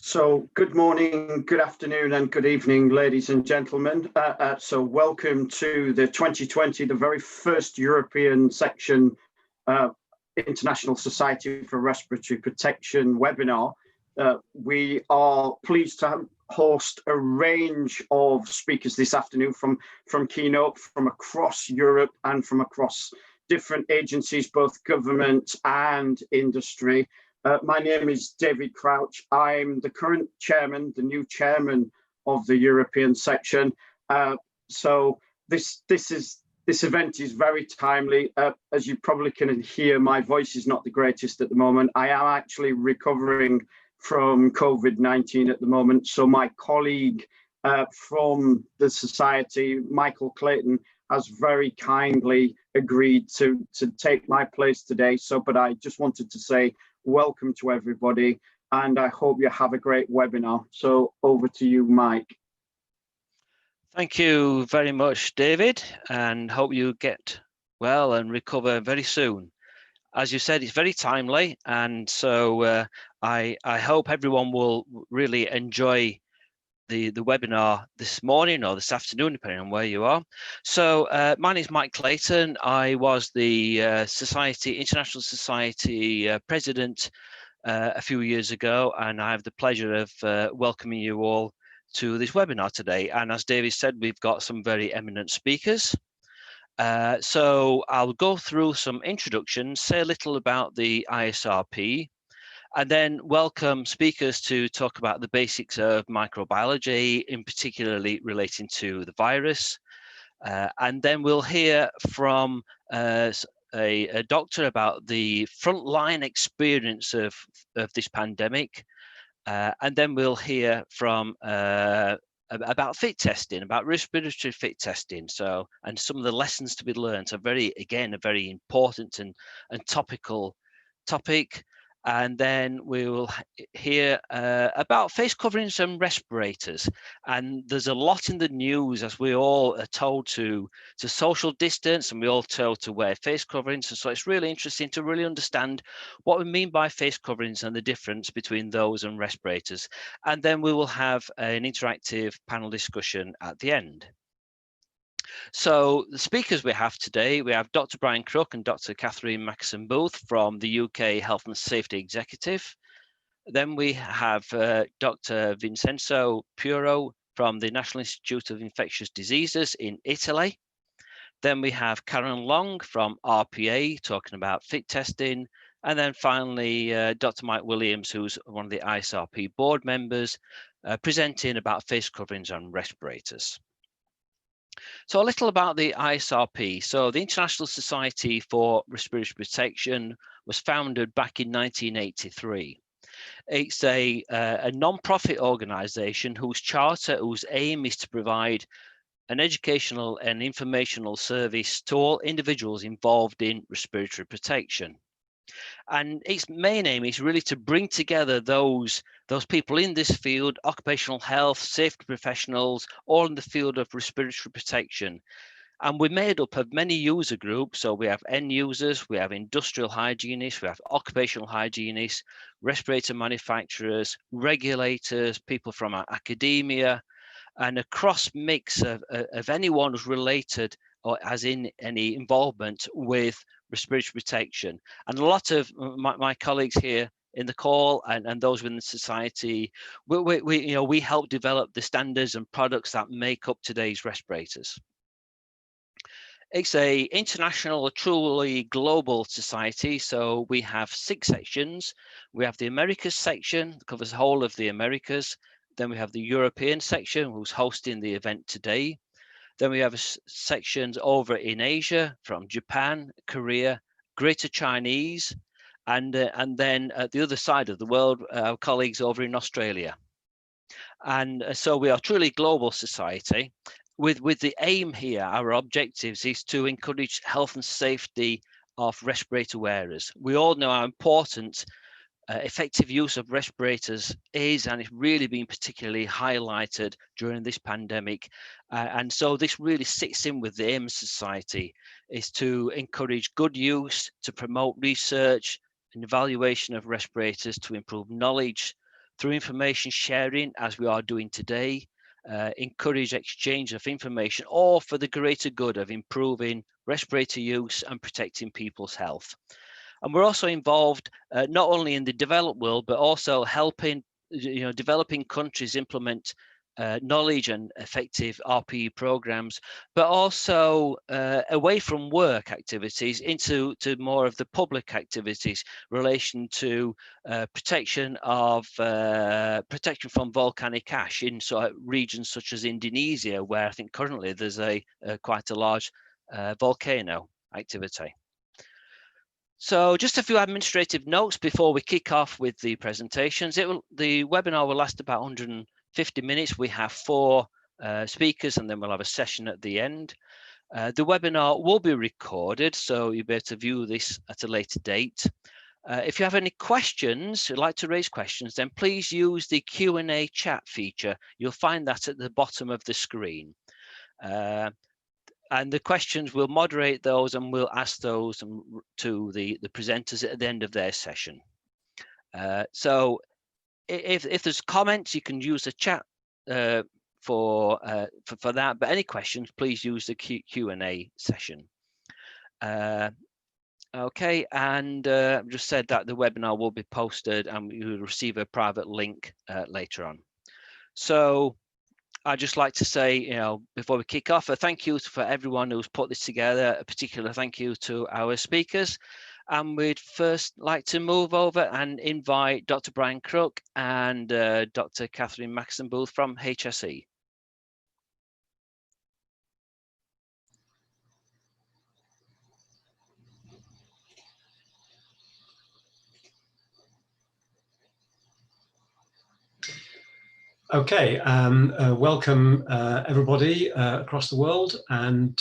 So good morning, good afternoon and good evening, ladies and gentlemen. So welcome to the 2020, the very first European section, International Society for Respiratory Protection webinar. We are pleased to host a range of speakers this afternoon from keynote, from across Europe and from across different agencies, both government and industry. My name is David Crouch. I'm the current chairman, the new chairman of the European section. So this event is very timely. As you probably can hear, my voice is not the greatest at the moment. I am actually recovering from COVID-19 at the moment. So my colleague from the society, Michael Clayton, has very kindly agreed to take my place today. But I just wanted to say welcome to everybody, and I hope you have a great webinar. So over to you, Mike. Thank you very much, David, and hope you get well and recover very soon. As you said, it's very timely, and so I hope everyone will really enjoy the webinar this morning or this afternoon, depending on where you are. So my name is Mike Clayton. I was the International Society president a few years ago, and I have the pleasure of welcoming you all to this webinar today. And as David said, we've got some very eminent speakers. So I'll go through some introductions, say a little about the ISRP, and then welcome speakers to talk about the basics of microbiology, in particularly relating to the virus. And then we'll hear from a doctor about the frontline experience of this pandemic. And then we'll hear from about fit testing, about respiratory fit testing. So, and some of the lessons to be learned. So again, a very important and topical topic. And then we will hear about face coverings and respirators. And there's a lot in the news, as we all are told to social distance, and we all told to wear face coverings. And so it's really interesting to really understand what we mean by face coverings and the difference between those and respirators. And then we will have an interactive panel discussion at the end. So the speakers we have today, we have Dr. Brian Crook and Dr. Catherine Mackison-Booth from the UK Health and Safety Executive. Then we have Dr. Vincenzo Puro from the National Institute of Infectious Diseases in Italy. Then we have Karen Long from RPA talking about fit testing. And then finally, Dr. Mike Williams, who's one of the ISRP board members, presenting about face coverings and respirators. So a little about the ISRP. So the International Society for Respiratory Protection was founded back in 1983. It's a non-profit organization whose charter, whose aim is to provide an educational and informational service to all individuals involved in respiratory protection. And its main aim is really to bring together those people in this field, occupational health, safety professionals, all in the field of respiratory protection. And we're made up of many user groups. So we have end users, we have industrial hygienists, we have occupational hygienists, respirator manufacturers, regulators, people from academia, and a cross mix of anyone who's related or has in any involvement with respiratory protection. And a lot of my colleagues here in the call and those within the society, we help develop the standards and products that make up today's respirators. It's a international, truly global society. So we have 6 sections. We have the Americas section, that covers the whole of the Americas. Then we have the European section, who's hosting the event today. Then we have sections over in Asia, from Japan, Korea, Greater Chinese, and then at the other side of the world, our colleagues over in Australia. And so we are truly global society. With the aim here, our objectives is to encourage health and safety of respirator wearers. We all know how important effective use of respirators is, and it's really been particularly highlighted during this pandemic. And so this really sits in with the aim of society, is to encourage good use, to promote research and evaluation of respirators, to improve knowledge, through information sharing, as we are doing today, encourage exchange of information, all for the greater good of improving respirator use and protecting people's health. And we're also involved not only in the developed world, but also helping developing countries implement knowledge and effective RPE programs, but also away from work activities into more of the public activities, relation to protection from volcanic ash in sort of regions such as Indonesia, where I think currently there's quite a large volcano activity. So just a few administrative notes before we kick off with the presentations. The webinar will last about 150 minutes. We have 4 speakers, and then we'll have a session at the end. The webinar will be recorded, so you'll be able to view this at a later date. If you have any questions, you'd like to raise questions, then please use the Q&A chat feature. You'll find that at the bottom of the screen. And the questions, we'll moderate those and we'll ask those to the presenters at the end of their session. So if there's comments, you can use the chat for that, but any questions, please use the Q&A session. Okay, and I've just said that the webinar will be posted and you'll receive a private link later on. So I'd just like to say, before we kick off, a thank you for everyone who's put this together, a particular thank you to our speakers. And we'd first like to move over and invite Dr. Brian Crook and Dr. Catherine Maxton-Booth from HSE. Okay, welcome everybody across the world, and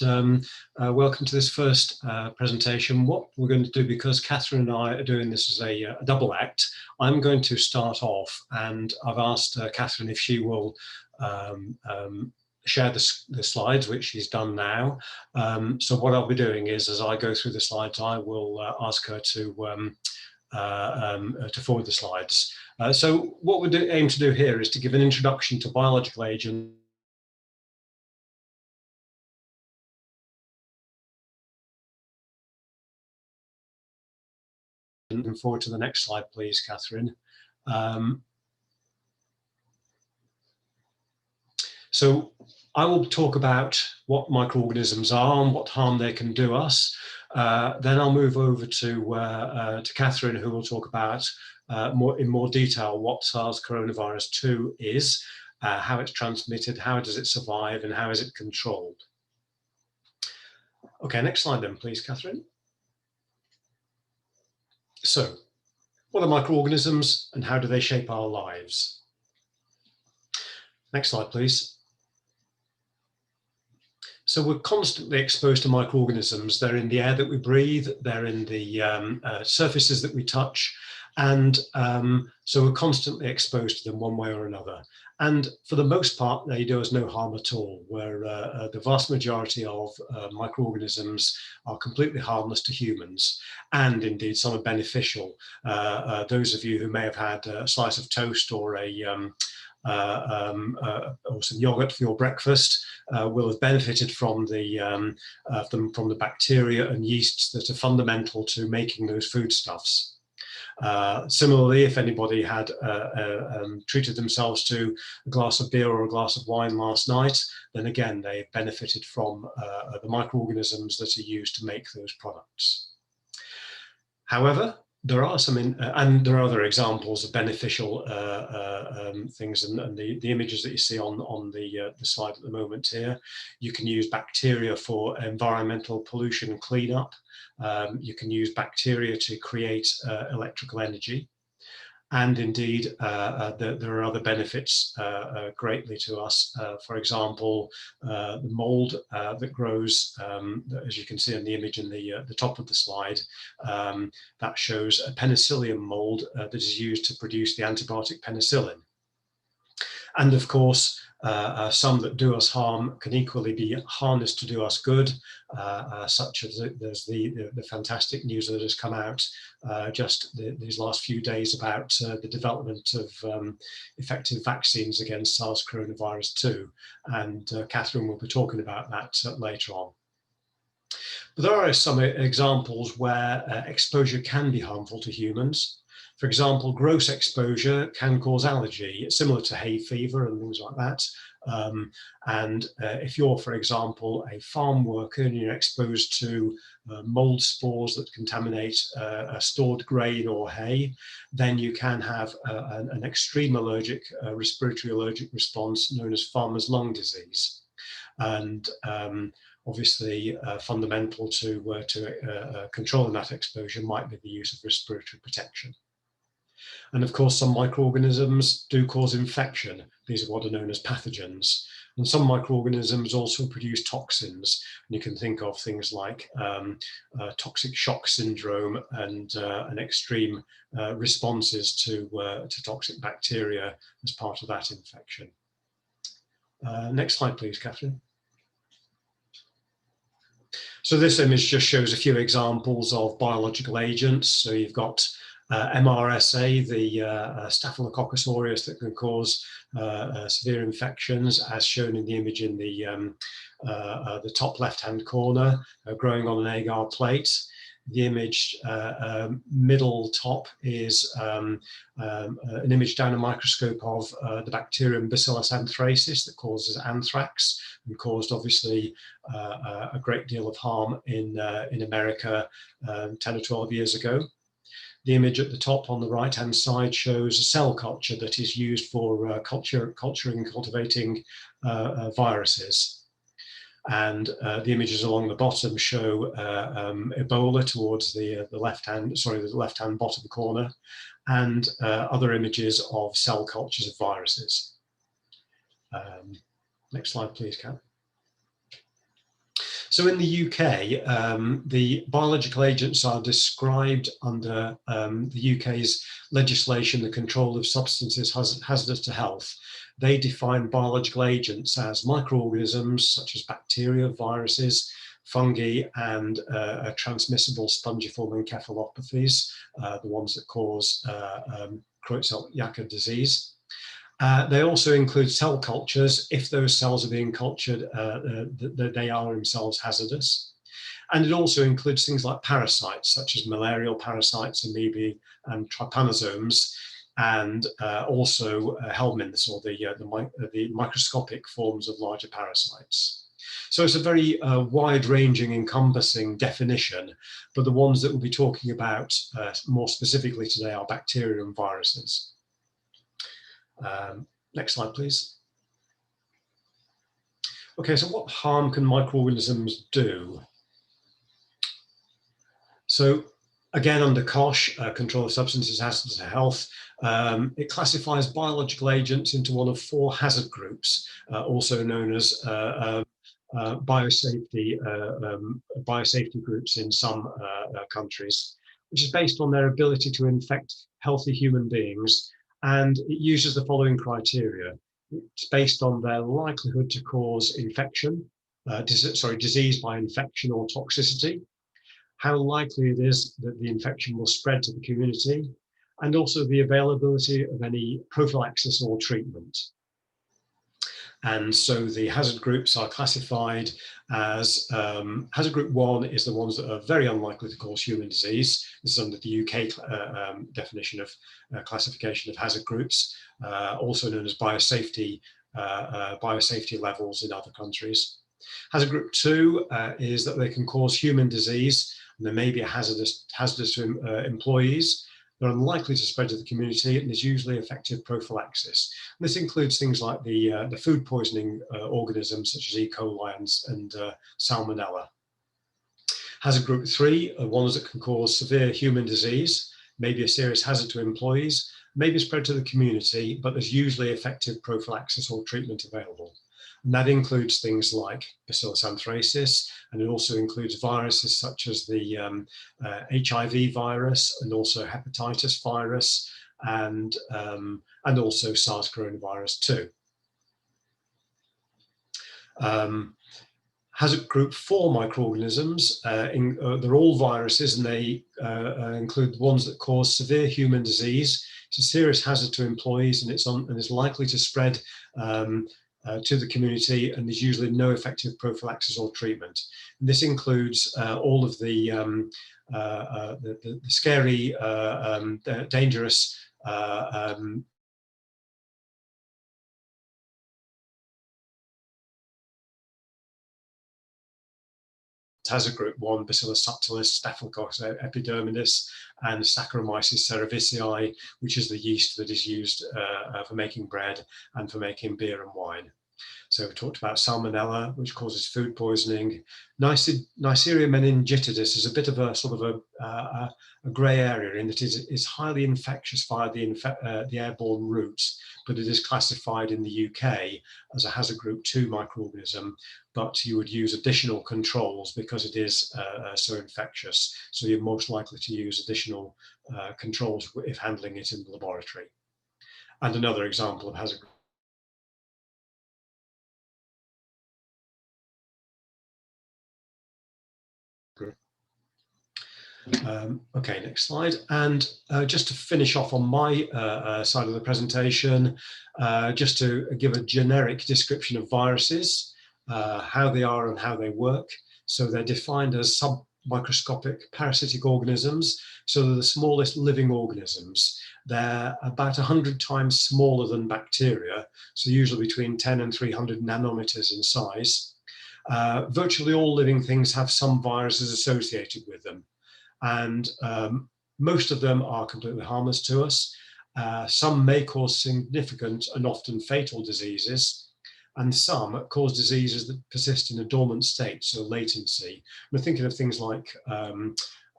welcome to this first presentation. What we're going to do, because Catherine and I are doing this as a double act, I'm going to start off, and I've asked Catherine if she will share the slides, which she's done now. So what I'll be doing is, as I go through the slides, I will ask her to forward the slides. So what we aim to do here is to give an introduction to biological agents. Looking forward to the next slide, please, Catherine. So I will talk about what microorganisms are and what harm they can do us. Then I'll move over to Catherine, who will talk about in more detail what SARS-CoV-2 is, how it's transmitted, how does it survive, and how is it controlled. Okay, next slide then, please, Catherine. So, what are microorganisms and how do they shape our lives? Next slide, please. So we're constantly exposed to microorganisms. They're in the air that we breathe, they're in the surfaces that we touch, and so we're constantly exposed to them one way or another. And for the most part, they do us no harm at all, where the vast majority of microorganisms are completely harmless to humans, and indeed some are beneficial. Those of you who may have had a slice of toast or or some yogurt for your breakfast will have benefited from the bacteria and yeasts that are fundamental to making those foodstuffs. Similarly, if anybody had treated themselves to a glass of beer or a glass of wine last night, then again they benefited from the microorganisms that are used to make those products. However, there are some, and there are other examples of beneficial things, and the images that you see on the slide at the moment here. You can use bacteria for environmental pollution cleanup. You can use bacteria to create electrical energy. And indeed, there are other benefits greatly to us. For example, the mold that grows, as you can see in the image in the top of the slide, that shows a penicillium mold that is used to produce the antibiotic penicillin. And of course, some that do us harm can equally be harnessed to do us good, such as there's the fantastic news that has come out just these last few days about the development of effective vaccines against SARS-CoV2, and Catherine will be talking about that later on. But there are some examples where exposure can be harmful to humans. For example, gross exposure can cause allergy, similar to hay fever and things like that. If you're, for example, a farm worker and you're exposed to mold spores that contaminate stored grain or hay, then you can have an extreme respiratory allergic response known as farmer's lung disease. And obviously, fundamental to controlling that exposure might be the use of respiratory protection. And of course, some microorganisms do cause infection. These are what are known as pathogens. And some microorganisms also produce toxins. And you can think of things like toxic shock syndrome and extreme responses to toxic bacteria as part of that infection. Next slide, please, Catherine. So this image just shows a few examples of biological agents. So you've got MRSA, the Staphylococcus aureus that can cause severe infections, as shown in the image in the top left-hand corner, growing on an agar plate. The image middle top is an image down a microscope of the bacterium Bacillus anthracis that causes anthrax and caused obviously a great deal of harm in America 10 or 12 years ago. The image at the top on the right-hand side shows a cell culture that is used for culturing and cultivating viruses. And the images along the bottom show Ebola towards the left-hand bottom corner, and other images of cell cultures of viruses. Next slide, please, Kat. So in the UK, the biological agents are described under the UK's legislation, the Control of Substances Hazardous to Health. They define biological agents as microorganisms such as bacteria, viruses, fungi, and transmissible spongiform encephalopathies, the ones that cause Creutzfeldt-Jakob disease. They also include cell cultures if those cells are being cultured, they are themselves hazardous. And it also includes things like parasites, such as malarial parasites, amoebae, and trypanosomes, and also helminths, or the microscopic forms of larger parasites. So it's a very wide-ranging, encompassing definition, but the ones that we'll be talking about more specifically today are bacteria and viruses. Next slide, please. Okay, so what harm can microorganisms do? So again, under COSH, Control of Substances Hazardous to Health, it classifies biological agents into one of 4 hazard groups, also known as biosafety groups in some countries, which is based on their ability to infect healthy human beings. And it uses the following criteria. It's based on their likelihood to cause infection, disease by infection or toxicity, how likely it is that the infection will spread to the community, and also the availability of any prophylaxis or treatment. And so the hazard groups are classified as, hazard group 1 is the ones that are very unlikely to cause human disease. This is under the UK definition of classification of hazard groups, also known as biosafety levels in other countries. Hazard group 2 is that they can cause human disease, and they may be hazardous to employees. They're unlikely to spread to the community, and there's usually effective prophylaxis. And this includes things like the food poisoning organisms such as E. coli and salmonella. Hazard group 3 are ones that can cause severe human disease, maybe a serious hazard to employees, maybe spread to the community, but there's usually effective prophylaxis or treatment available. And that includes things like Bacillus anthracis, and it also includes viruses such as the HIV virus, and also hepatitis virus, and also SARS coronavirus 2. Hazard group 4 microorganisms, they're all viruses, and they include ones that cause severe human disease. It's a serious hazard to employees, and is likely to spread to the community, and there's usually no effective prophylaxis or treatment. And this includes all of the scary, dangerous hazard group 1, Bacillus subtilis, Staphylococcus epidermidis, and Saccharomyces cerevisiae, which is the yeast that is used for making bread and for making beer and wine. So we talked about Salmonella, which causes food poisoning. Neisseria meningitidis is a bit of a sort of a grey area in that it is highly infectious via the airborne routes, but it is classified in the UK as a hazard group 2 microorganism, but you would use additional controls because it is so infectious. So you're most likely to use additional controls if handling it in the laboratory. And another example of hazard group. Okay, next slide. And just to finish off on my side of the presentation, just to give a generic description of viruses, how they are and how they work. So they're defined as submicroscopic parasitic organisms. So they're the smallest living organisms. They're about 100 times smaller than bacteria, so usually between 10 and 300 nanometers in size. Virtually all living things have some viruses associated with them. And most of them are completely harmless to us. Some may cause significant and often fatal diseases, and some cause diseases that persist in a dormant state, so latency. We're thinking of things like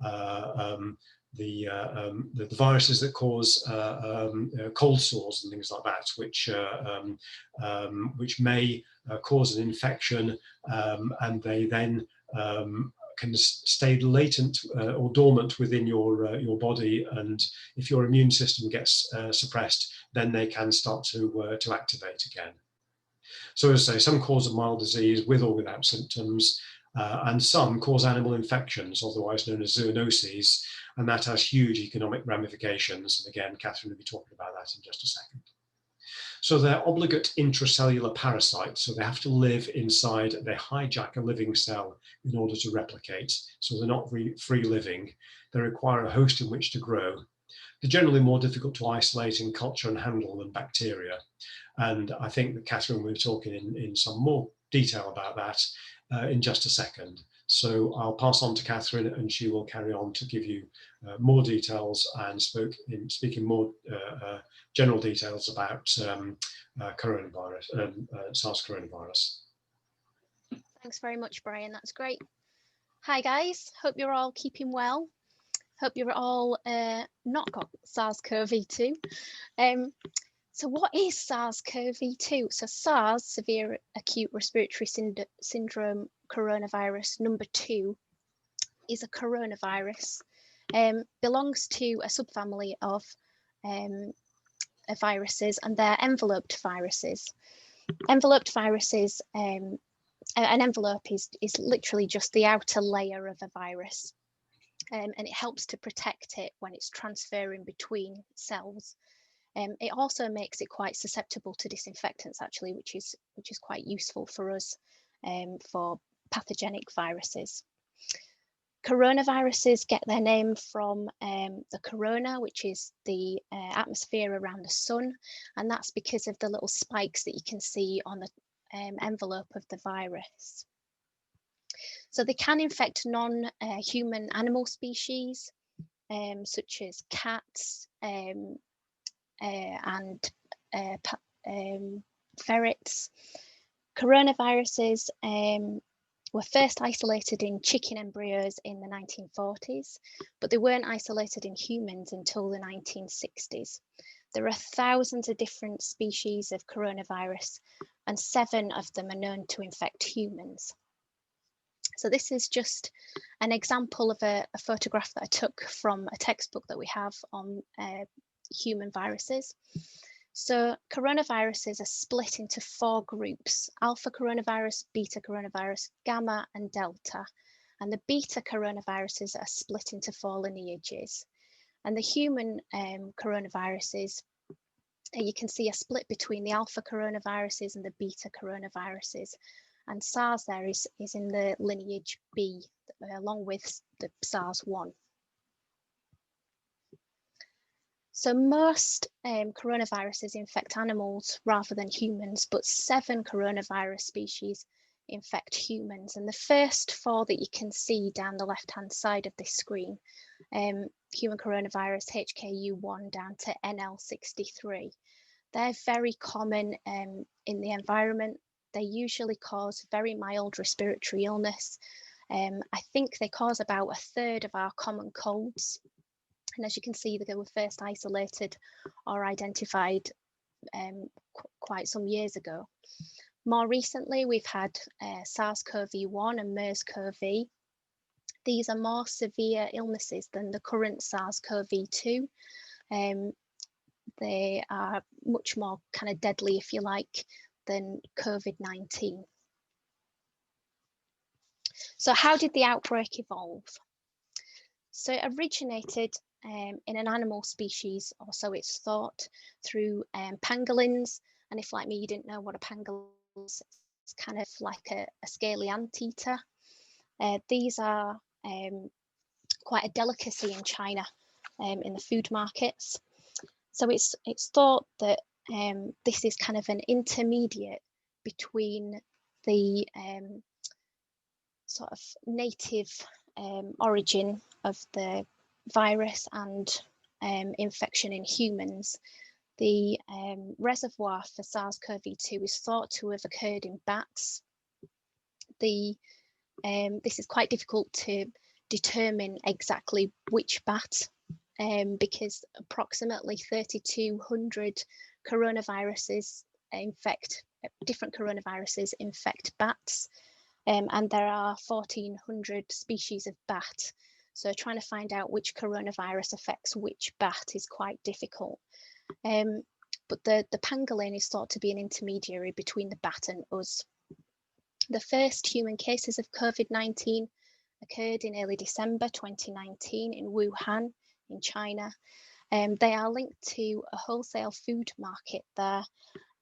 the viruses that cause cold sores and things like that, which may cause an infection, and they then can stay latent or dormant within your body, and if your immune system gets suppressed, then they can start to activate again. So as I say, some cause a mild disease with or without symptoms, and some cause animal infections, otherwise known as zoonoses, and that has huge economic ramifications. And again, Catherine will be talking about that in just a second. So they're obligate intracellular parasites, so they have to live inside, they hijack a living cell in order to replicate, so they're not free living. They require a host in which to grow. They're generally more difficult to isolate in culture and handle than bacteria. And I think that Catherine will be talking in some more detail about that in just a second. So I'll pass on to Catherine, and she will carry on to give you more details and speak in more general details about coronavirus, SARS coronavirus. Thanks very much, Brian. That's great. Hi guys, hope you're all keeping well. Hope you're all not got SARS-CoV-2. So what is SARS-CoV-2? So SARS, severe acute respiratory syndrome coronavirus number 2, is a coronavirus. Belongs to a subfamily of viruses, and they're enveloped viruses. Enveloped viruses, an envelope is literally just the outer layer of a virus, and it helps to protect it when it's transferring between cells. It also makes it quite susceptible to disinfectants, actually, which is quite useful for us for pathogenic viruses. Coronaviruses get their name from the corona, which is the atmosphere around the sun, and that's because of the little spikes that you can see on the envelope of the virus. So they can infect non-human animal species, such as cats and ferrets. Coronaviruses were first isolated in chicken embryos in the 1940s, but they weren't isolated in humans until the 1960s. There are thousands of different species of coronavirus, and 7 of them are known to infect humans. So this is just an example of a photograph that I took from a textbook that we have on human viruses. So coronaviruses are split into 4 groups: alpha coronavirus, beta coronavirus, gamma and delta. And the beta coronaviruses are split into 4 lineages. And the human coronaviruses, you can see a split between the alpha coronaviruses and the beta coronaviruses. And SARS there is in the lineage B, along with the SARS-1. So most coronaviruses infect animals rather than humans, but 7 coronavirus species infect humans. And the first 4 that you can see down the left-hand side of this screen, human coronavirus HKU1 down to NL63, they're very common in the environment. They usually cause very mild respiratory illness. I think they cause about 1/3 of our common colds. And as you can see, they were first isolated or identified quite some years ago. More recently, we've had SARS-CoV-1 and MERS-CoV. These are more severe illnesses than the current SARS-CoV-2. They are much more kind of deadly, if you like, than COVID-19. So how did the outbreak evolve? So it originated in an animal species, or so it's thought, through pangolins. And if, like me, you didn't know what a pangolin is, it's kind of like a scaly anteater. These are quite a delicacy in China in the food markets. So it's thought that this is kind of an intermediate between the sort of native origin of the virus and infection in humans. The reservoir for SARS-CoV-2 is thought to have occurred in bats. This is quite difficult to determine exactly which bat, because approximately 3,200 coronaviruses different coronaviruses infect bats, and there are 1,400 species of bat. So trying to find out which coronavirus affects which bat is quite difficult. But the pangolin is thought to be an intermediary between the bat and us. The first human cases of COVID-19 occurred in early December 2019 in Wuhan, in China. They are linked to a wholesale food market there,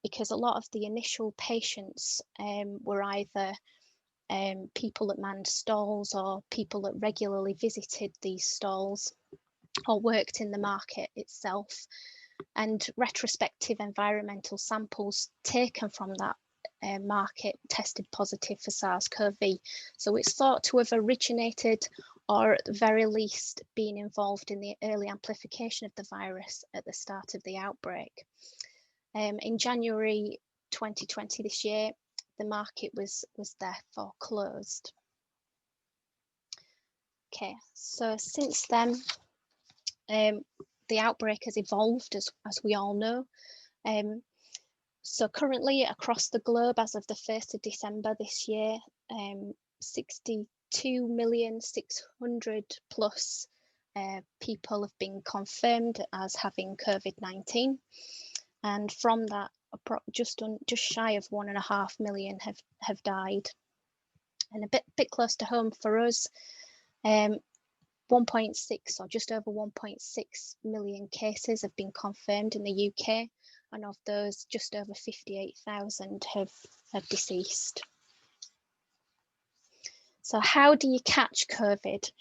because a lot of the initial patients were either people that manned stalls or people that regularly visited these stalls or worked in the market itself. And retrospective environmental samples taken from that market tested positive for SARS-CoV. So it's thought to have originated, or at the very least been involved in the early amplification of the virus at the start of the outbreak. In January 2020 this year, the market was therefore closed. Okay, so since then, the outbreak has evolved, as we all know. So currently across the globe, as of the 1st of December this year, 62,600,000 plus people have been confirmed as having COVID-19. And from that, just shy of 1.5 million have died. And a bit close to home for us, 1.6 or just over 1.6 million cases have been confirmed in the UK, and of those, just over 58,000 have deceased. So how do you catch COVID?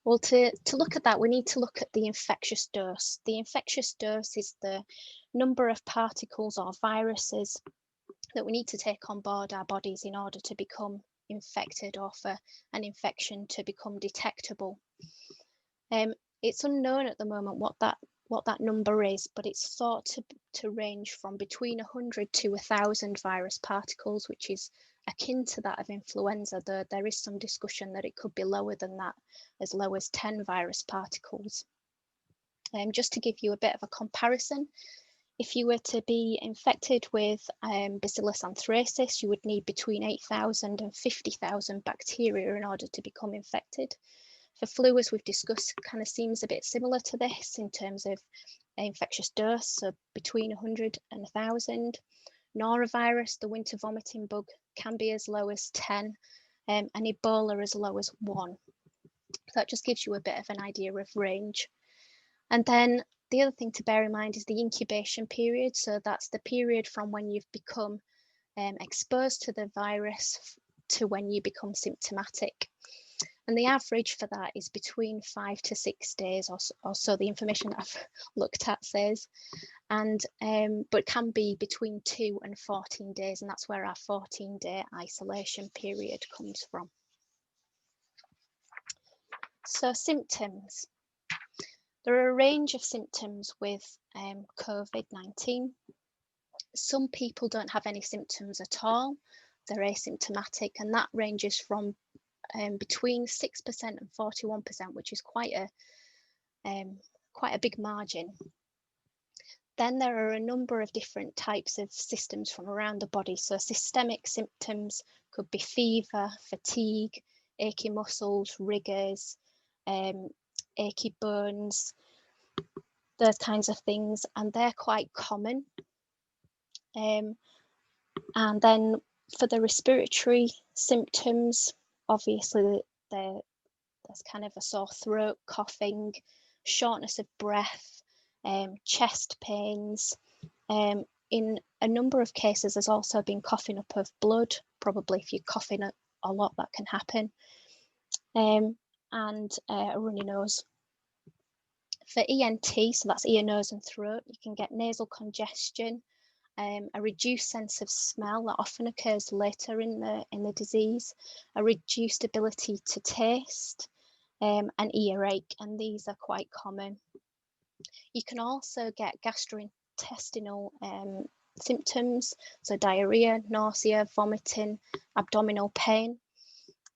Well, to look at that, we need to look at the infectious dose. The infectious dose is the number of particles or viruses that we need to take on board our bodies in order to become infected, or for an infection to become detectable. It's unknown at the moment what that number is, but it's thought to range from between 100 to 1,000 virus particles, which is akin to that of influenza, though there is some discussion that it could be lower than that, as low as 10 virus particles. Just to give you a bit of a comparison, if you were to be infected with Bacillus anthracis, you would need between 8,000 and 50,000 bacteria in order to become infected. For flu, as we've discussed, kind of seems a bit similar to this in terms of infectious dose, so between 100 and 1,000. Norovirus, the winter vomiting bug, can be as low as 10, and Ebola as low as 1. So that just gives you a bit of an idea of range. And then the other thing to bear in mind is the incubation period. So that's the period from when you've become exposed to the virus to when you become symptomatic. And the average for that is between 5 to 6 days, or so the information I've looked at says. And but can be between 2 and 14 days, and that's where our 14-day isolation period comes from. So symptoms. There are a range of symptoms with COVID-19. Some people don't have any symptoms at all. They're asymptomatic, and that ranges from between 6% and 41%, which is quite a big margin. Then there are a number of different types of systems from around the body. So systemic symptoms could be fever, fatigue, achy muscles, rigors, achy bones, those kinds of things, and they're quite common. And then for the respiratory symptoms, obviously there's kind of a sore throat, coughing, shortness of breath, chest pains. In a number of cases, there's also been coughing up of blood. Probably if you're coughing a lot, that can happen. And a runny nose. For ENT, so that's ear, nose and throat, you can get nasal congestion, a reduced sense of smell that often occurs later in the disease, a reduced ability to taste, an earache, and these are quite common. You can also get gastrointestinal symptoms, so diarrhea, nausea, vomiting, abdominal pain,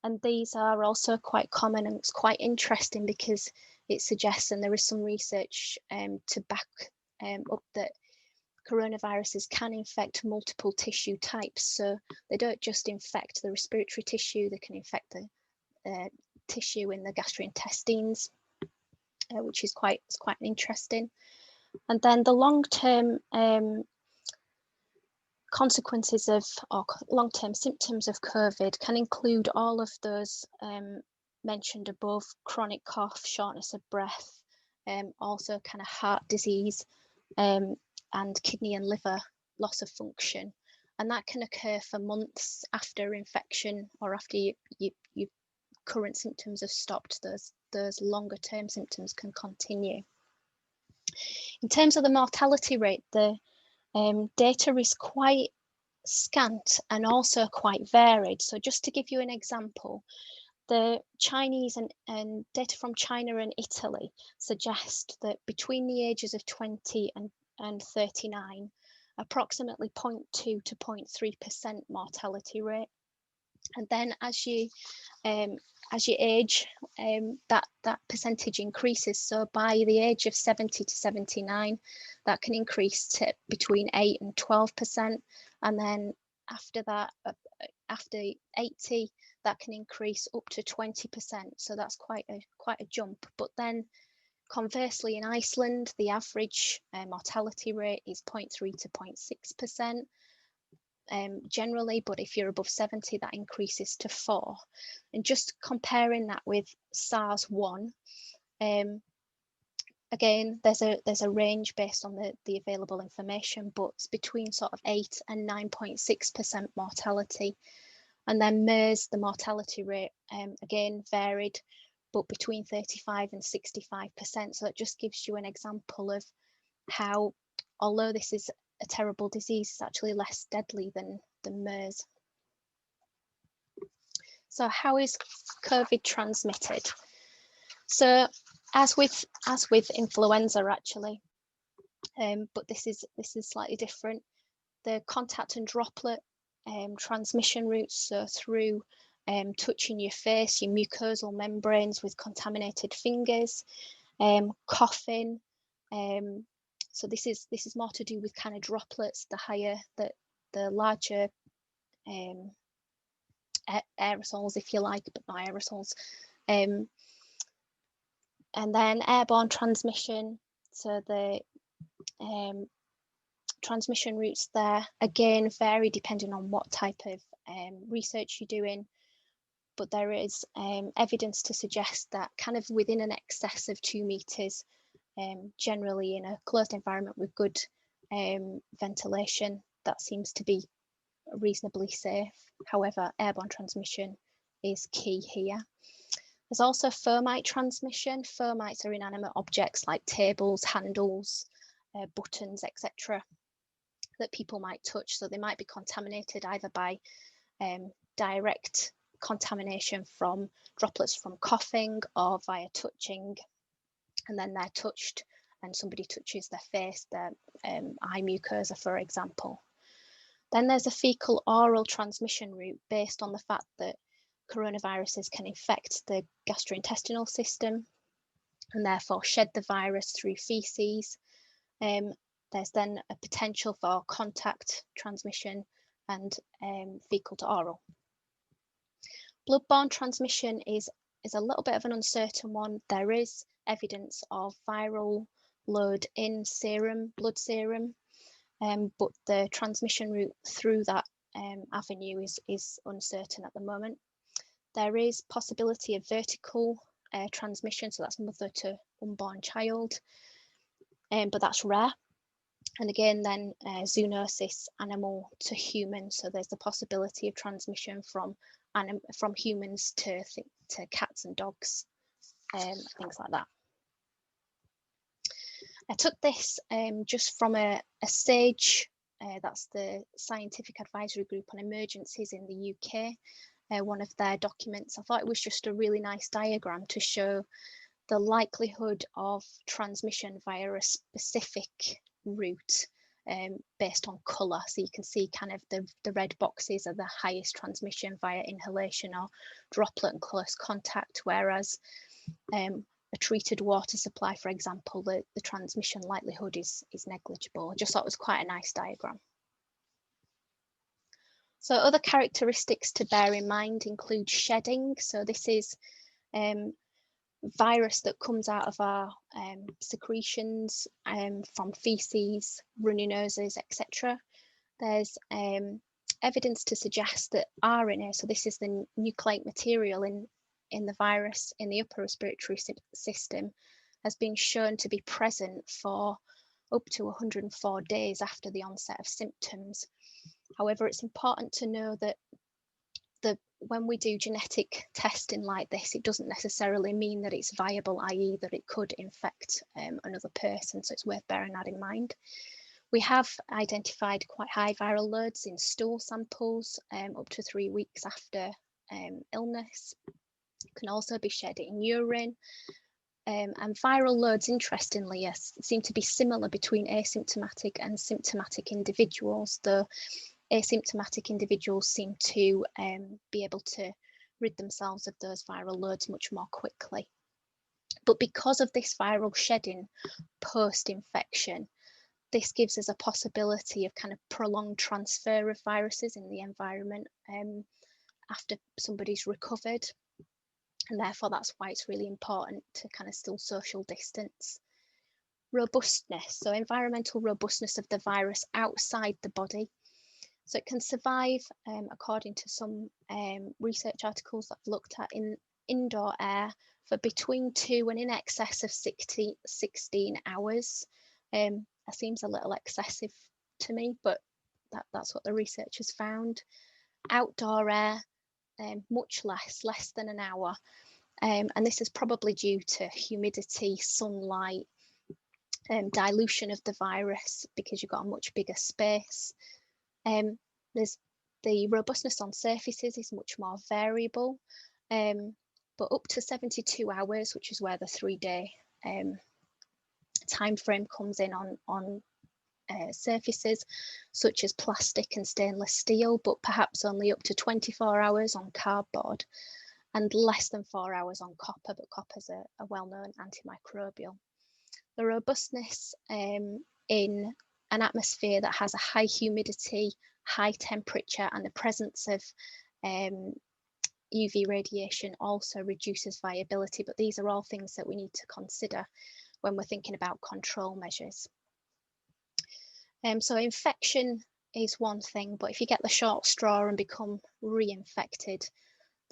and these are also quite common, and it's quite interesting because it suggests, and there is some research to back up, that coronaviruses can infect multiple tissue types. So they don't just infect the respiratory tissue, they can infect the tissue in the gastrointestines, which is quite interesting. And then the long-term consequences of, or long-term symptoms of COVID can include all of those mentioned above: chronic cough, shortness of breath, also kind of heart disease, and kidney and liver loss of function. And that can occur for months after infection, or after your current symptoms have stopped. Those longer term symptoms can continue. In terms of the mortality rate, the data is quite scant and also quite varied. So just to give you an example, the Chinese and data from China and Italy suggest that between the ages of 20 and 39, approximately 0.2 to 0.3% mortality rate. And then as you age, that percentage increases. So by the age of 70 to 79, that can increase to between 8 and 12%. And then after that, after 80, that can increase up to 20%. So that's quite a jump. But then conversely, in Iceland, the average mortality rate is 0.3 to 0.6%. Generally, but if you're above 70, that increases to 4. And just comparing that with SARS-1, again, there's a range based on the available information, but it's between sort of 8 and 9.6% mortality. And then MERS, the mortality rate, again, varied, but between 35 and 65%. So it just gives you an example of how, although this is a terrible disease, is actually less deadly than MERS. So how is COVID transmitted? So as with influenza, actually, but this is slightly different. The contact and droplet transmission routes, so through touching your face, your mucosal membranes with contaminated fingers, coughing. So this is more to do with kind of droplets, the larger aerosols, if you like, but not aerosols. And then airborne transmission. So the transmission routes there, again, vary depending on what type of research you're doing. But there is evidence to suggest that kind of within an excess of 2 meters, generally in a closed environment with good ventilation, that seems to be reasonably safe. However, airborne transmission is key here. There's also fomite transmission. Fomites are inanimate objects like tables, handles, buttons, etc., that people might touch. So they might be contaminated either by direct contamination from droplets from coughing or via touching, and then they're touched and somebody touches their face, their eye mucosa, for example. Then there's a fecal oral transmission route based on the fact that coronaviruses can infect the gastrointestinal system and therefore shed the virus through feces. There's then a potential for contact transmission and fecal to oral. Bloodborne transmission is a little bit of an uncertain one. There is evidence of viral load in serum, blood serum, but the transmission route through that avenue is uncertain at the moment. There is possibility of vertical transmission, so that's mother to unborn child, but that's rare. And again, then zoonosis, animal to human, so there's the possibility of transmission from humans to cats and dogs, things like that. I took this just from a SAGE, that's the Scientific Advisory Group on Emergencies in the UK, one of their documents. I thought it was just a really nice diagram to show the likelihood of transmission via a specific route based on colour. So you can see kind of the red boxes are the highest transmission via inhalation or droplet and close contact, whereas a treated water supply, for example, the transmission likelihood is negligible. I just thought it was quite a nice diagram. So other characteristics to bear in mind include shedding. So this is virus that comes out of our secretions from feces, runny noses, etc. There's evidence to suggest that RNA, so this is the nucleic material in the virus in the upper respiratory system, has been shown to be present for up to 104 days after the onset of symptoms. However, it's important to know that when we do genetic testing like this, it doesn't necessarily mean that it's viable, i.e. that it could infect another person, so it's worth bearing that in mind. We have identified quite high viral loads in stool samples up to 3 weeks after illness. It can also be shed in urine. And viral loads, interestingly, seem to be similar between asymptomatic and symptomatic individuals, though asymptomatic individuals seem to be able to rid themselves of those viral loads much more quickly. But because of this viral shedding post-infection, this gives us a possibility of kind of prolonged transfer of viruses in the environment after somebody's recovered. And therefore, that's why it's really important to kind of still social distance. Robustness, so environmental robustness of the virus outside the body. So it can survive, according to some research articles that I've looked at, in indoor air for between 2 and in excess of 16 hours. That seems a little excessive to me, but that's what the research has found. Outdoor air, much less than an hour. And this is probably due to humidity, sunlight, dilution of the virus because you've got a much bigger space. There's the robustness on surfaces is much more variable, but up to 72 hours, which is where the 3-day time frame comes in on surfaces such as plastic and stainless steel, but perhaps only up to 24 hours on cardboard and less than 4 hours on copper, but copper's a well-known antimicrobial. The robustness in an atmosphere that has a high humidity, high temperature, and the presence of UV radiation also reduces viability, but these are all things that we need to consider when we're thinking about control measures. So infection is one thing, but if you get the short straw and become reinfected,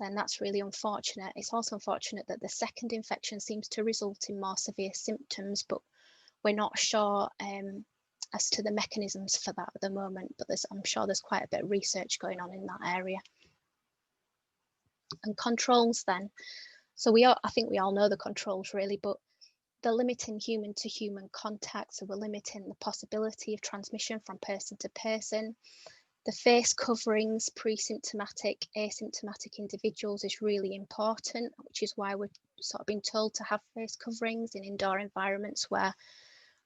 then that's really unfortunate. It's also unfortunate that the second infection seems to result in more severe symptoms, but we're not sure as to the mechanisms for that at the moment, but I'm sure there's quite a bit of research going on in that area. And controls then. So I think we all know the controls really, but they're limiting human to human contact. So we're limiting the possibility of transmission from person to person. The face coverings, pre-symptomatic, asymptomatic individuals is really important, which is why we're sort of being told to have face coverings in indoor environments where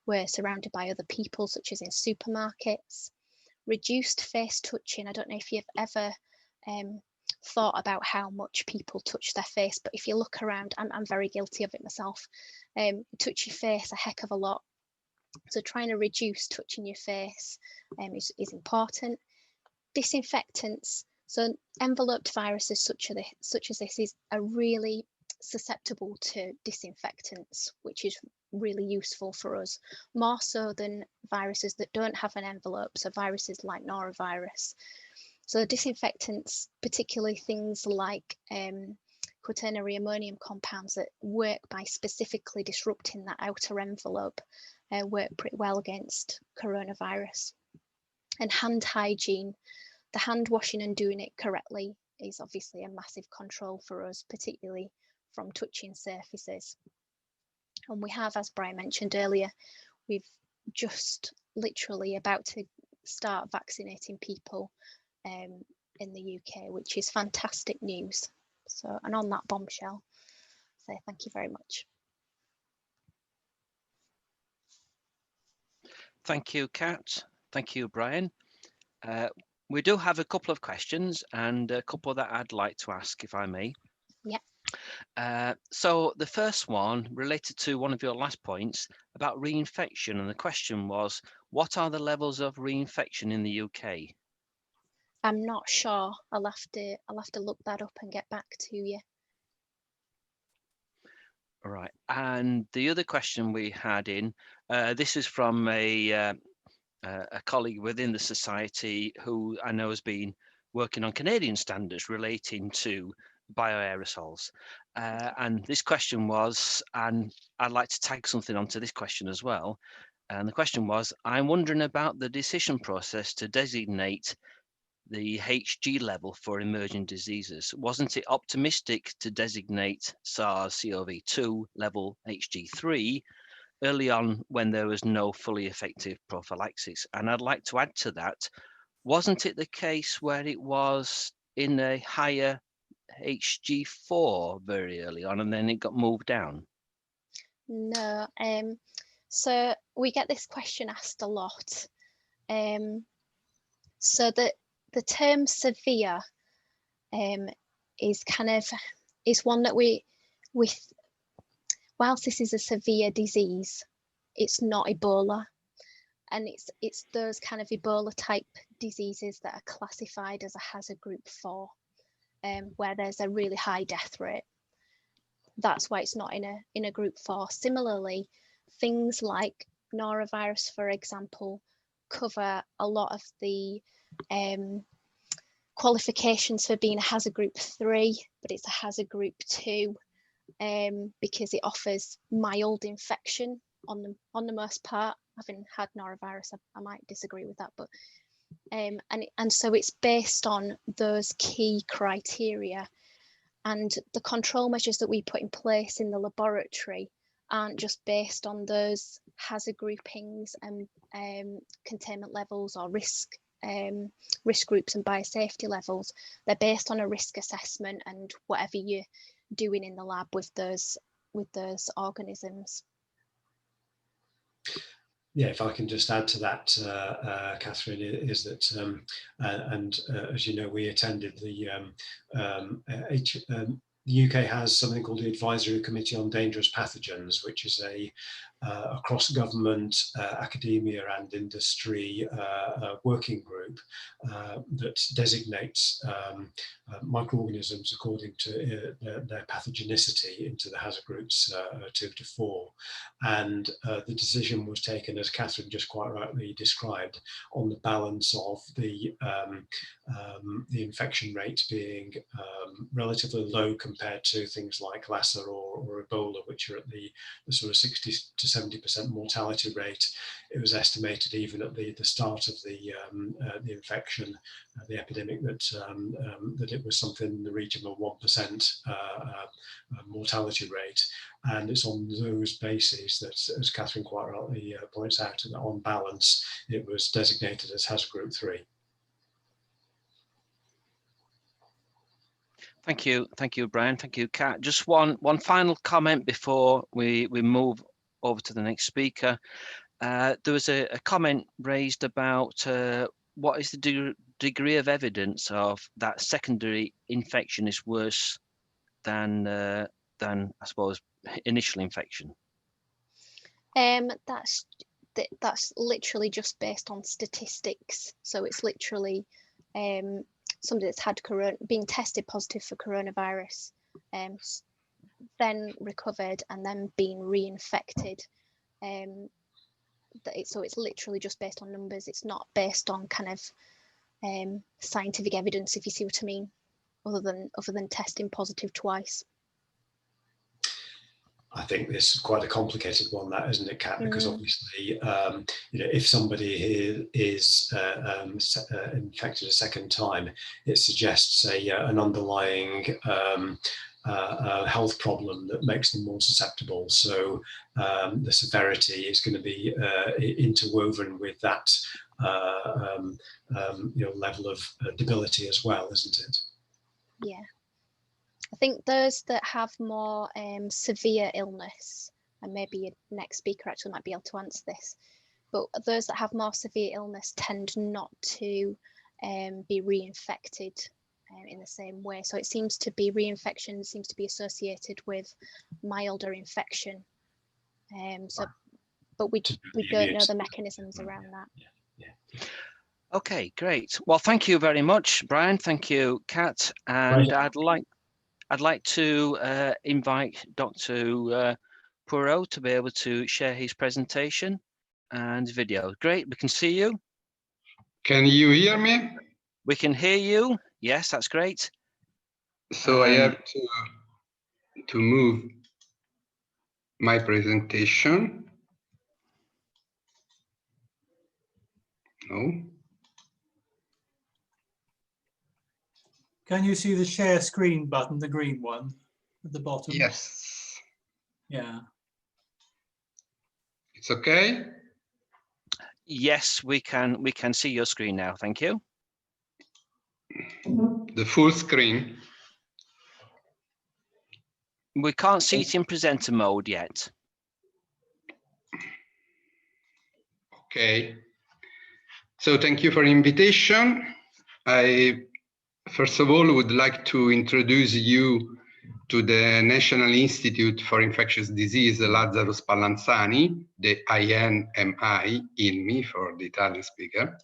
we're surrounded by other people, such as in supermarkets. Reduced face touching. I don't know if you've ever thought about how much people touch their face, but if you look around, I'm very guilty of it myself. Touch your face a heck of a lot. So trying to reduce touching your face is important. Disinfectants. So enveloped viruses such as this are really susceptible to disinfectants, which is really useful for us, more so than viruses that don't have an envelope, so viruses like norovirus. So disinfectants, particularly things like quaternary ammonium compounds that work by specifically disrupting that outer envelope, work pretty well against coronavirus. And hand hygiene, the hand washing and doing it correctly is obviously a massive control for us, particularly from touching surfaces. And we have, as Brian mentioned earlier, we've just literally about to start vaccinating people in the UK, which is fantastic news. So, and on that bombshell, say thank you very much. Thank you, Kat. Thank you, Brian. We do have a couple of questions and a couple that I'd like to ask, if I may. Yeah. So the first one related to one of your last points about reinfection, and the question was, what are the levels of reinfection in the UK? I'm not sure. I'll have to look that up and get back to you. All right. And the other question we had in, this is from a colleague within the society who I know has been working on Canadian standards relating to bioaerosols. And this question was, and I'd like to tag something onto this question as well. And the question was, I'm wondering about the decision process to designate the HG level for emerging diseases. Wasn't it optimistic to designate SARS-CoV2 level HG3 early on when there was no fully effective prophylaxis? And I'd like to add to that, wasn't it the case where it was in a higher HG4 very early on and then it got moved down? No, so we get this question asked a lot. So the term severe is one that whilst this is a severe disease, it's not Ebola, and it's those kind of Ebola type diseases that are classified as a hazard group 4, where there's a really high death rate. That's why it's not in a group 4. Similarly, things like norovirus, for example, cover a lot of the qualifications for being a hazard group 3, but it's a hazard group 2 because it offers mild infection on the most part. Having had norovirus, I might disagree with that, but and so it's based on those key criteria, and the control measures that we put in place in the laboratory aren't just based on those hazard groupings and containment levels or risk groups and biosafety levels. They're based on a risk assessment and whatever you're doing in the lab with those organisms. Yeah, if I can just add to that, Catherine, is that, as you know, we attended the UK has something called the Advisory Committee on Dangerous Pathogens, which is a a cross-government, academia and industry working group that designates microorganisms according to their pathogenicity into the hazard groups 2 to 4. And the decision was taken, as Catherine just quite rightly described, on the balance of the infection rate being relatively low compared to things like Lassa or Ebola, which are at the sort of 60 to 70% mortality rate. It was estimated even at the start of the infection, the epidemic, that it was something in the region of 1% mortality rate. And it's on those bases that, as Catherine quite rightly points out, that on balance, it was designated as hazard group 3. Thank you, Brian. Thank you, Kat. Just one final comment before we move over to the next speaker. There was a comment raised about what is the degree of evidence of that secondary infection is worse than I suppose initial infection. That's literally just based on statistics. So it's literally somebody that's had being tested positive for coronavirus, then recovered and then being reinfected. So it's literally just based on numbers. It's not based on kind of scientific evidence, if you see what I mean, other than testing positive twice. I think this is quite a complicated one, that, isn't it, Kat? Because obviously, if somebody is infected a second time, it suggests an underlying health problem that makes them more susceptible. So the severity is going to be interwoven with that level of debility as well, isn't it? Yeah. I think those that have more severe illness, and maybe your next speaker actually might be able to answer this, but those that have more severe illness tend not to be reinfected in the same way. So it seems to be reinfection seems to be associated with milder infection. But we don't know the mechanisms around that. Yeah. Okay, great. Well, thank you very much, Brian. Thank you, Kat. And I'd like to invite Dr. Poirot to be able to share his presentation and video. Great, we can see you. Can you hear me? We can hear you. Yes, that's great. So I have to move my presentation. No. Can you see the share screen button, the green one at the bottom? Yes. Yeah. It's okay? Yes, we can see your screen now. Thank you. The full screen. We can't see it in presenter mode yet. Okay. So thank you for the invitation. I first of all would like to introduce you to the National Institute for Infectious Disease Lazzaro Spallanzani, the INMI for the Italian speaker.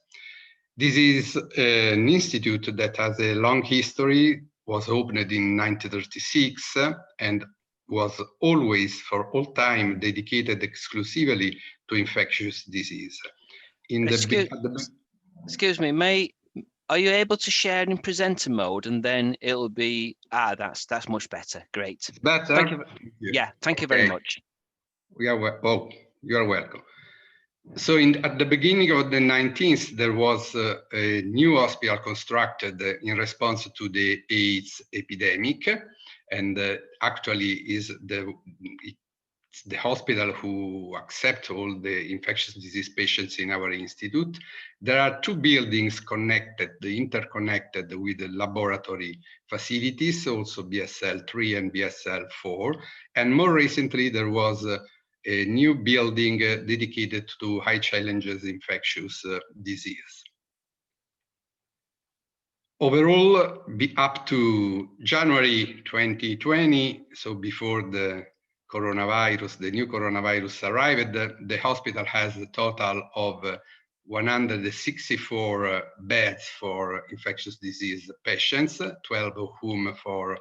This is an institute that has a long history, was opened in 1936 and was always for all time dedicated exclusively to infectious disease. Excuse me, are you able to share in presenter mode, and then it'll be that's much better. Great. Better. Thank you. Yeah, thank you very much. You are welcome. So at the beginning of the 19th, there was a new hospital constructed in response to the AIDS epidemic, and actually is the hospital who accepts all the infectious disease patients in our institute. There are two buildings interconnected with the laboratory facilities, also BSL-3 and BSL-4. And more recently, there was a new building dedicated to high challenges infectious disease. Overall, up to January 2020, so before the coronavirus, the new coronavirus arrived, the hospital has a total of 164 beds for infectious disease patients, 12 of whom for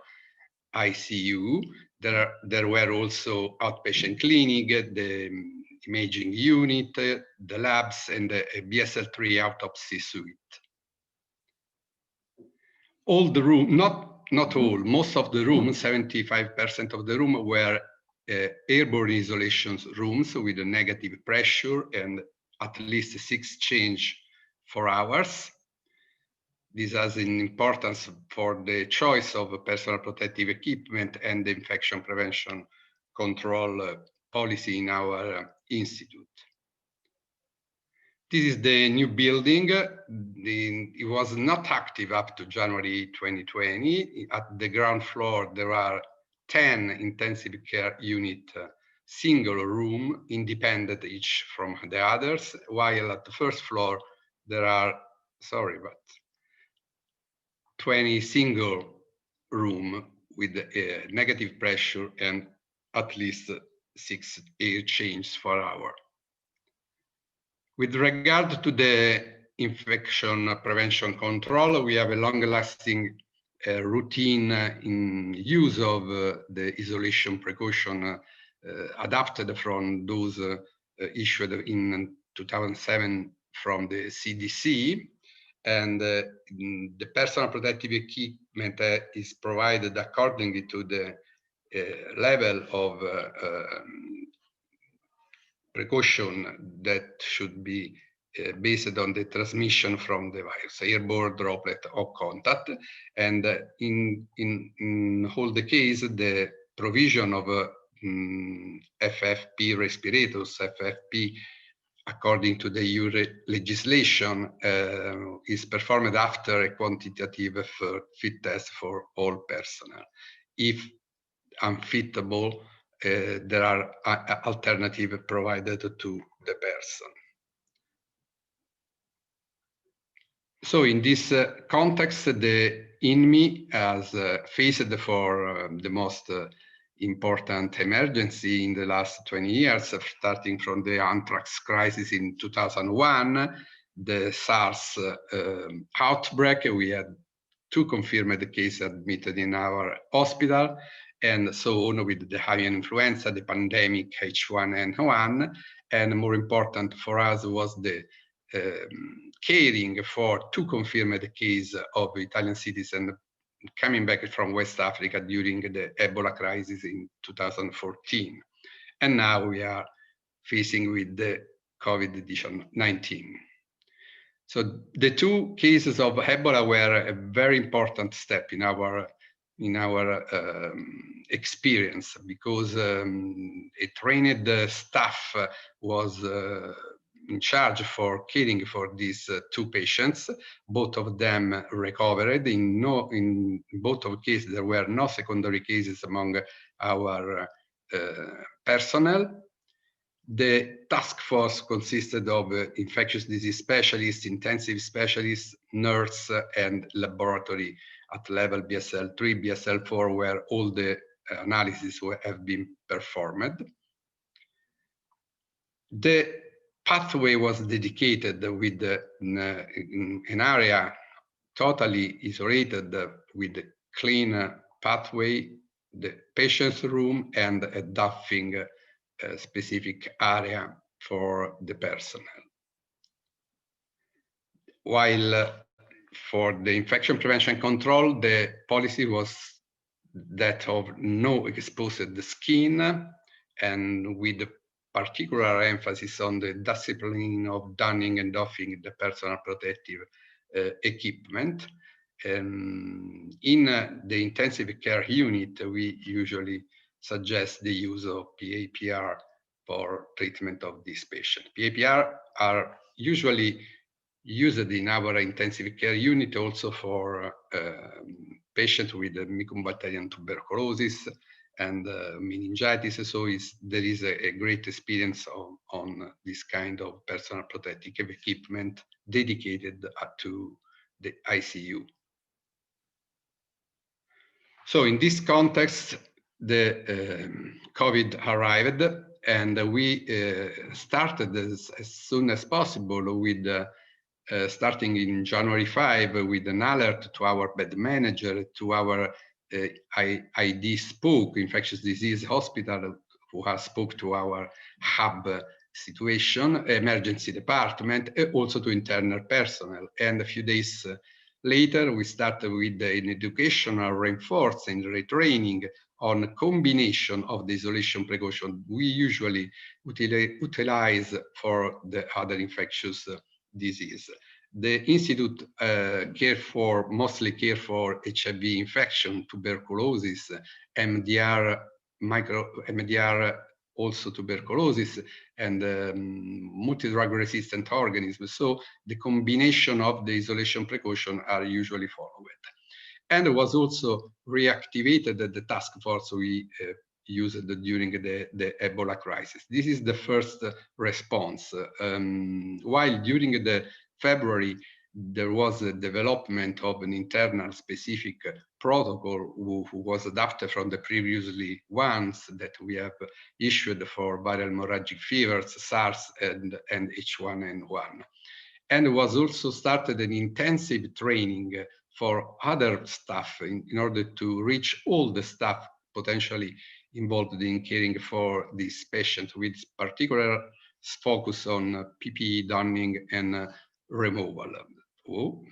ICU. There were also outpatient clinic, the imaging unit, the labs, and the BSL-3 autopsy suite. All the room, not all, most of the rooms, 75% of the room were airborne isolation rooms with a negative pressure and at least 6 change for hours. This has an importance for the choice of personal protective equipment and the infection prevention control policy in our institute. This is the new building. It was not active up to January 2020. At the ground floor, there are 10 intensive care unit, single room, independent each from the others, while at the first floor, there are, 20 single room with negative pressure and at least 6 air changes per hour. With regard to the infection prevention control, we have a long-lasting routine in use of the isolation precaution adapted from those issued in 2007 from the CDC. And the personal protective equipment is provided accordingly to the level of precaution that should be based on the transmission from the virus, airborne, droplet, or contact. And in all the case, the provision of FFP respirators, FFP, according to the EU legislation, is performed after a quantitative fit test for all personnel. If unfitable, there are alternatives provided to the person. So in this context, the INMI has faced for the most important emergency in the last 20 years, starting from the anthrax crisis in 2001, the SARS outbreak. We had 2 confirmed cases admitted in our hospital, and so on with the avian influenza, the pandemic H1N1, and more important for us was the caring for 2 confirmed cases of Italian citizens coming back from West Africa during the Ebola crisis in 2014. And now we are facing with the COVID-19. So the 2 cases of Ebola were a very important step in our experience, because a trained staff was in charge for caring for these 2 patients. Both of them recovered. In both of cases, there were no secondary cases among our personnel. The task force consisted of infectious disease specialists, intensive specialists, nurse, and laboratory at level BSL-3, BSL-4, where all the analyses have been performed. The pathway was dedicated with an area totally isolated with a clean pathway, the patient's room, and a duffing specific area for the personnel. While for the infection prevention control, the policy was that of no exposed skin, and with particular emphasis on the discipline of donning and doffing the personal protective equipment. In the intensive care unit, we usually suggest the use of PAPR for treatment of this patient. PAPR are usually used in our intensive care unit also for patients with mycobacterial tuberculosis and meningitis. So there is a great experience on this kind of personal protective equipment dedicated to the ICU. So in this context, the COVID arrived, and we started as soon as possible with starting in January 5 with an alert to our bed manager, to our ID spoke, infectious disease hospital, who has spoke to our hub situation, emergency department, and also to internal personnel. And a few days later, we started with an educational reinforcement, retraining on combination of the isolation precaution we usually utilize for the other infectious disease. The Institute mostly care for HIV infection, tuberculosis, MDR, MDR also tuberculosis, and multi-drug resistant organisms. So the combination of the isolation precaution are usually followed. And it was also reactivated the task force we used during the Ebola crisis. This is the first response. While during the February, there was a development of an internal specific protocol who was adapted from the previously ones that we have issued for viral hemorrhagic fevers, SARS and H1N1. And it was also started an intensive training for other staff in order to reach all the staff potentially involved in caring for these patients, with particular focus on PPE donning and removal. Oh.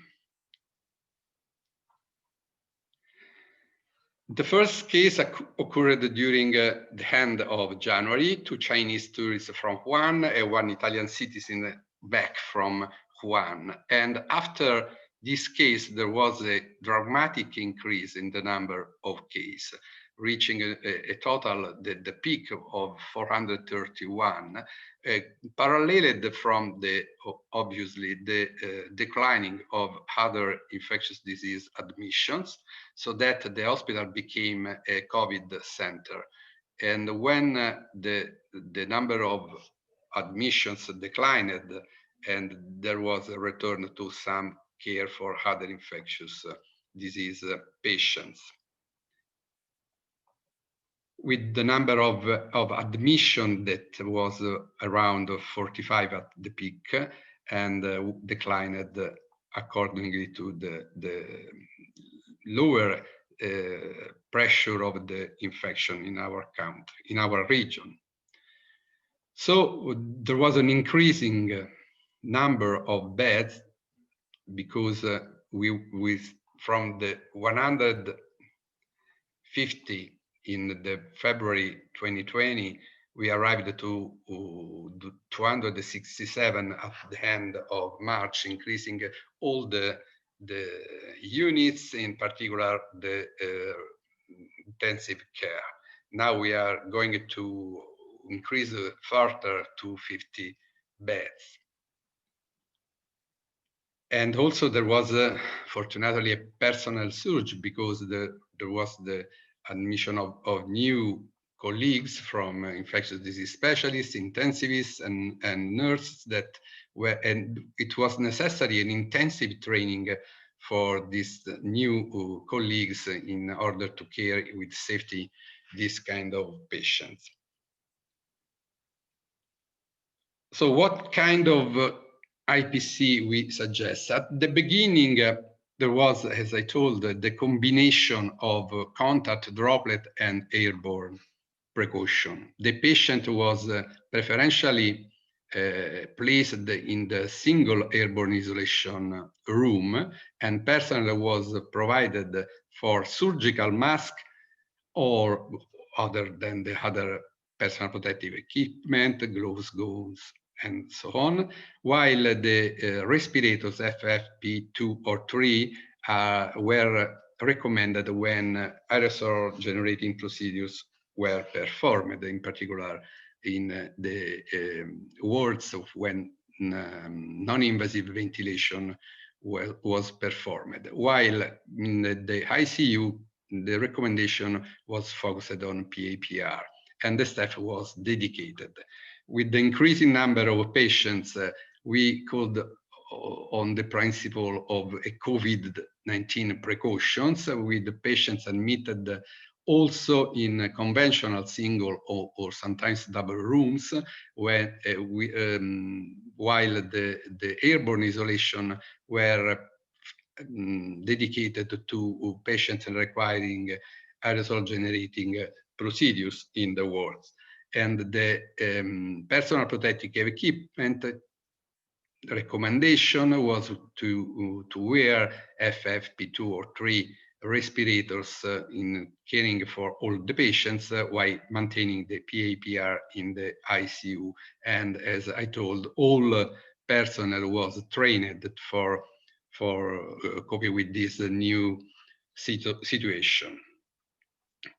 The first case occurred during the end of January. 2 Chinese tourists from Wuhan and 1 Italian citizen back from Wuhan. And after this case, there was a dramatic increase in the number of cases, reaching a total, the peak of 431, paralleled from the, obviously, the declining of other infectious disease admissions, so that the hospital became a COVID center. And when the number of admissions declined, and there was a return to some care for other infectious disease patients. With the number of admission that was around 45 at the peak, and declined accordingly to the lower pressure of the infection in our country, in our region. So there was an increasing number of beds, because from the 150 in the February 2020, we arrived to 267 at the end of March, increasing all the units, in particular the intensive care. Now we are going to increase further to 50 beds. And also there was, fortunately, a personnel surge, because there was the admission of new colleagues from infectious disease specialists, intensivists, and nurses that were, and it was necessary an intensive training for these new colleagues in order to care with safety this kind of patients. So what kind of IPC we suggest? At the beginning, there was, as I told, the combination of contact, droplet, and airborne precaution. The patient was preferentially placed in the single airborne isolation room, and personnel was provided for surgical mask or other than the other personal protective equipment, gloves, gowns, and so on, while the respirators FFP2 or 3 were recommended when aerosol generating procedures were performed, in particular in the wards of when non-invasive ventilation was performed, while in the ICU, the recommendation was focused on PAPR, and the staff was dedicated. With the increasing number of patients, we could, on the principle of a COVID-19 precautions, with the patients admitted also in conventional single or sometimes double rooms, when while the airborne isolation were dedicated to patients requiring aerosol generating procedures in the wards. And the personal protective equipment recommendation was to wear FFP2 or 3 respirators in caring for all the patients while maintaining the PAPR in the ICU. And as I told, all personnel was trained for coping with this new situation.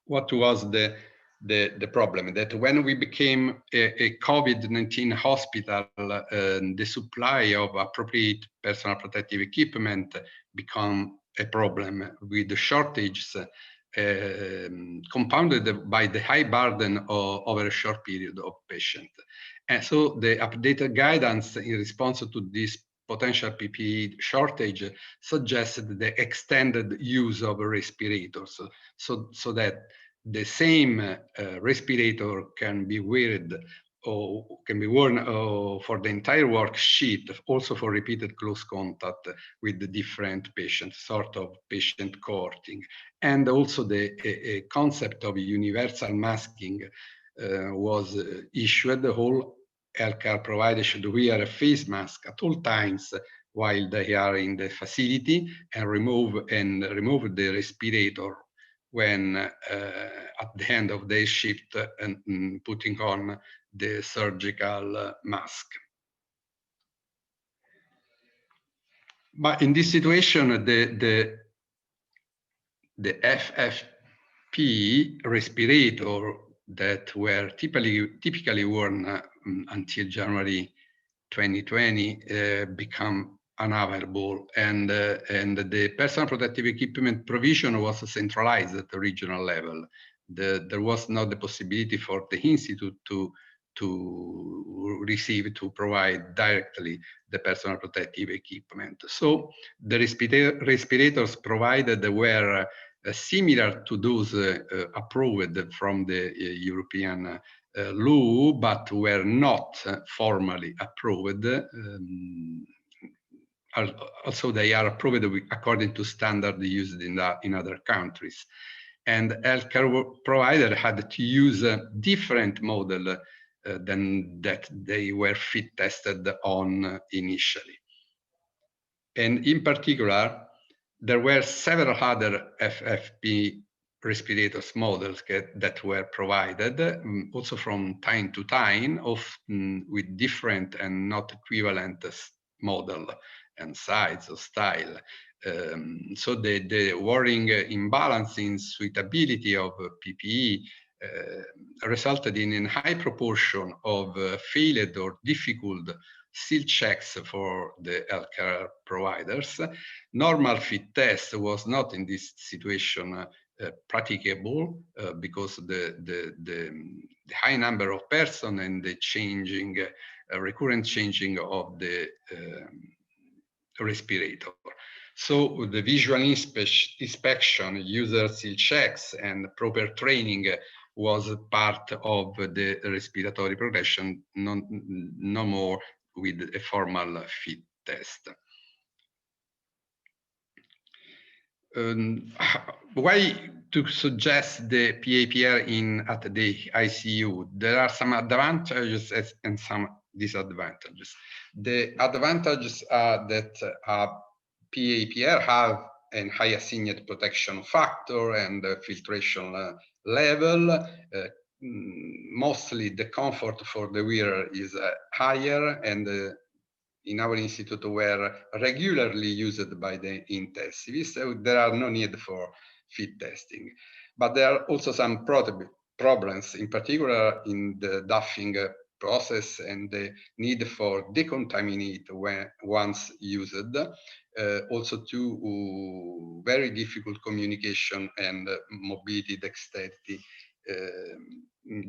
What was the problem? That when we became a COVID-19 hospital, the supply of appropriate personal protective equipment became a problem, with the shortages compounded by the high burden over a short period of patients. And so the updated guidance in response to this potential PPE shortage suggested the extended use of respirators, so that the same respirator can be worn for the entire work sheet, also for repeated close contact with the different patients, sort of patient cohorting. And also the concept of universal masking was issued. The whole healthcare provider should wear a face mask at all times while they are in the facility, and remove the respirator when at the end of their shift and putting on the surgical mask. But in this situation, the FFP respirator that were typically worn until January 2020 become unavailable, and the personal protective equipment provision was centralized at the regional level. There was not the possibility for the institute to provide directly the personal protective equipment. So the respirators provided were similar to those approved from the European law, but were not formally approved. Also, they are approved according to standard used in other countries. And healthcare provider had to use a different model than that they were fit tested on initially. And in particular, there were several other FFP respirators models that were provided, also from time to time, often with different and not equivalent model and size or style. So the worrying imbalance in suitability of PPE resulted in a high proportion of failed or difficult seal checks for the healthcare providers. Normal fit test was not in this situation practicable because the high number of persons and the changing, recurrent changing of the respirator. So the visual inspection, user seal checks, and proper training was part of the respiratory progression, no more with a formal fit test. Why to suggest the PAPR at the ICU? There are some advantages and some disadvantages. The advantages are that PAPR have a high assigned protection factor and filtration level. Mostly the comfort for the wearer is higher, and in our institute were regularly used by the intensivists, so there are no need for fit testing. But there are also some problems, in particular in the duffing process and the need for decontaminate once used. Also to very difficult communication and mobility dexterity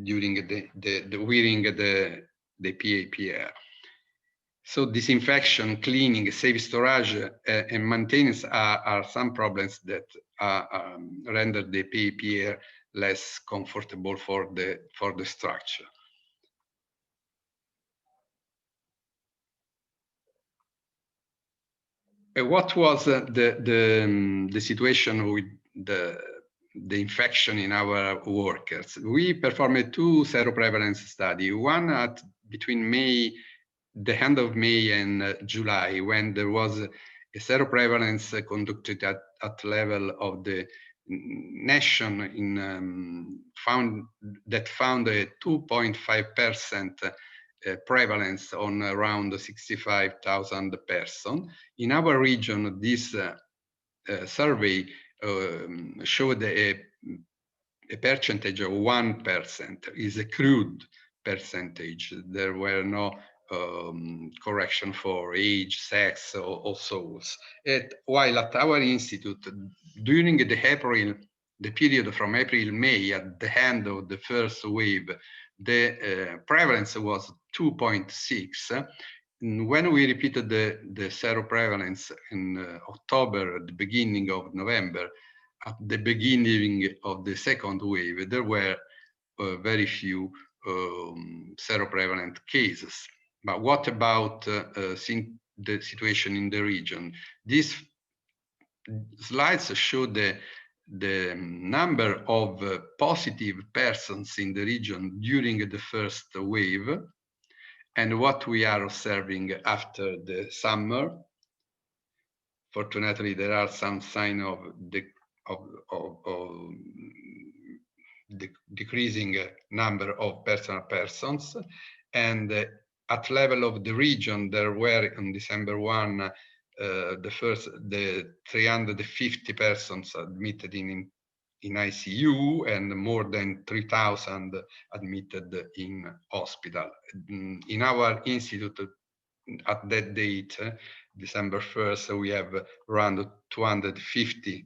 during the wearing the PAPR. So disinfection, cleaning, safe storage, and maintenance are some problems that render the PAPR less comfortable for the structure. What was the situation with the infection in our workers? We performed 2 seroprevalence studies, one between the end of May and July, when there was a seroprevalence conducted at level of the nation found a 2.5% prevalence on around 65,000 persons. In our region, this survey showed a percentage of 1%. Is a crude percentage. There were no correction for age, sex, or so. While at our institute, during the period from April-May, at the end of the first wave, the prevalence was 2.6. When we repeated the seroprevalence in October, at the beginning of November, at the beginning of the second wave, there were very few seroprevalent cases. But what about the situation in the region? These slides show the number of positive persons in the region during the first wave and what we are observing after the summer. Fortunately, there are some signs of the decreasing number of persons, and at level of the region, there were on December 1 the 350 persons admitted in ICU and more than 3,000 admitted in hospital. In our institute, at that date, December 1st, we have around 250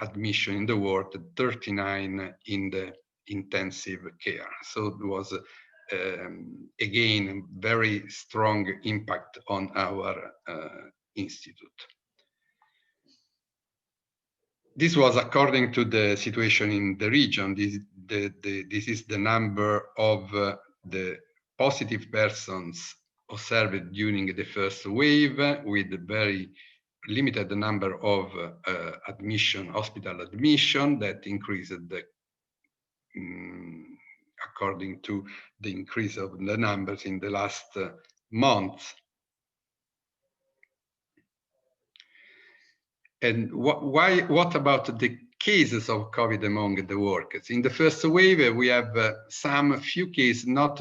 admission in the ward, 39 in the intensive care. So it was again very strong impact on our institute. This was according to the situation in the region. This is the number of the positive persons observed during the first wave, with a very limited number of hospital admission that increased according to the increase of the numbers in the last month. And what about the cases of COVID among the workers? In the first wave, we have few cases not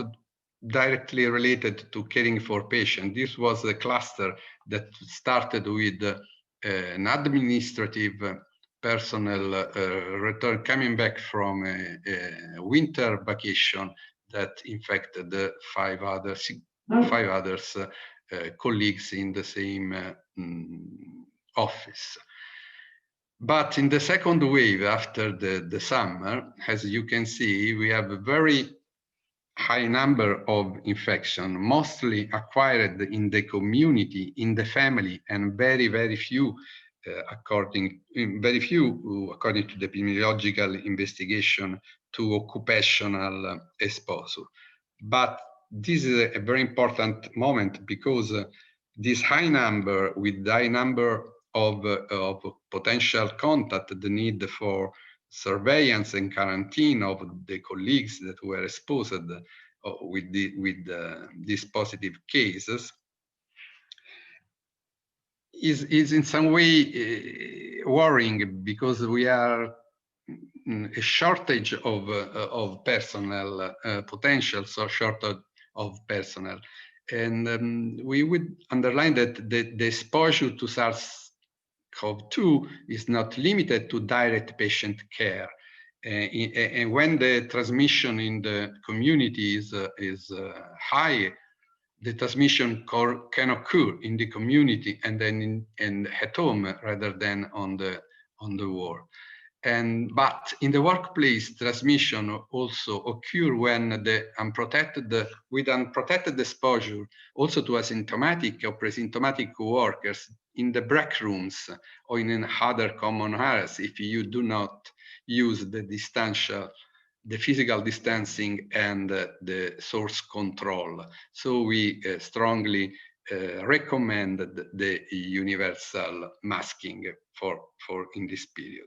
directly related to caring for patients. This was a cluster that started with an administrative personnel coming back from a winter vacation that infected 5 others colleagues in the same office. But in the second wave, after the summer, as you can see, we have a very high number of infection, mostly acquired in the community, in the family, and very few according to the epidemiological investigation to occupational exposure. But this is a very important moment, because this high number of potential contact, the need for surveillance and quarantine of the colleagues that were exposed with these positive cases is in some way worrying, because we are a shortage of personnel, potential shortage of personnel. And we would underline that the exposure to SARS-CoV2 is not limited to direct patient care. And when the transmission in the community is high, the transmission can occur in the community and then at home rather than on the ward. But in the workplace, transmission also occur when with unprotected exposure, also to asymptomatic or presymptomatic workers, in the break rooms or in other common areas if you do not use the physical distancing and the source control. So we strongly recommend the universal masking for in this period.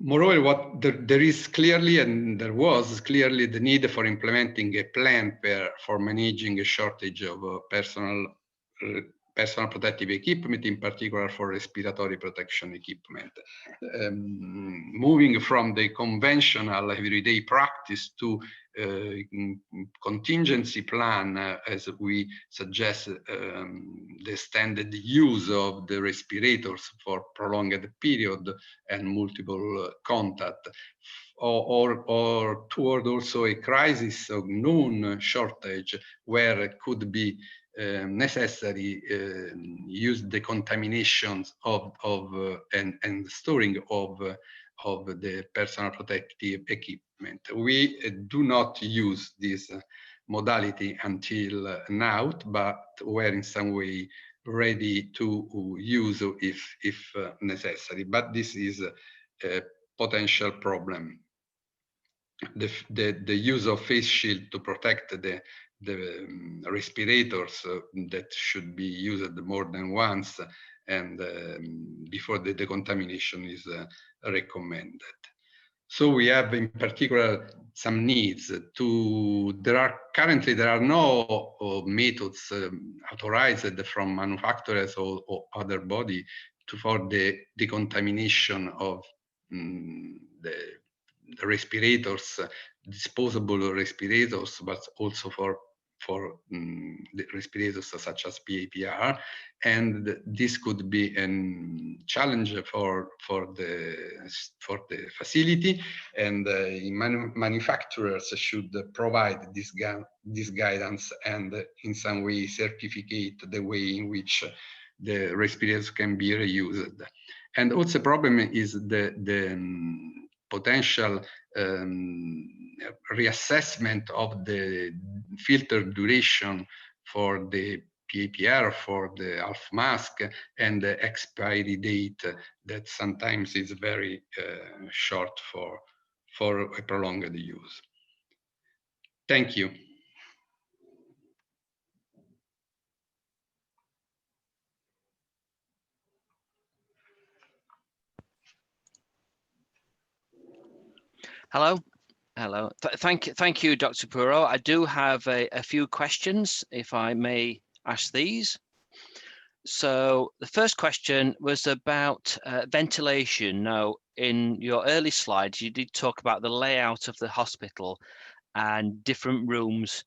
Moreover, there is clearly, and there was clearly, the need for implementing a plan for managing a shortage of personal protective equipment, in particular for respiratory protection equipment. Moving from the conventional everyday practice to contingency plan, as we suggest, the standard use of the respirators for prolonged period and multiple contact, or toward also a crisis of known shortage where it could be necessary use the contaminations and storing of the personal protective equipment. We do not use this modality until now, but we're in some way ready to use if necessary. But this is a potential problem. The use of face shield to protect the respirators that should be used more than once and before the decontamination is recommended. So we have in particular some needs to, currently there are no methods authorized from manufacturers or other body for the decontamination of the respirators, disposable respirators, but also for the respirators such as PAPR, and this could be a challenge for the facility, and manufacturers should provide this guidance and in some way certificate the way in which the respirators can be reused. And also the problem is the potential reassessment of the filter duration for the PAPR, for the half mask, and the expiry date that sometimes is very short for a prolonged use. Thank you. Hello. Hello. Thank you, Dr. Puro. I do have a few questions, if I may ask these. So the first question was about ventilation. Now, in your early slides, you did talk about the layout of the hospital and different rooms.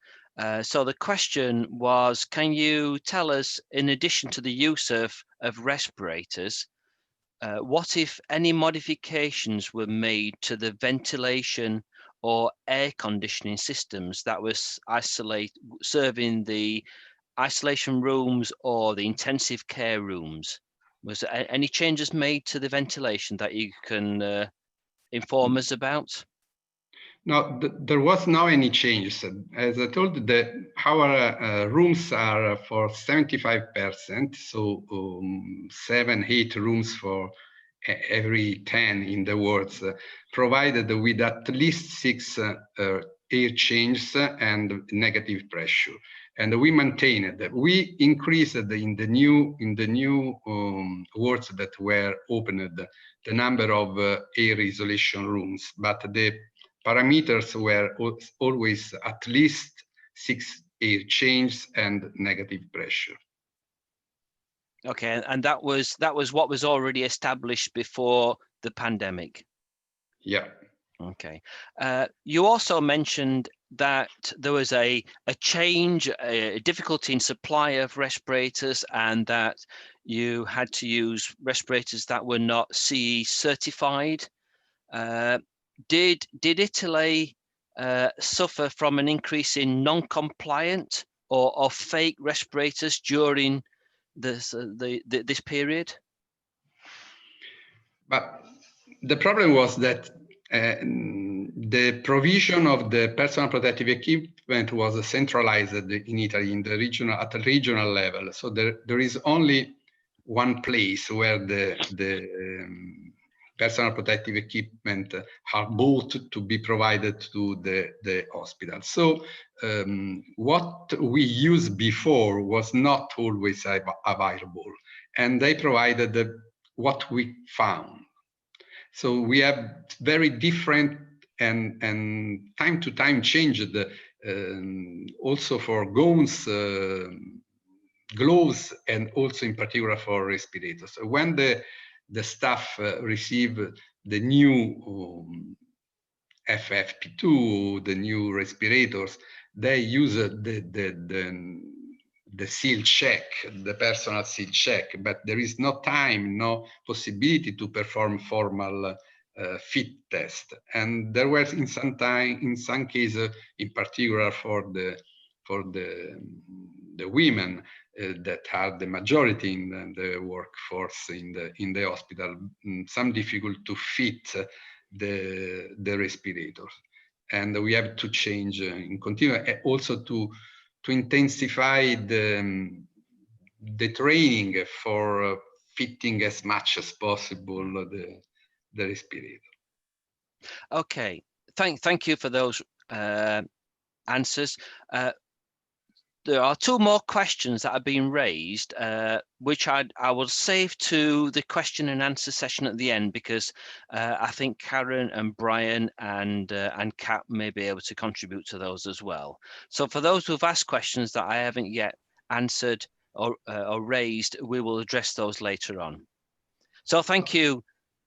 So the question was, can you tell us, in addition to the use of respirators, what, if any, modifications were made to the ventilation or air conditioning systems that was serving the isolation rooms or the intensive care rooms? Was there any changes made to the ventilation that you can inform us about? No, there was no any changes. As I told you, our rooms are for 75%, so 7-8 rooms for every 10 in the wards, provided with at least 6 air changes and negative pressure. And we maintained that. We increased in the new wards that were opened the number of air isolation rooms, but the parameters were always at least 6 air changes and negative pressure. Okay, and that was what was already established before the pandemic. Yeah. Okay. You also mentioned that there was a change, a difficulty in supply of respirators, and that you had to use respirators that were not CE certified. Did Italy suffer from an increase in non-compliant or fake respirators during this period? But the problem was that the provision of the personal protective equipment was centralized in Italy at the regional level. So there is only one place where the personal protective equipment are bought to be provided to the hospital. So what we used before was not always available, and they provided what we found. So we have very different and time to time changed also for gowns, gloves, and also in particular for respirators. So when the staff receive the new FFP2, the new respirators, they use the seal check, the personal seal check, but there is no time, no possibility to perform formal fit test. And there were in some cases, in particular for the women that are the majority in the workforce in the hospital, some difficult to fit the respirators, and we have to change in continue, also to intensify the training for fitting as much as possible the respirator. Okay, thank you for those answers. There are two more questions that have been raised, which I will save to the question and answer session at the end, because I think Karen and Brian and Kat may be able to contribute to those as well. So for those who've asked questions that I haven't yet answered or raised, we will address those later on. So thank you,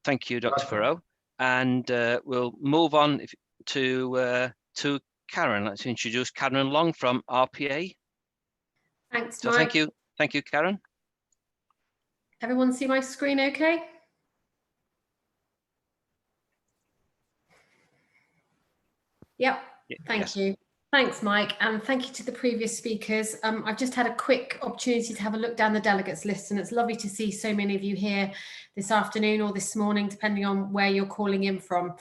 Dr. Farrow, and we'll move on to Karen. Let's introduce Karen Long from RPA. Thanks, so Mike. Thank you, Karen. Everyone see my screen okay? Yep, thank you. Thanks, Mike, and thank you to the previous speakers. I've just had a quick opportunity to have a look down the delegates list, and it's lovely to see so many of you here this afternoon or this morning, depending on where you're calling in from.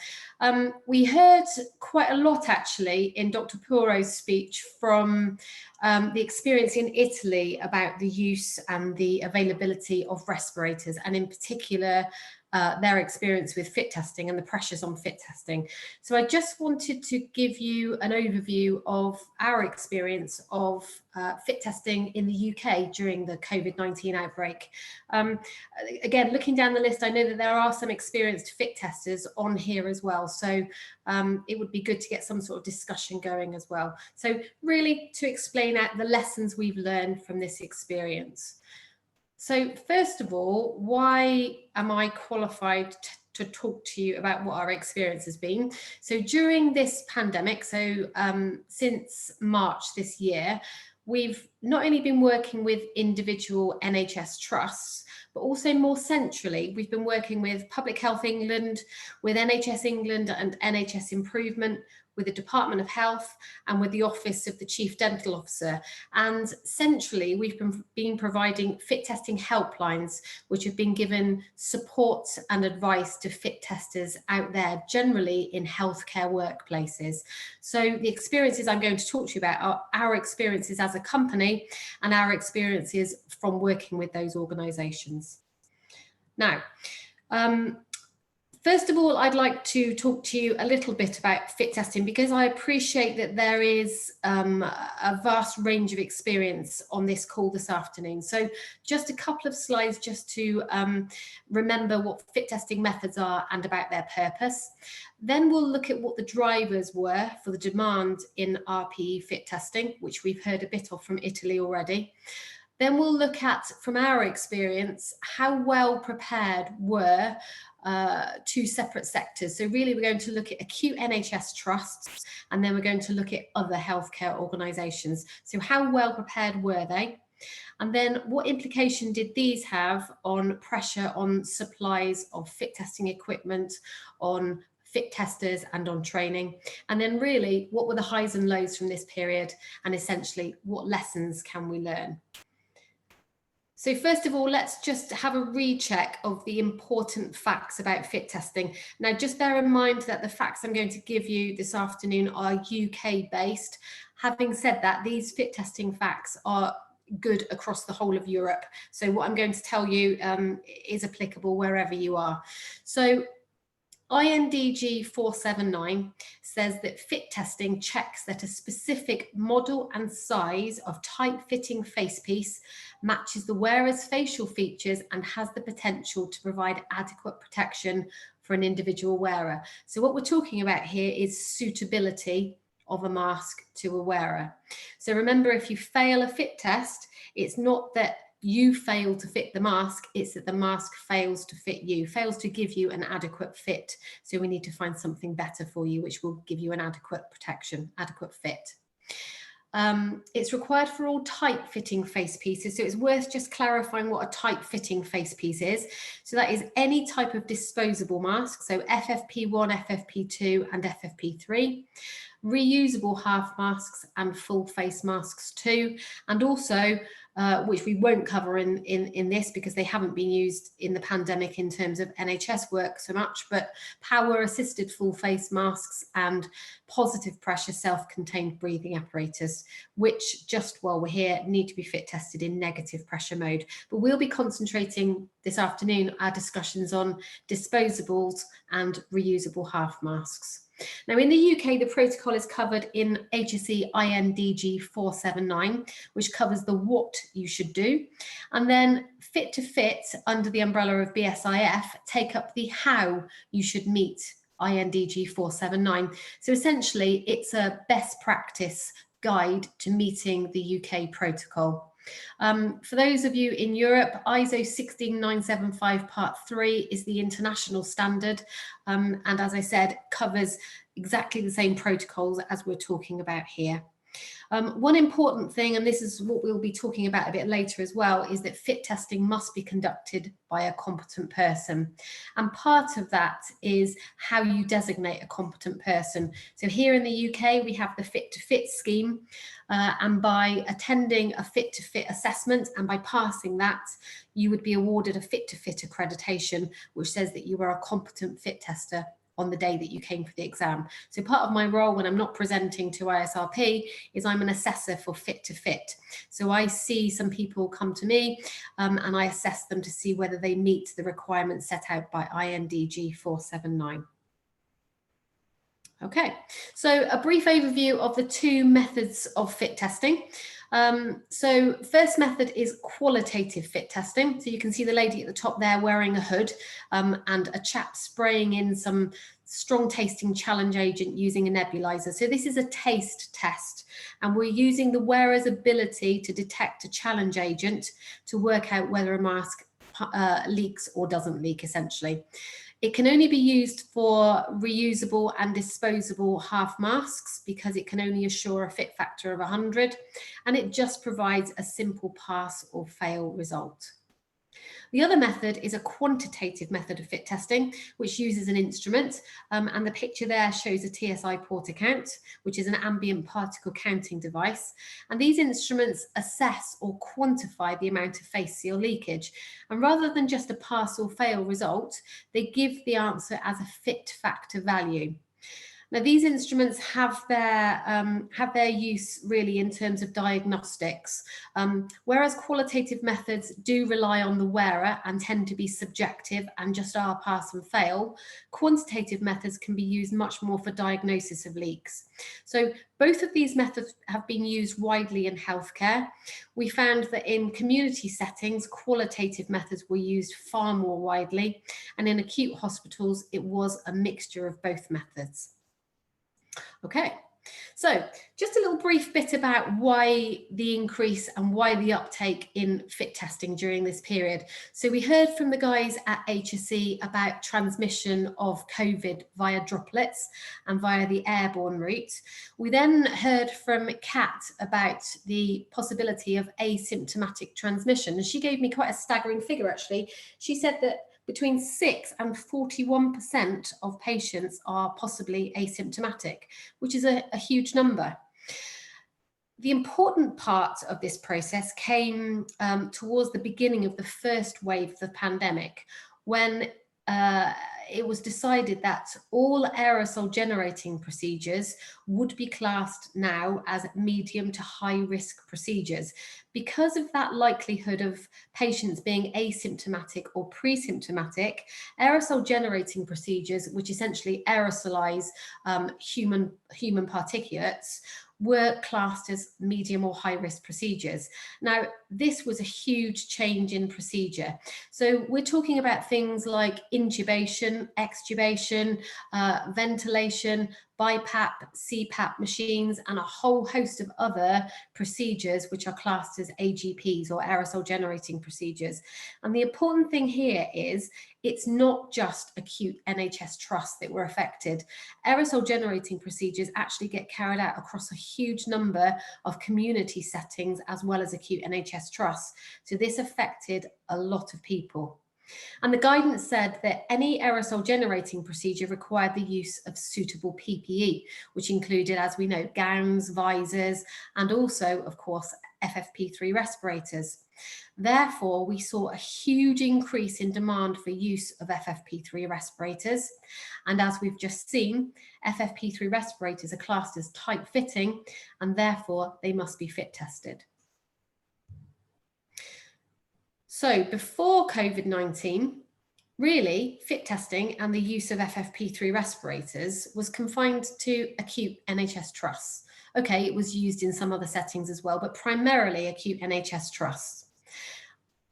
We heard quite a lot, actually, in Dr. Puro's speech from the experience in Italy about the use and the availability of respirators, and in particular, their experience with fit testing and the pressures on fit testing. So I just wanted to give you an overview of our experience of fit testing in the UK during the COVID-19 outbreak. Again, looking down the list, I know that there are some experienced fit testers on here as well. So it would be good to get some sort of discussion going as well. So really to explain out the lessons we've learned from this experience. So first of all, why am I qualified to talk to you about what our experience has been? So during this pandemic, so since March this year, we've not only been working with individual NHS trusts, but also more centrally, we've been working with Public Health England, with NHS England and NHS Improvement, with the Department of Health and with the Office of the Chief Dental Officer. And centrally, we've been providing fit testing helplines, which have been given support and advice to fit testers out there, generally in healthcare workplaces. So the experiences I'm going to talk to you about are our experiences as a company and our experiences from working with those organisations. Now, first of all, I'd like to talk to you a little bit about fit testing, because I appreciate that there is a vast range of experience on this call this afternoon. So just a couple of slides just to remember what fit testing methods are and about their purpose. Then we'll look at what the drivers were for the demand in RPE fit testing, which we've heard a bit of from Italy already. Then we'll look at, from our experience, how well prepared were two separate sectors. So really, we're going to look at acute NHS trusts, and then we're going to look at other healthcare organisations. So how well prepared were they? And then what implication did these have on pressure on supplies of fit testing equipment, on fit testers and on training? And then really, what were the highs and lows from this period? And essentially, what lessons can we learn? So first of all, let's just have a recheck of the important facts about fit testing. Now, just bear in mind that the facts I'm going to give you this afternoon are UK based. Having said that, these fit testing facts are good across the whole of Europe. So what I'm going to tell you is applicable wherever you are. So INDG 479 says that fit testing checks that a specific model and size of tight-fitting facepiece matches the wearer's facial features and has the potential to provide adequate protection for an individual wearer. So what we're talking about here is suitability of a mask to a wearer. So remember, if you fail a fit test, it's not that you fail to fit the mask, it's that the mask fails to fit you, fails to give you an adequate fit. So we need to find something better for you, which will give you an adequate protection, adequate fit. It's required for all tight-fitting face pieces. So it's worth just clarifying what a tight-fitting face piece is. So that is any type of disposable mask. So FFP1, FFP2 and FFP3. Reusable half masks and full face masks too. And also, which we won't cover in this because they haven't been used in the pandemic in terms of NHS work so much, but power assisted full face masks and positive pressure self-contained breathing apparatus, which just while we're here need to be fit tested in negative pressure mode. But we'll be concentrating this afternoon our discussions on disposables and reusable half masks. Now in the UK, the protocol is covered in HSE INDG 479, which covers the what you should do. And then fit to fit under the umbrella of BSIF take up the how you should meet INDG 479. So essentially it's a best practice guide to meeting the UK protocol. For those of you in Europe, ISO 16975 Part 3 is the international standard, and as I said, covers exactly the same protocols as we're talking about here. One important thing, and this is what we'll be talking about a bit later as well, is that fit testing must be conducted by a competent person. And part of that is how you designate a competent person. So here in the UK, we have the Fit to Fit scheme, and by attending a Fit to Fit assessment and by passing that, you would be awarded a Fit to Fit accreditation, which says that you are a competent fit tester on the day that you came for the exam. So part of my role when I'm not presenting to ISRP is I'm an assessor for Fit to Fit. So I see some people come to me and I assess them to see whether they meet the requirements set out by INDG 479. Okay, so a brief overview of the two methods of fit testing. So first method is qualitative fit testing. So you can see the lady at the top there wearing a hood and a chap spraying in some strong tasting challenge agent using a nebulizer. So this is a taste test and we're using the wearer's ability to detect a challenge agent to work out whether a mask leaks or doesn't leak essentially. It can only be used for reusable and disposable half masks because it can only assure a fit factor of 100 and it just provides a simple pass or fail result. The other method is a quantitative method of fit testing, which uses an instrument, and the picture there shows a TSI porter count, which is an ambient particle counting device. And these instruments assess or quantify the amount of face seal leakage. And rather than just a pass or fail result, they give the answer as a fit factor value. Now, these instruments have their use really in terms of diagnostics, whereas qualitative methods do rely on the wearer and tend to be subjective and just are pass and fail. Quantitative methods can be used much more for diagnosis of leaks. So both of these methods have been used widely in healthcare. We found that in community settings, qualitative methods were used far more widely, and in acute hospitals, it was a mixture of both methods. Okay, so just a little brief bit about why the increase and why the uptake in fit testing during this period. So we heard from the guys at HSE about transmission of COVID via droplets and via the airborne route. We then heard from Kat about the possibility of asymptomatic transmission. And she gave me quite a staggering figure actually. She said that between 6 and 41% of patients are possibly asymptomatic, which is a huge number. The important part of this process came towards the beginning of the first wave of the pandemic, when it was decided that all aerosol generating procedures would be classed now as medium to high risk procedures. Because of that likelihood of patients being asymptomatic or pre-symptomatic, aerosol generating procedures, which essentially aerosolize human particulates, were classed as medium or high risk procedures. Now, this was a huge change in procedure. So we're talking about things like intubation, extubation, ventilation, BiPAP, CPAP machines, and a whole host of other procedures which are classed as AGPs, or aerosol generating procedures. And the important thing here is it's not just acute NHS trusts that were affected. Aerosol generating procedures actually get carried out across a huge number of community settings as well as acute NHS trusts. So this affected a lot of people. And the guidance said that any aerosol generating procedure required the use of suitable PPE, which included, as we know, gowns, visors, and also, of course, FFP3 respirators. Therefore, we saw a huge increase in demand for use of FFP3 respirators. And as we've just seen, FFP3 respirators are classed as tight fitting, and therefore they must be fit tested. So before COVID-19, really, fit testing and the use of FFP3 respirators was confined to acute NHS trusts. Okay, it was used in some other settings as well, but primarily acute NHS trusts.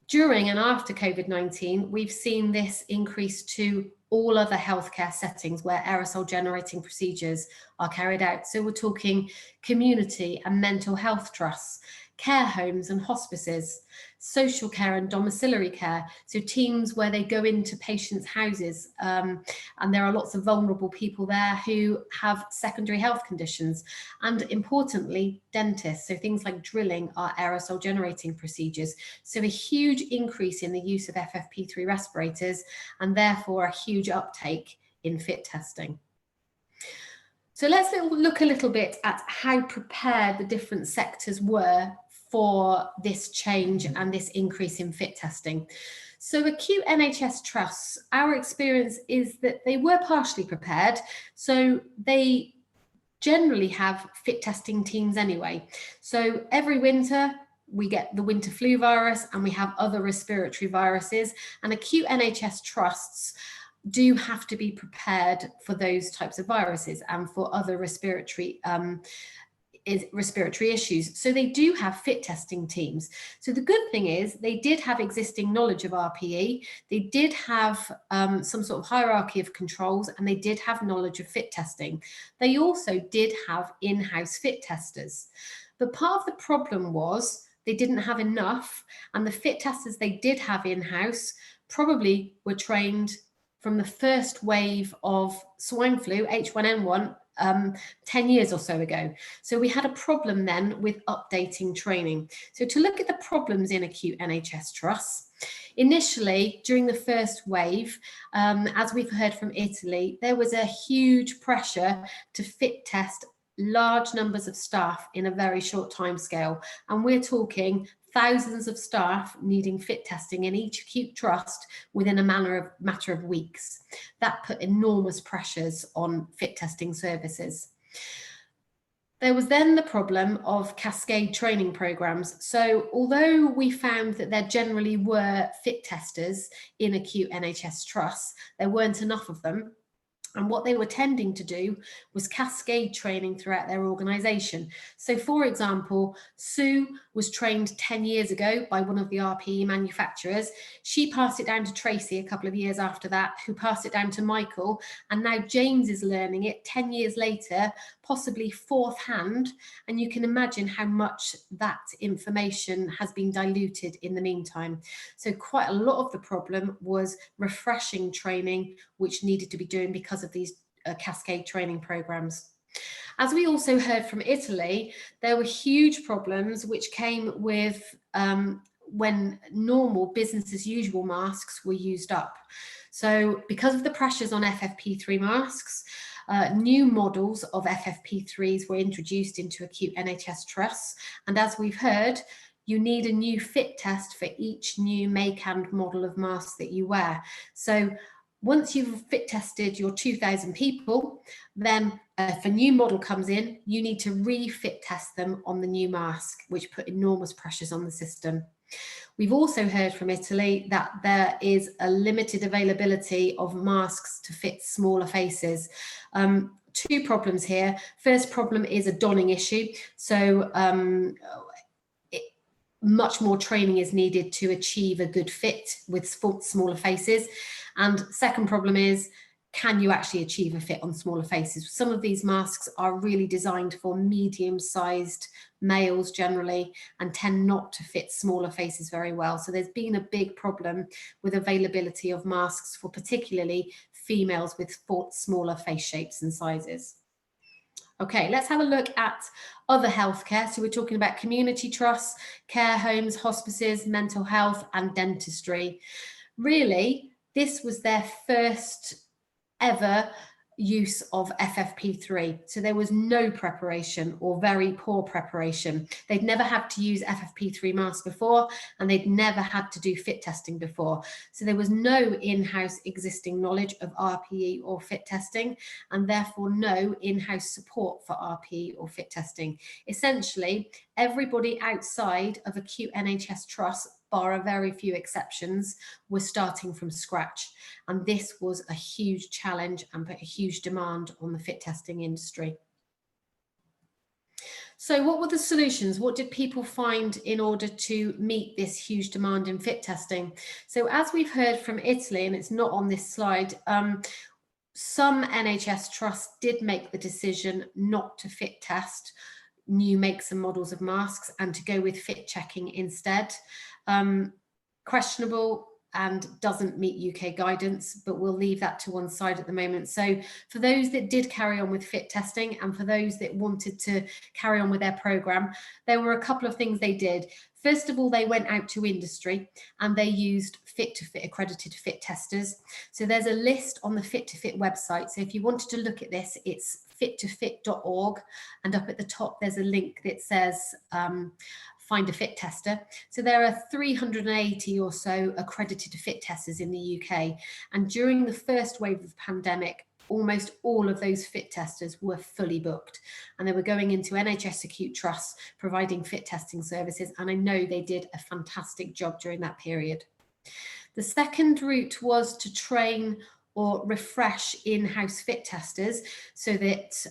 During and after COVID-19, we've seen this increase to all other healthcare settings where aerosol generating procedures are carried out. So we're talking community and mental health trusts, care homes and hospices, social care and domiciliary care, so teams where they go into patients' houses, and there are lots of vulnerable people there who have secondary health conditions, and importantly, dentists, so things like drilling are aerosol generating procedures. So a huge increase in the use of FFP3 respirators, and therefore a huge uptake in fit testing. So let's look a little bit at how prepared the different sectors were for this change and this increase in fit testing. So acute NHS trusts, our experience is that they were partially prepared. So they generally have fit testing teams anyway. So every winter, we get the winter flu virus and we have other respiratory viruses, and acute NHS trusts do have to be prepared for those types of viruses and for other respiratory issues. So they do have fit testing teams. So the good thing is they did have existing knowledge of RPE, they did have some sort of hierarchy of controls, and they did have knowledge of fit testing. They also did have in-house fit testers. But part of the problem was they didn't have enough, and the fit testers they did have in-house probably were trained from the first wave of swine flu, H1N1, 10 years or so ago. So we had a problem then with updating training. So to look at the problems in acute NHS trusts, initially during the first wave, as we've heard from Italy, there was a huge pressure to fit test large numbers of staff in a very short time scale. And we're talking thousands of staff needing fit testing in each acute trust within a matter of weeks. That put enormous pressures on fit testing services. There was then the problem of cascade training programs. So although we found that there generally were fit testers in acute NHS trusts, there weren't enough of them. And what they were tending to do was cascade training throughout their organisation. So for example, Sue was trained 10 years ago by one of the RPE manufacturers. She passed it down to Tracy a couple of years after that, who passed it down to Michael. And now James is learning it 10 years later, possibly fourth hand. And you can imagine how much that information has been diluted in the meantime. So quite a lot of the problem was refreshing training, which needed to be doing because of these cascade training programs. As we also heard from Italy, there were huge problems which came with when normal business as usual masks were used up. So because of the pressures on FFP3 masks, New models of FFP3s were introduced into acute NHS trusts, and as we've heard, you need a new fit test for each new make and model of mask that you wear. So once you've fit tested your 2,000 people, then if a new model comes in, you need to refit test them on the new mask, which put enormous pressures on the system. We've also heard from Italy that there is a limited availability of masks to fit smaller faces. Two problems here. First problem is a donning issue. So much more training is needed to achieve a good fit with smaller faces. And second problem is, can you actually achieve a fit on smaller faces? Some of these masks are really designed for medium-sized males generally and tend not to fit smaller faces very well. So there's been a big problem with availability of masks for particularly females with smaller face shapes and sizes. Okay, let's have a look at other healthcare. So we're talking about community trusts, care homes, hospices, mental health and dentistry. Really, this was their first ever use of FFP3. So there was no preparation or very poor preparation. They'd never had to use FFP3 masks before, and they'd never had to do fit testing before. So there was no in-house existing knowledge of RPE or fit testing, and therefore no in-house support for RPE or fit testing. Essentially, everybody outside of acute NHS trusts, bar a very few exceptions, were starting from scratch. And this was a huge challenge and put a huge demand on the fit testing industry. So what were the solutions? What did people find in order to meet this huge demand in fit testing? So as we've heard from Italy, and it's not on this slide, some NHS trusts did make the decision not to fit test new makes and models of masks and to go with fit checking instead. Questionable and doesn't meet UK guidance, but we'll leave that to one side at the moment. So for those that did carry on with fit testing and for those that wanted to carry on with their programme, there were a couple of things they did. First of all, they went out to industry and they used fit-to-fit accredited fit testers. So there's a list on the Fit2Fit website. So if you wanted to look at this, it's fit2fit.org, and up at the top there's a link that says find a fit tester. So there are 380 or so accredited fit testers in the UK, and during the first wave of the pandemic, almost all of those fit testers were fully booked, and they were going into NHS acute trusts providing fit testing services, and I know they did a fantastic job during that period. The second route was to train or refresh in-house fit testers so that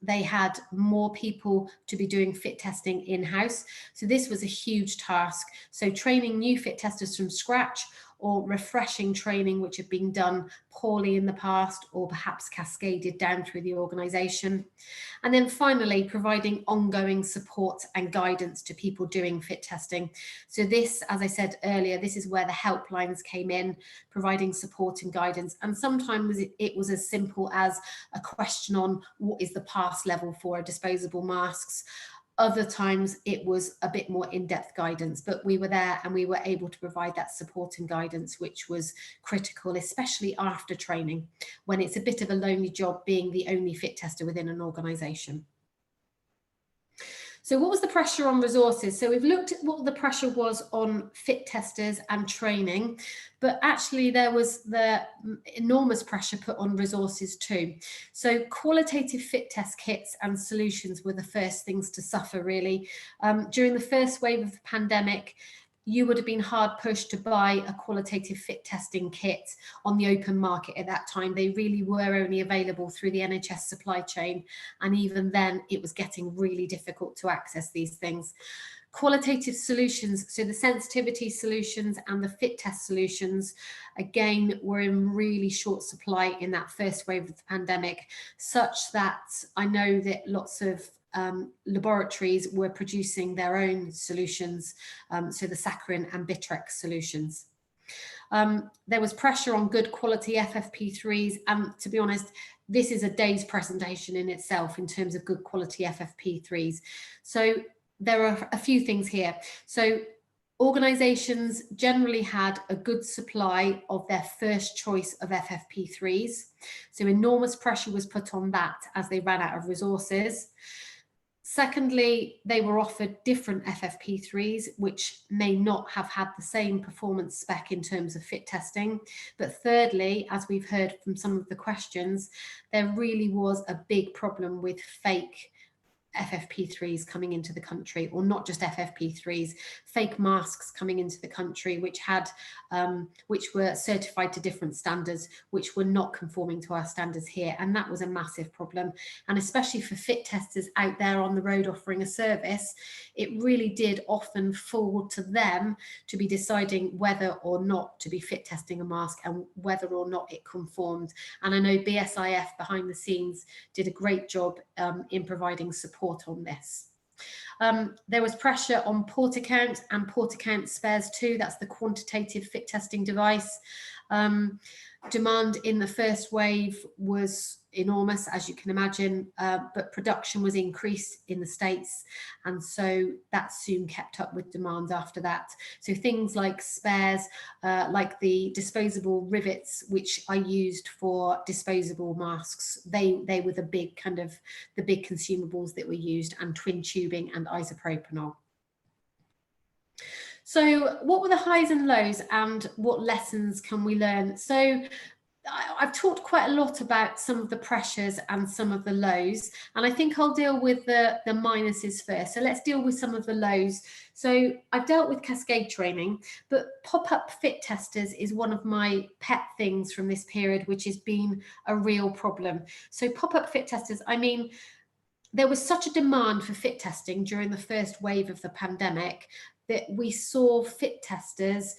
they had more people to be doing fit testing in-house. So this was a huge task. So training new fit testers from scratch, or refreshing training which had been done poorly in the past or perhaps cascaded down through the organisation. And then finally, providing ongoing support and guidance to people doing fit testing. So this, as I said earlier, this is where the helplines came in, providing support and guidance. And sometimes it was as simple as a question on what is the pass level for disposable masks. Other times it was a bit more in-depth guidance, but we were there and we were able to provide that support and guidance, which was critical, especially after training, when it's a bit of a lonely job being the only fit tester within an organisation. So what was the pressure on resources? So we've looked at what the pressure was on fit testers and training, but actually there was the enormous pressure put on resources too. So qualitative fit test kits and solutions were the first things to suffer really. During the first wave of the pandemic, you would have been hard pushed to buy a qualitative fit testing kit on the open market at that time. They really were only available through the NHS supply chain. And even then it was getting really difficult to access these things. Qualitative solutions, so the sensitivity solutions and the fit test solutions, again, were in really short supply in that first wave of the pandemic, such that I know that lots of laboratories were producing their own solutions, so the saccharin and Bitrex solutions. There was pressure on good quality FFP3s, and to be honest, this is a day's presentation in itself in terms of good quality FFP3s. So there are a few things here. So Organisations generally had a good supply of their first choice of FFP3s, so enormous pressure was put on that as they ran out of resources. Secondly, they were offered different FFP3s, which may not have had the same performance spec in terms of fit testing. But thirdly, as we've heard from some of the questions, there really was a big problem with fake FFP3s coming into the country, or not just FFP3s, fake masks coming into the country, which had which were certified to different standards, which were not conforming to our standards here, and that was a massive problem. And especially for fit testers out there on the road offering a service, it really did often fall to them to be deciding whether or not to be fit testing a mask and whether or not it conformed. And I know BSIF behind the scenes did a great job in providing support on this. There was pressure on port account and port account spares too. That's the quantitative fit testing device. Demand in the first wave was enormous, as you can imagine, but production was increased in the States, and so that soon kept up with demand after that. So things like spares, like the disposable rivets, which are used for disposable masks, they were the big consumables that were used, and twin tubing and isopropanol. So what were the highs and lows, and what lessons can we learn? So I've talked quite a lot about some of the pressures and some of the lows, and I think I'll deal with the minuses first. So let's deal with some of the lows. So I've dealt with cascade training, but pop-up fit testers is one of my pet things from this period, which has been a real problem. So pop-up fit testers, I mean, there was such a demand for fit testing during the first wave of the pandemic that we saw fit testers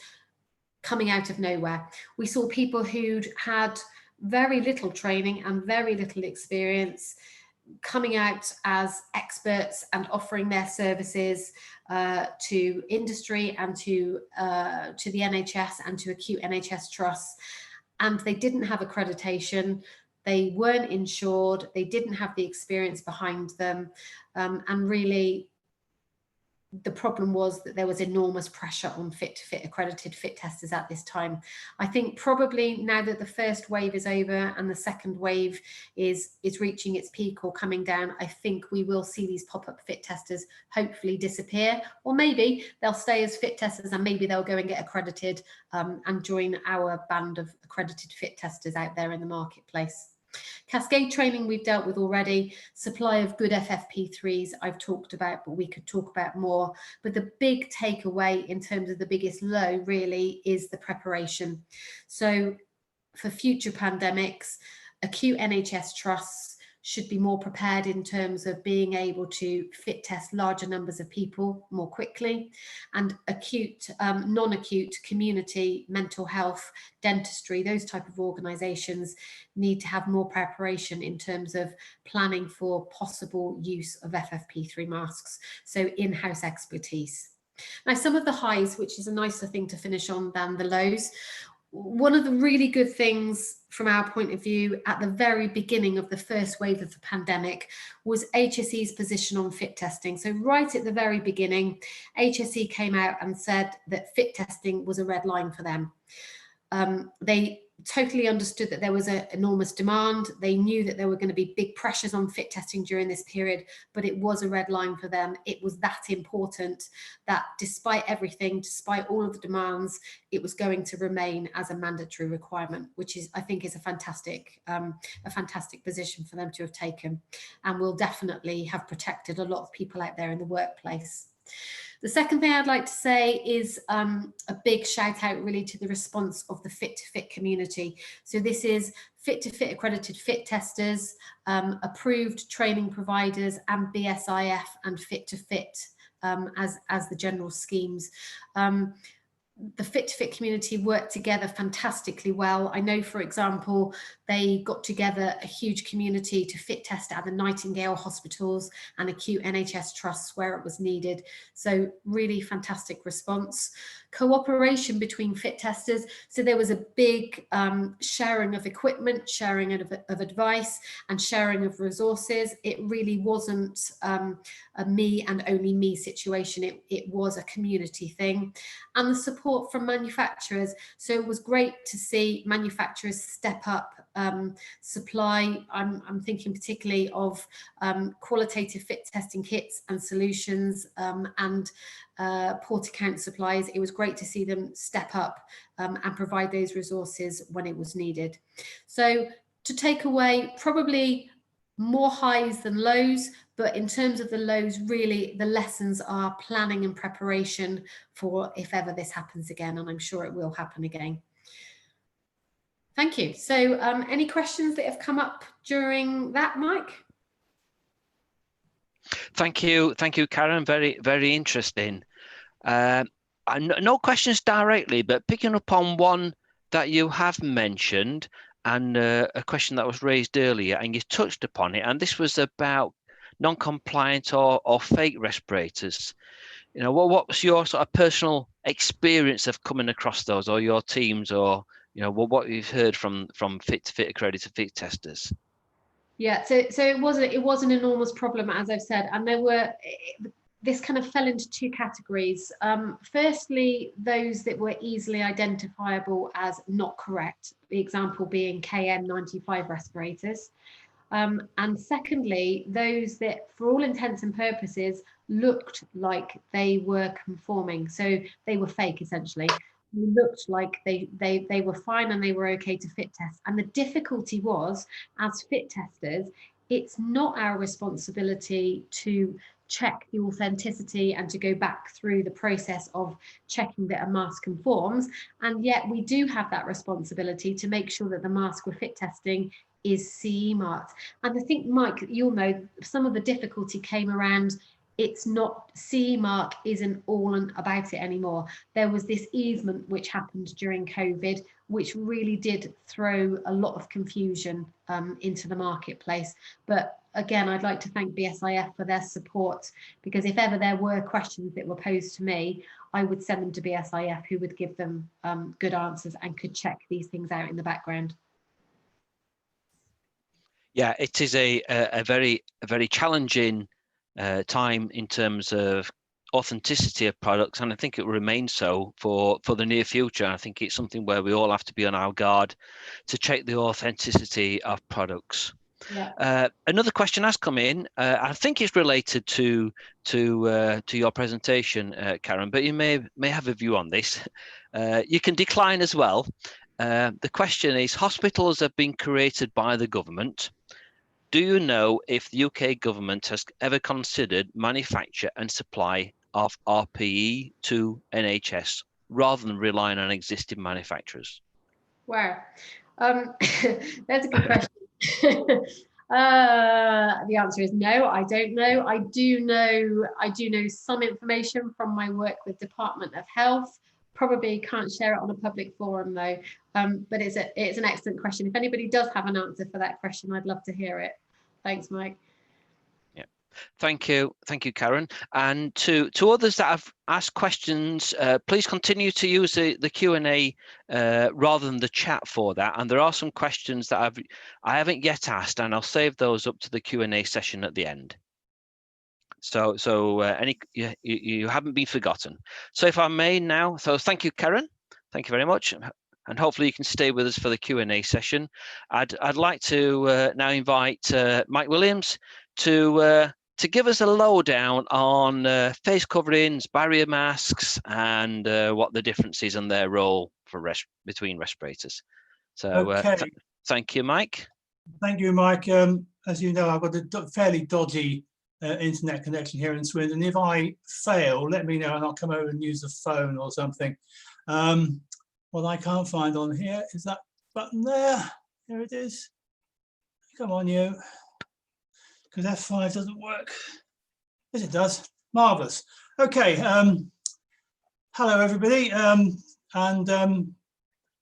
coming out of nowhere. We saw people who'd had very little training and very little experience coming out as experts and offering their services to industry and to the NHS and to acute NHS trusts. And they didn't have accreditation, they weren't insured, they didn't have the experience behind them, and really the problem was that there was enormous pressure on fit-to-fit accredited fit testers at this time. I think probably now that the first wave is over and the second wave is reaching its peak or coming down, I think we will see these pop-up fit testers hopefully disappear, or maybe they'll stay as fit testers and maybe they'll go and get accredited and join our band of accredited fit testers out there in the marketplace. Cascade training we've dealt with already. Supply of good FFP3s I've talked about, but we could talk about more. But the big takeaway in terms of the biggest low really is the preparation. So for future pandemics, acute NHS trusts should be more prepared in terms of being able to fit test larger numbers of people more quickly, and acute, non-acute community, mental health, dentistry, those type of organisations need to have more preparation in terms of planning for possible use of FFP3 masks, so in-house expertise. Now, some of the highs, which is a nicer thing to finish on than the lows. One of the really good things from our point of view at the very beginning of the first wave of the pandemic was HSE's position on fit testing. So right at the very beginning, HSE came out and said that fit testing was a red line for them. They totally understood that there was an enormous demand. They knew that there were going to be big pressures on fit testing during this period, but it was a red line for them. It was that important that despite everything, despite all of the demands, it was going to remain as a mandatory requirement, which is, I think, is a fantastic position for them to have taken, and will definitely have protected a lot of people out there in the workplace. The second thing I'd like to say is a big shout out really to the response of the fit-to-fit community. So this is fit-to-fit accredited fit testers, approved training providers, and BSIF and fit-to-fit as the general schemes. the Fit to Fit community worked together fantastically well. I know, for example, they got together a huge community to fit test at the Nightingale hospitals and acute NHS trusts where it was needed. So really fantastic response. Cooperation between fit testers. So there was a big sharing of equipment, sharing of advice, and sharing of resources. It really wasn't a me and only me situation. It was a community thing. And the support from manufacturers. So it was great to see manufacturers step up supply. I'm thinking particularly of qualitative fit testing kits and solutions and port account supplies. It was great to see them step up and provide those resources when it was needed. So to take away, probably more highs than lows, but in terms of the lows, really the lessons are planning and preparation for if ever this happens again, and I'm sure it will happen again. Thank you. So any questions that have come up during that, Mike? Thank you, Karen. Very, very interesting. No questions directly, but picking up on one that you have mentioned, and a question that was raised earlier, and you touched upon it, and this was about non-compliant or fake respirators. You know, what was your sort of personal experience of coming across those, or your teams, or what you've heard from fit to fit accredited fit testers? Yeah, so it was an enormous problem, as I've said, and this kind of fell into two categories. Firstly, those that were easily identifiable as not correct, the example being KN95 respirators. And secondly, those that for all intents and purposes looked like they were conforming. So they were fake, essentially. They looked like they were fine and they were okay to fit test. And the difficulty was, as fit testers, it's not our responsibility to check the authenticity and to go back through the process of checking that a mask conforms. And yet we do have that responsibility to make sure that the mask we're fit testing is CE marked. And I think, Mike, you'll know some of the difficulty came around, it's not, CE mark isn't all about it anymore. There was this easement which happened during COVID, which really did throw a lot of confusion into the marketplace. But again, I'd like to thank BSIF for their support, because if ever there were questions that were posed to me, I would send them to BSIF, who would give them good answers and could check these things out in the background. Yeah, it is a very challenging time in terms of authenticity of products, and I think it will remain so for the near future. I think it's something where we all have to be on our guard to check the authenticity of products. Yeah. Another question has come in. I think it's related to your presentation, Karen, but you may have a view on this. You can decline as well. The question is, hospitals have been created by the government. Do you know if the UK government has ever considered manufacture and supply of RPE to NHS rather than relying on existing manufacturers? Wow, that's a good question. The answer is no, I don't know. I do know some information from my work with Department of Health. Probably can't share it on a public forum though, but it's an excellent question. If anybody does have an answer for that question, I'd love to hear it. Thanks, Mike. Yeah, thank you, Karen. And to others that have asked questions, please continue to use the Q&A rather than the chat for that. And there are some questions that I haven't yet asked, and I'll save those up to the Q&A session at the end. So you haven't been forgotten. So if I may now, so thank you, Karen. Thank you very much. And hopefully you can stay with us for the Q&A session. I'd like to now invite Mike Williams to give us a lowdown on face coverings, barrier masks, and what the difference is and their role for between respirators. So okay. Thank you, Mike. Thank you, Mike. As you know, I've got a fairly dodgy internet connection here in Swindon. If I fail, let me know and I'll come over and use the phone or something. What I can't find on here is that button there. Here it is. Come on, you. Because F5 doesn't work. Yes, it does. Marvellous. Okay. Hello, everybody, and I'd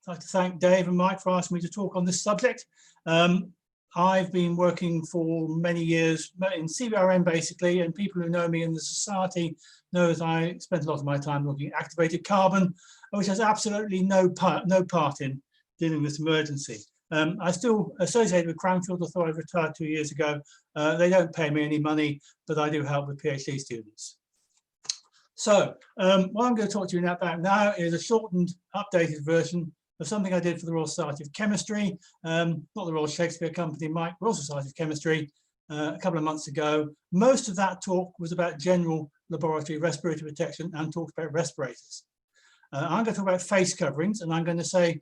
like to thank Dave and Mike for asking me to talk on this subject. I've been working for many years in CBRN basically, and people who know me in the society know that I spent a lot of my time looking at activated carbon, which has absolutely no part in dealing with this emergency. I still associated with Cranfield, although I retired 2 years ago. They don't pay me any money, but I do help with PhD students. So what I'm going to talk to you about now is a shortened, updated version of something I did for the Royal Society of Chemistry, not the Royal Shakespeare Company, Mike, Royal Society of Chemistry, a couple of months ago. Most of that talk was about general laboratory respiratory protection and talked about respirators. I'm going to talk about face coverings, and I'm going to say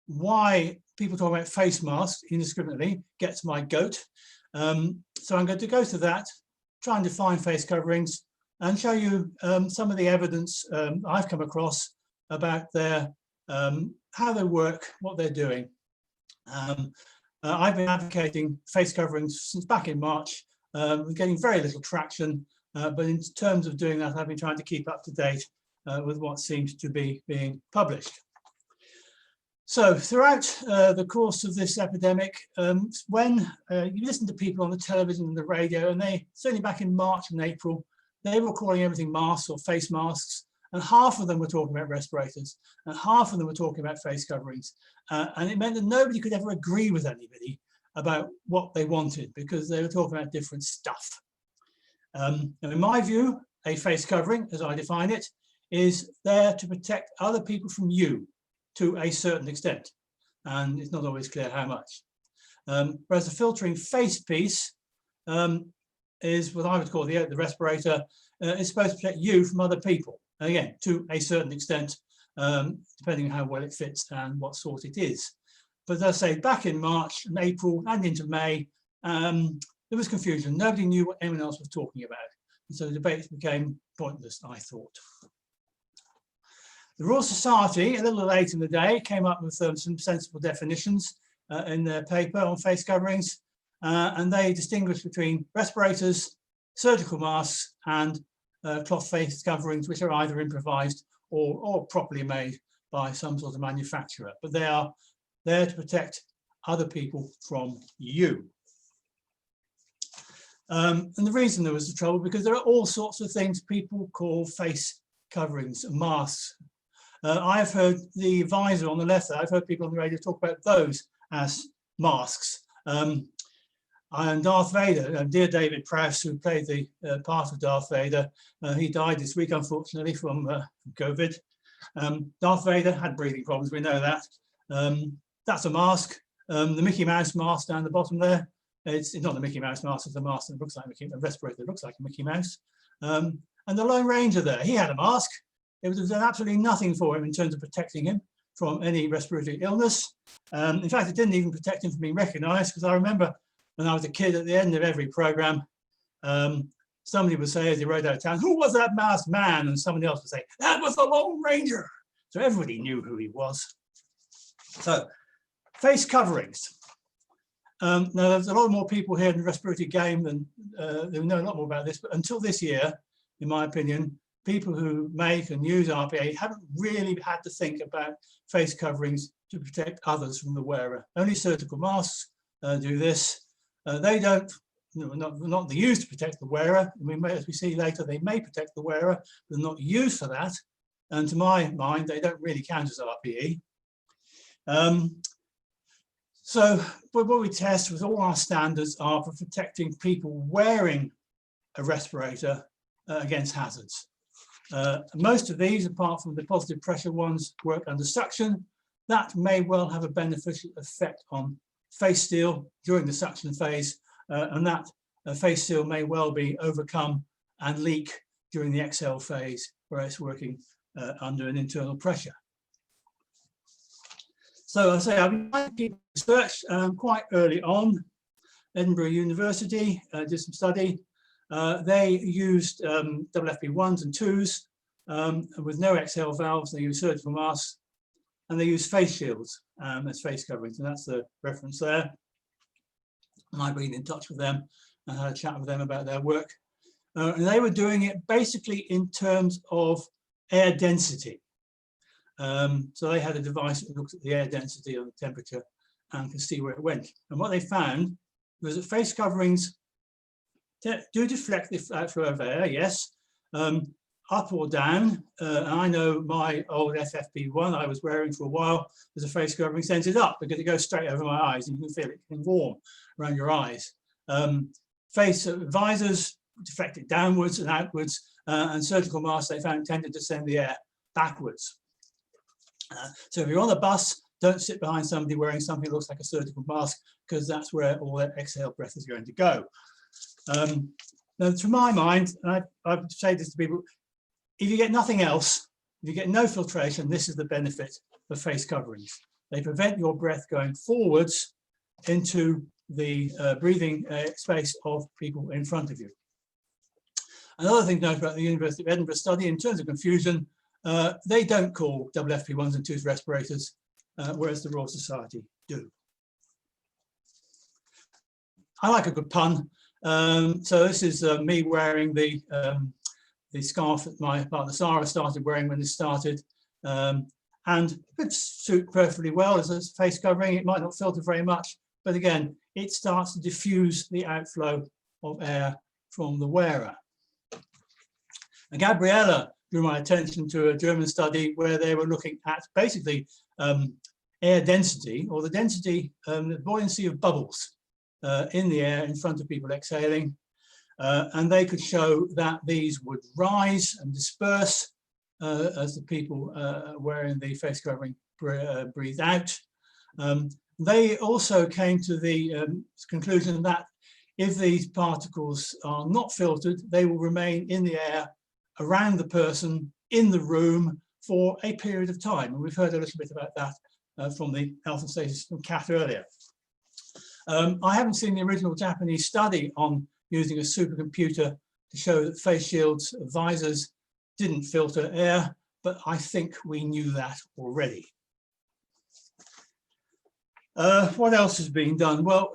why people talk about face masks indiscriminately gets my goat. So I'm going to go through that, try and define face coverings, and show you some of the evidence I've come across about their how they work, what they're doing. I've been advocating face coverings since back in March, getting very little traction, but in terms of doing that, I've been trying to keep up to date with what seems to be being published. So throughout the course of this epidemic, when you listen to people on the television and the radio, and they, certainly back in March and April, they were calling everything masks or face masks, and half of them were talking about respirators, and half of them were talking about face coverings. And it meant that nobody could ever agree with anybody about what they wanted, because they were talking about different stuff. And in my view, a face covering, as I define it, is there to protect other people from you to a certain extent. And it's not always clear how much. Whereas the filtering face piece is what I would call the respirator, is supposed to protect you from other people. Again, to a certain extent, depending on how well it fits and what sort it is. But as I say, back in March and April and into May, there was confusion. Nobody knew what anyone else was talking about. And so the debates became pointless, I thought. The Royal Society, a little late in the day, came up with some sensible definitions in their paper on face coverings, and they distinguished between respirators, surgical masks, and cloth face coverings, which are either improvised or properly made by some sort of manufacturer, but they are there to protect other people from you. And the reason there was the trouble, because there are all sorts of things people call face coverings, masks. I've heard the visor on the left there, I've heard people on the radio talk about those as masks. And Darth Vader, dear David Prowse, who played the part of Darth Vader, he died this week, unfortunately, from COVID. Darth Vader had breathing problems, we know that. That's a mask. The Mickey Mouse mask down the bottom there, it's not the Mickey Mouse mask, it's a mask that looks like a respirator that looks like a Mickey Mouse. And the Lone Ranger there, he had a mask. It was done absolutely nothing for him in terms of protecting him from any respiratory illness. In fact, it didn't even protect him from being recognized, because I remember when I was a kid, at the end of every program, somebody would say as he rode out of town, "Who was that masked man?" And somebody else would say, "That was the Lone Ranger." So everybody knew who he was. So face coverings. Now there's a lot more people here in the respiratory game than who know a lot more about this, but until this year, in my opinion, people who make and use RPA haven't really had to think about face coverings to protect others from the wearer. Only surgical masks do this. They don't, not used to protect the wearer. As we see later, they may protect the wearer, but they're not used for that. And to my mind, they don't really count as RPE. So what we test with all our standards are for protecting people wearing a respirator against hazards. Most of these, apart from the positive pressure ones, work under suction. That may well have a beneficial effect on face seal during the suction phase, and that face seal may well be overcome and leak during the exhale phase, where it's working under an internal pressure. So I say I've been trying to keep research quite early on. Edinburgh University did some study. They used FFP1s and 2s with no exhale valves. They used surgical masks, and they used face shields as face coverings, and that's the reference there. And I've been in touch with them and had a chat with them about their work. And they were doing it basically in terms of air density. So they had a device that looks at the air density and the temperature and can see where it went. And what they found was that face coverings do deflect the outflow of air, yes, up or down. And I know my old FFP1 I was wearing for a while as a face covering sends it up because it goes straight over my eyes and you can feel it getting warm around your eyes. Face visors deflect it downwards and outwards, and surgical masks they found tended to send the air backwards. So if you're on a bus, don't sit behind somebody wearing something that looks like a surgical mask, because that's where all that exhaled breath is going to go. Now, to my mind, and I would say this to people, if you get nothing else, if you get no filtration, this is the benefit of face coverings. They prevent your breath going forwards into the breathing space of people in front of you. Another thing to note about the University of Edinburgh study, in terms of confusion, they don't call FFP1s and 2s respirators, whereas the Royal Society do. I like a good pun. So this is me wearing the scarf that my partner Sarah started wearing when this started, and it would suit perfectly well as a face covering. It might not filter very much, but again, it starts to diffuse the outflow of air from the wearer. And Gabriella drew my attention to a German study where they were looking at basically air density, or the density, the buoyancy of bubbles in the air in front of people exhaling. And they could show that these would rise and disperse as the people wearing the face covering breathed out. They also came to the conclusion that if these particles are not filtered, they will remain in the air around the person in the room for a period of time. And we've heard a little bit about that from the health and safety from Kat earlier. I haven't seen the original Japanese study on using a supercomputer to show that face shields, visors didn't filter air, but I think we knew that already. What else has been done? Well,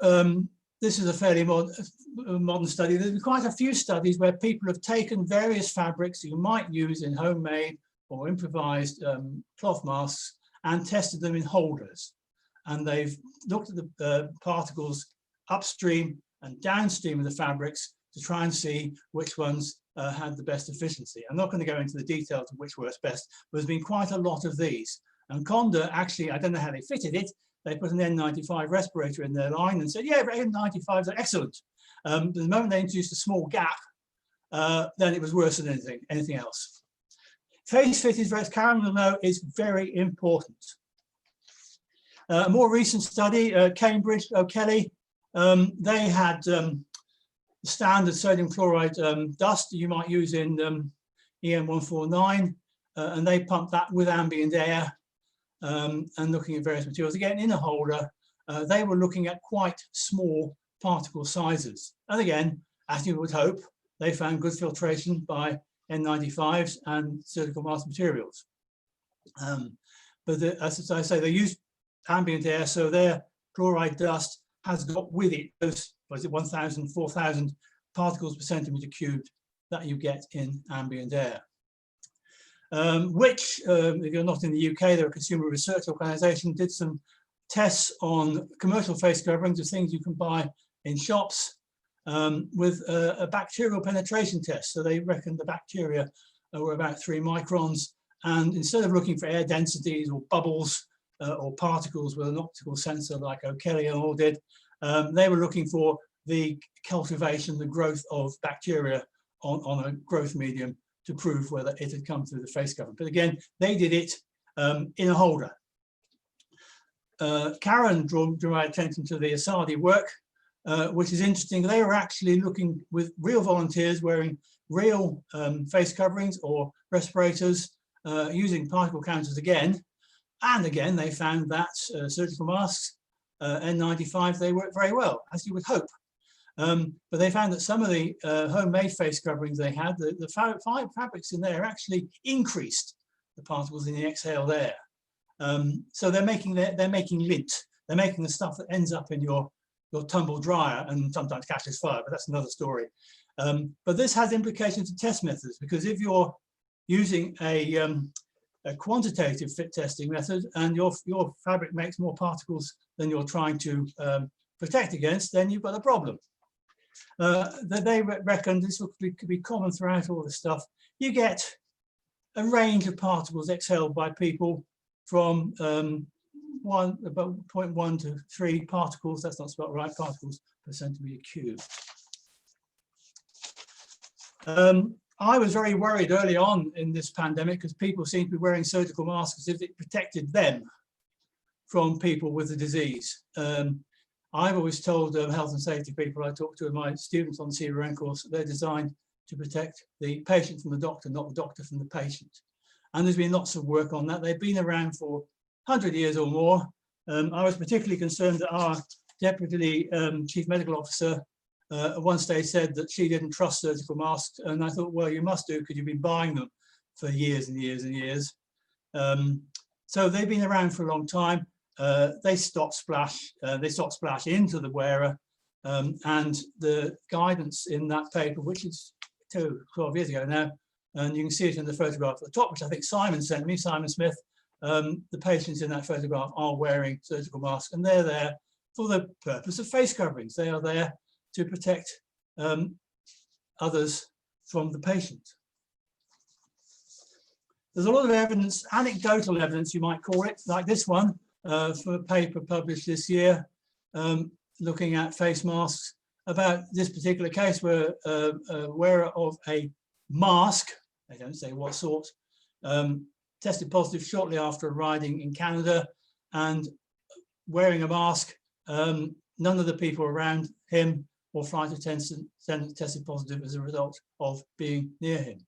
this is a fairly modern study. There's been quite a few studies where people have taken various fabrics you might use in homemade or improvised cloth masks and tested them in holders. And they've looked at the particles upstream and downstream of the fabrics to try and see which ones had the best efficiency. I'm not going to go into the details of which works best, but there's been quite a lot of these. And Conda actually, I don't know how they fitted it, they put an N95 respirator in their line and said, yeah, N95s are excellent. The moment they introduced a small gap, then it was worse than anything else. Face fit, as Karen will know, is very important. A more recent study, Cambridge, O'Kelly, they had standard sodium chloride dust you might use in EM149, and they pumped that with ambient air and looking at various materials. Again, in a holder, they were looking at quite small particle sizes. And again, as you would hope, they found good filtration by N95s and surgical mask materials. But as I say, they used ambient air, so their chloride dust has got with it those, was it 1,000, 4,000 particles per centimeter cubed that you get in ambient air. Which, if you're not in the UK, they're a consumer research organisation, did some tests on commercial face coverings of things you can buy in shops with a bacterial penetration test. So they reckoned the bacteria were about 3 microns, and instead of looking for air densities or bubbles or particles with an optical sensor like O'Kelly and all did, they were looking for the cultivation, the growth of bacteria on a growth medium to prove whether it had come through the face cover. But again, they did it in a holder. Karen drew my attention to the Asadi work, which is interesting. They were actually looking with real volunteers wearing real face coverings or respirators using particle counters again. And again, they found that surgical masks, N95s, they work very well, as you would hope. But they found that some of the homemade face coverings they had, the fabrics in there actually increased the particles in the exhaled air. So they're making lint. They're making the stuff that ends up in your tumble dryer and sometimes catches fire, but that's another story. But this has implications for test methods, because if you're using a quantitative fit testing method, and your fabric makes more particles than you're trying to protect against, then you've got a problem. They reckon this could be common throughout all this stuff. You get a range of particles exhaled by people from about 0.1 to 3 particles, that's not spelled right, particles per centimetre cubed. I was very worried early on in this pandemic because people seem to be wearing surgical masks as if it protected them from people with the disease. I've always told health and safety people I talk to and my students on the CBRN course, they're designed to protect the patient from the doctor, not the doctor from the patient. And there's been lots of work on that. They've been around for 100 years or more. I was particularly concerned that our Deputy Chief Medical Officer at one stage said that she didn't trust surgical masks. And I thought, well, you must do, because you've been buying them for years and years and years. So they've been around for a long time. They stop splash into the wearer, and the guidance in that paper, which is 12 years ago now, and you can see it in the photograph at the top, which I think Simon sent me, Simon Smith. The patients in that photograph are wearing surgical masks, and they're there for the purpose of face coverings. They are there to protect others from the patient. There's a lot of evidence, anecdotal evidence you might call it, like this one, for a paper published this year, looking at face masks, about this particular case where a wearer of a mask, they don't say what sort, tested positive shortly after arriving in Canada, and wearing a mask, none of the people around him or flight attendants tested positive as a result of being near him.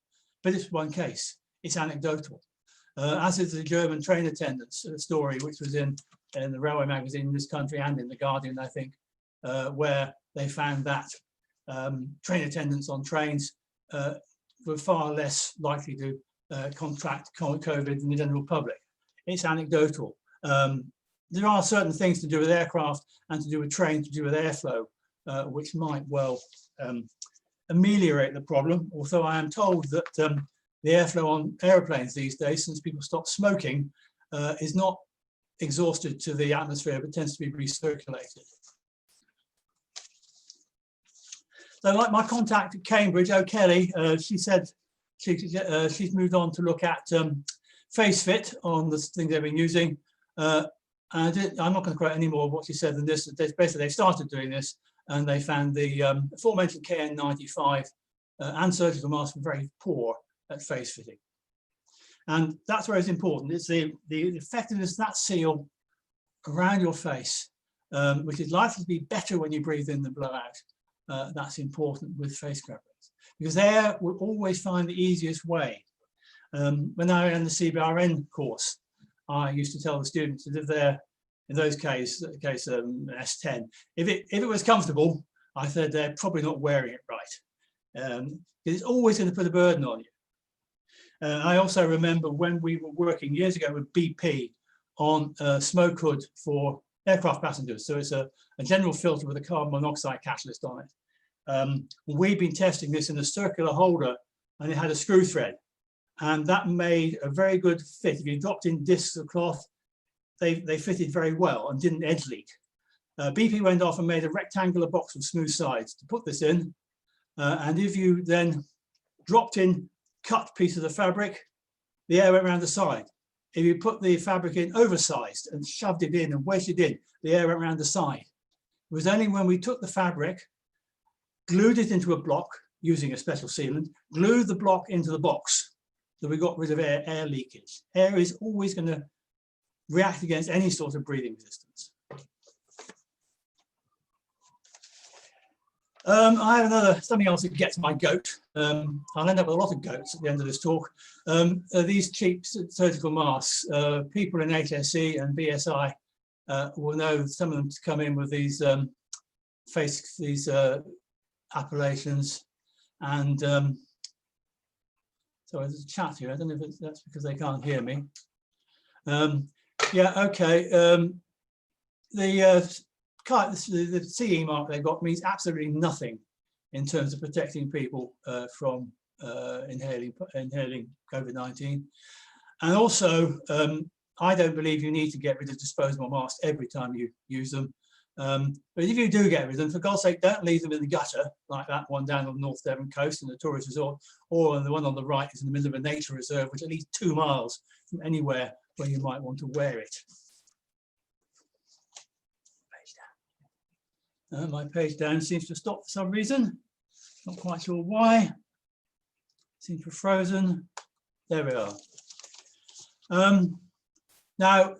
But it's one case, it's anecdotal. As is the German train attendants story, which was in the railway magazine in this country and in The Guardian, I think, where they found that train attendants on trains were far less likely to contract COVID than the general public. It's anecdotal. There are certain things to do with aircraft and to do with trains, to do with airflow, which might well ameliorate the problem. Although I am told that the airflow on aeroplanes these days, since people stop smoking, is not exhausted to the atmosphere, but tends to be recirculated. So like my contact at Cambridge, O'Kelly, she said she's moved on to look at face fit on the things they've been using. I'm not going to quote any more of what she said than this. Basically, they started doing this and they found the aforementioned KN95 and surgical masks were very poor at face fitting. And that's where it's important. It's the effectiveness of that seal around your face, which is likely to be better when you breathe in than blow out. That's important with face coverings, because there we'll always find the easiest way. When I ran the CBRN course, I used to tell the students that if they're, in those cases, an S10, if it was comfortable, I said they're probably not wearing it right. It's always going to put a burden on you. I also remember when we were working years ago with BP on a smoke hood for aircraft passengers. So it's a general filter with a carbon monoxide catalyst on it. We've been testing this in a circular holder, and it had a screw thread, and that made a very good fit. If you dropped in discs of cloth, they fitted very well and didn't edge leak. BP went off and made a rectangular box with smooth sides to put this in, and if you then dropped in cut piece of the fabric, the air went around the side. If you put the fabric in oversized and shoved it in and wedged it in, the air went around the side. It was only when we took the fabric, glued it into a block using a special sealant, glued the block into the box, that we got rid of air leakage. Air is always going to react against any sort of breathing resistance. I have something else that gets my goat. I'll end up with a lot of goats at the end of this talk. These cheap surgical masks, people in HSE and BSI will know some of them to come in with these appellations. And sorry, there's a chat here. I don't know if that's because they can't hear me. Yeah, okay. The CE mark they've got means absolutely nothing in terms of protecting people from inhaling COVID-19. And also, I don't believe you need to get rid of disposable masks every time you use them. But if you do get rid of them, for God's sake, don't leave them in the gutter, like that one down on the North Devon coast in the tourist resort, or the one on the right is in the middle of a nature reserve, which is at least 2 miles from anywhere where you might want to wear it. Page down. My page down seems to stop for some reason. Not quite sure why. Seems to have frozen. There we are. Now,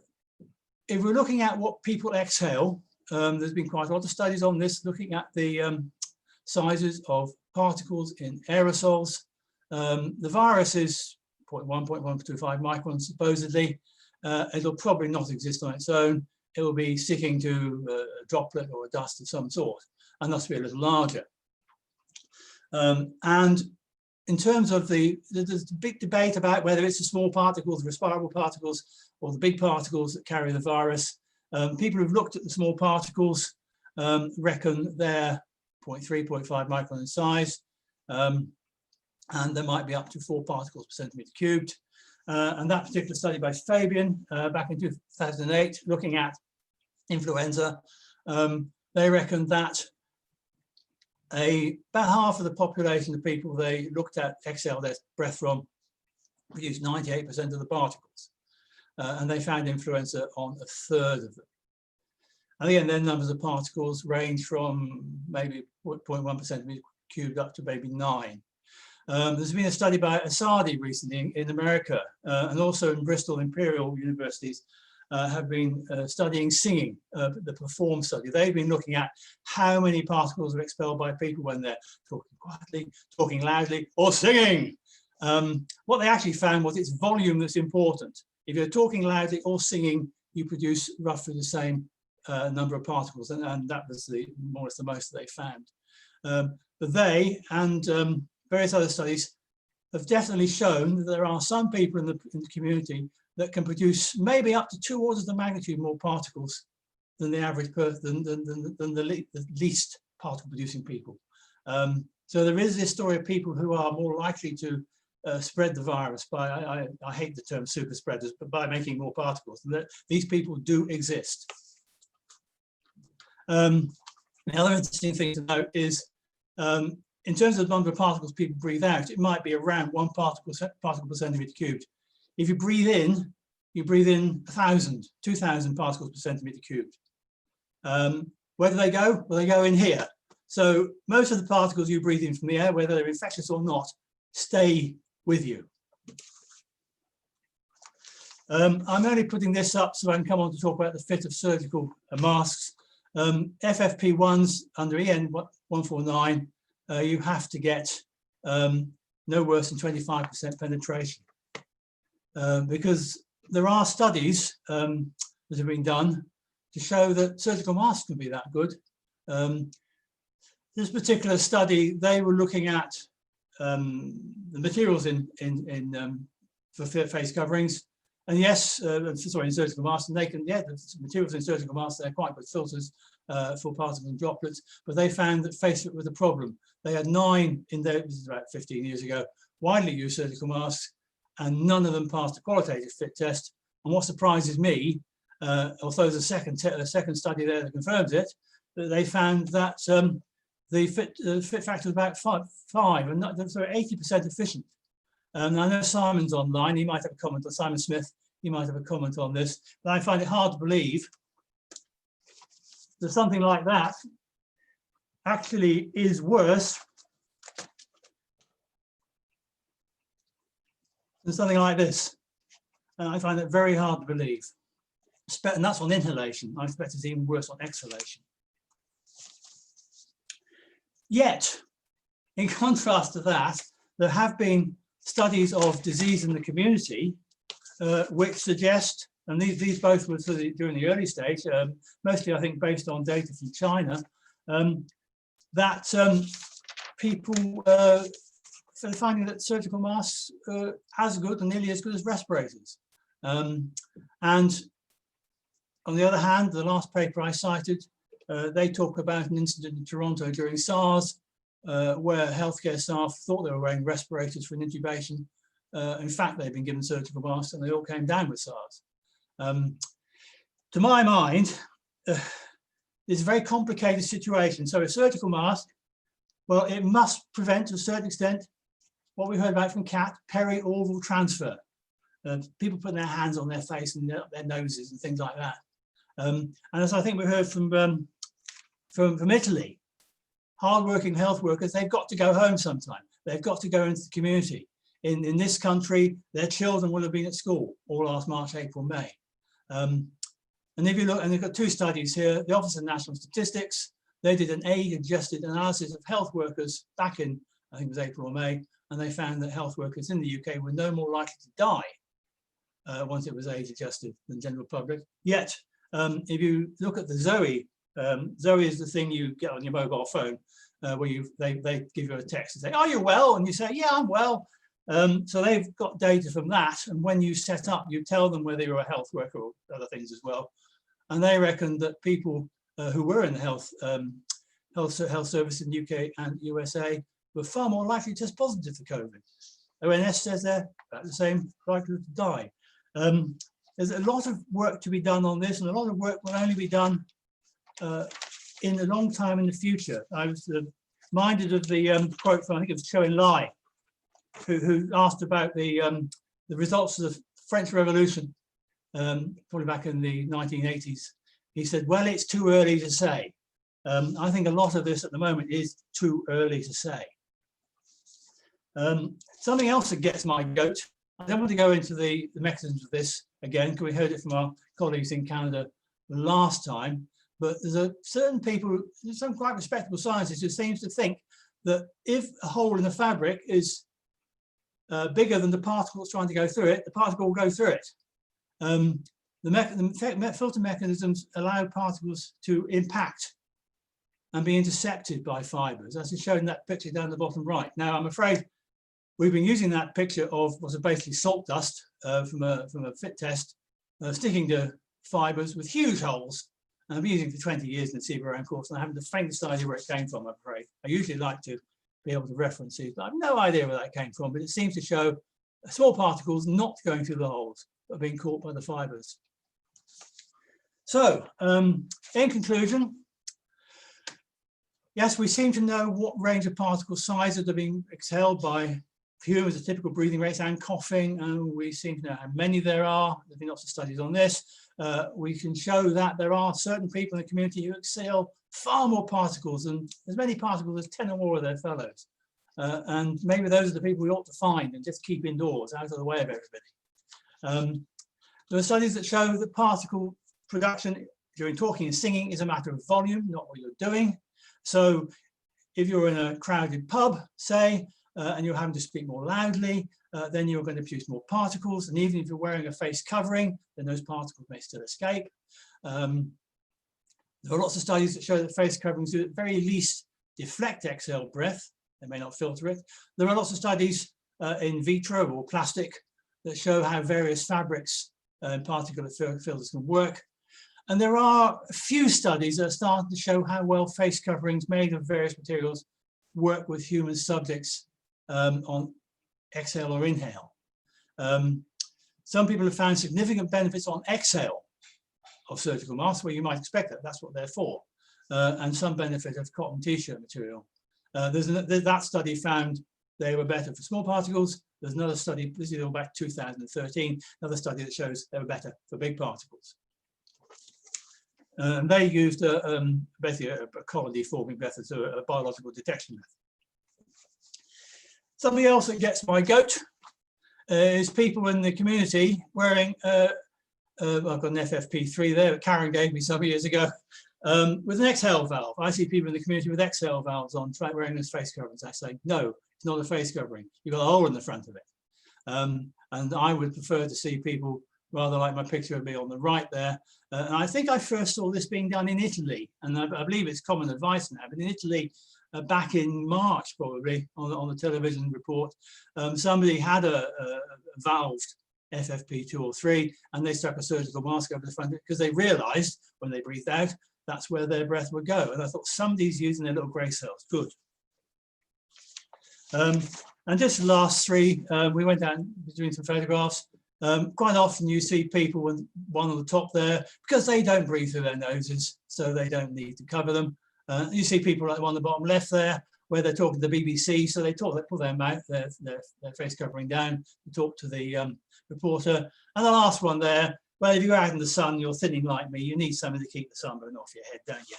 if we're looking at what people exhale, there's been quite a lot of studies on this, looking at the sizes of particles in aerosols. The virus is 0.1, 0.125 microns, supposedly. It'll probably not exist on its own. It will be sticking to a droplet or a dust of some sort, and thus be a little larger. And in terms of there's a big debate about whether it's the small particles, the respirable particles, or the big particles that carry the virus. People who've looked at the small particles reckon they're 0.3, 0.5 micron in size, and there might be up to 4 particles per centimetre cubed. And that particular study by Fabian back in 2008, looking at influenza, they reckon that about half of the population of people they looked at exhaled their breath from produced 98% of the particles. And they found influenza on a third of them. And again, their numbers of particles range from maybe 0.1 centimetre cubed up to maybe 9. There's been a study by Asadi recently in America, and also in Bristol Imperial Universities have been studying singing, the PERFORM study. They've been looking at how many particles are expelled by people when they're talking quietly, talking loudly, or singing. What they actually found was it's volume that's important. If you're talking loudly or singing, you produce roughly the same number of particles, and that was more or less the most that they found. But they and various other studies have definitely shown that there are some people in the community that can produce maybe up to 2 orders of magnitude more particles than the average person, than the least particle producing people. So there is this story of people who are more likely to spread the virus by, I hate the term super spreaders, but by making more particles. And these people do exist. The other interesting thing to note is, in terms of the number of particles people breathe out, it might be around 1 particle per centimetre cubed. If you breathe in 1,000, 2,000 particles per centimetre cubed. Where do they go? Well, they go in here. So most of the particles you breathe in from the air, whether they're infectious or not, stay with you. I'm only putting this up so I can come on to talk about the fit of surgical masks. FFP1s under EN 149, you have to get no worse than 25% penetration. Because there are studies that have been done to show that surgical masks can be that good. This particular study, they were looking at the materials for face coverings, and yes, in surgical masks, and they can, the materials in surgical masks, they're quite good filters for particles and droplets, but they found that face fit was a problem. They had 9 in there, this is about 15 years ago, widely used surgical masks, and none of them passed a qualitative fit test. And what surprises me, although there's a second study there that confirms it, that they found that the fit factor was about 5 and not, so 80% efficient. I know Simon's online, he might have a comment on Simon Smith, he might have a comment on this, but I find it hard to believe that something like that actually is worse than something like this. And I find it very hard to believe. And that's on inhalation. I expect it's even worse on exhalation. Yet, in contrast to that, there have been studies of disease in the community which suggest, and these both were during the early stage, mostly I think based on data from China, that people are finding that surgical masks are as good and nearly as good as respirators. And on the other hand, the last paper I cited, they talk about an incident in Toronto during SARS, where healthcare staff thought they were wearing respirators for an intubation. In fact, they'd been given surgical masks and they all came down with SARS. To my mind, it's a very complicated situation. So a surgical mask, well, it must prevent to a certain extent what we heard about from Kat, peri-oral transfer. People putting their hands on their face and their noses and things like that. And as I think we heard from Italy, hardworking health workers, they've got to go home sometime. They've got to go into the community. In this country, their children will have been at school all last March, April, May. And if you look, and they've got two studies here, the Office of National Statistics, they did an age-adjusted analysis of health workers back in, I think it was April or May, and they found that health workers in the UK were no more likely to die once it was age-adjusted than general public. Yet, if you look at the Zoe, Zoe is the thing you get on your mobile phone, where they give you a text and say, "Are you well?" And you say, "Yeah, I'm well." So they've got data from that, and when you set up, you tell them whether you're a health worker or other things as well. And they reckon that people who were in the health service in UK and USA were far more likely to test positive for COVID. ONS says they're about the same likely to die. There's a lot of work to be done on this, and a lot of work will only be done in a long time in the future. I was reminded of the quote from, I think it was Chou En-lai, who asked about the results of the French Revolution, probably back in the 1980s. He said, "Well, it's too early to say." I think a lot of this at the moment is too early to say. Something else that gets my goat, I don't want to go into the mechanisms of this again, because we heard it from our colleagues in Canada last time, but there's a certain people, some quite respectable scientists who seems to think that if a hole in the fabric is bigger than the particles trying to go through it, the particle will go through it. The filter mechanisms allow particles to impact and be intercepted by fibers, as is shown in that picture down the bottom right. Now, I'm afraid we've been using that picture of what's basically salt dust from a fit test, sticking to fibers with huge holes. And I've been using it for 20 years in the CBRN course, and I haven't the faintest idea where it came from, I'm afraid. I usually like to be able to reference these, but I have no idea where that came from. But it seems to show small particles not going through the holes, but being caught by the fibers. So, in conclusion, yes, we seem to know what range of particle sizes are being exhaled by humans, the typical breathing rates and coughing, and we seem to know how many there are. There's been lots of studies on this. We can show that there are certain people in the community who exhale far more particles, and as many particles as 10 or more of their fellows. And maybe those are the people we ought to find and just keep indoors, out of the way of everybody. There are studies that show that particle production during talking and singing is a matter of volume, not what you're doing. So if you're in a crowded pub, say, and you're having to speak more loudly, then you're going to produce more particles. And even if you're wearing a face covering, then those particles may still escape. There are lots of studies that show that face coverings do at the very least deflect exhaled breath. They may not filter it. There are lots of studies in vitro or plastic that show how various fabrics and particulate filters can work. And there are a few studies that are starting to show how well face coverings made of various materials work with human subjects on exhale or inhale. Some people have found significant benefits on exhale of surgical masks, where you might expect that, that's what they're for, and some benefit of cotton t-shirt material. That study found they were better for small particles. There's another study, this is all back 2013, another study that shows they were better for big particles. And they used basically a colony forming method, so a biological detection method. Something else that gets my goat is people in the community wearing, I've got an FFP3 there that Karen gave me some years ago, with an exhale valve. I see people in the community with exhale valves on, wearing those face coverings. I say, no, it's not a face covering. You've got a hole in the front of it. And I would prefer to see people rather like my picture of me on the right there. And I think I first saw this being done in Italy, and I believe it's common advice now, but in Italy, back in March, probably, on the television report, somebody had a valved FFP2 or 3, and they stuck a surgical mask over the front of it because they realized when they breathed out, that's where their breath would go. And I thought, somebody's using their little grey cells. Good. And just the last three, we went out doing some photographs. Quite often you see people with one on the top there, because they don't breathe through their noses, so they don't need to cover them. You see people like the one on the bottom left there, where they're talking to the BBC, so they put their mouth, their face covering down to talk to the reporter. And the last one there, well, if you're out in the sun, you're thinning like me, you need something to keep the sunburn off your head, don't you?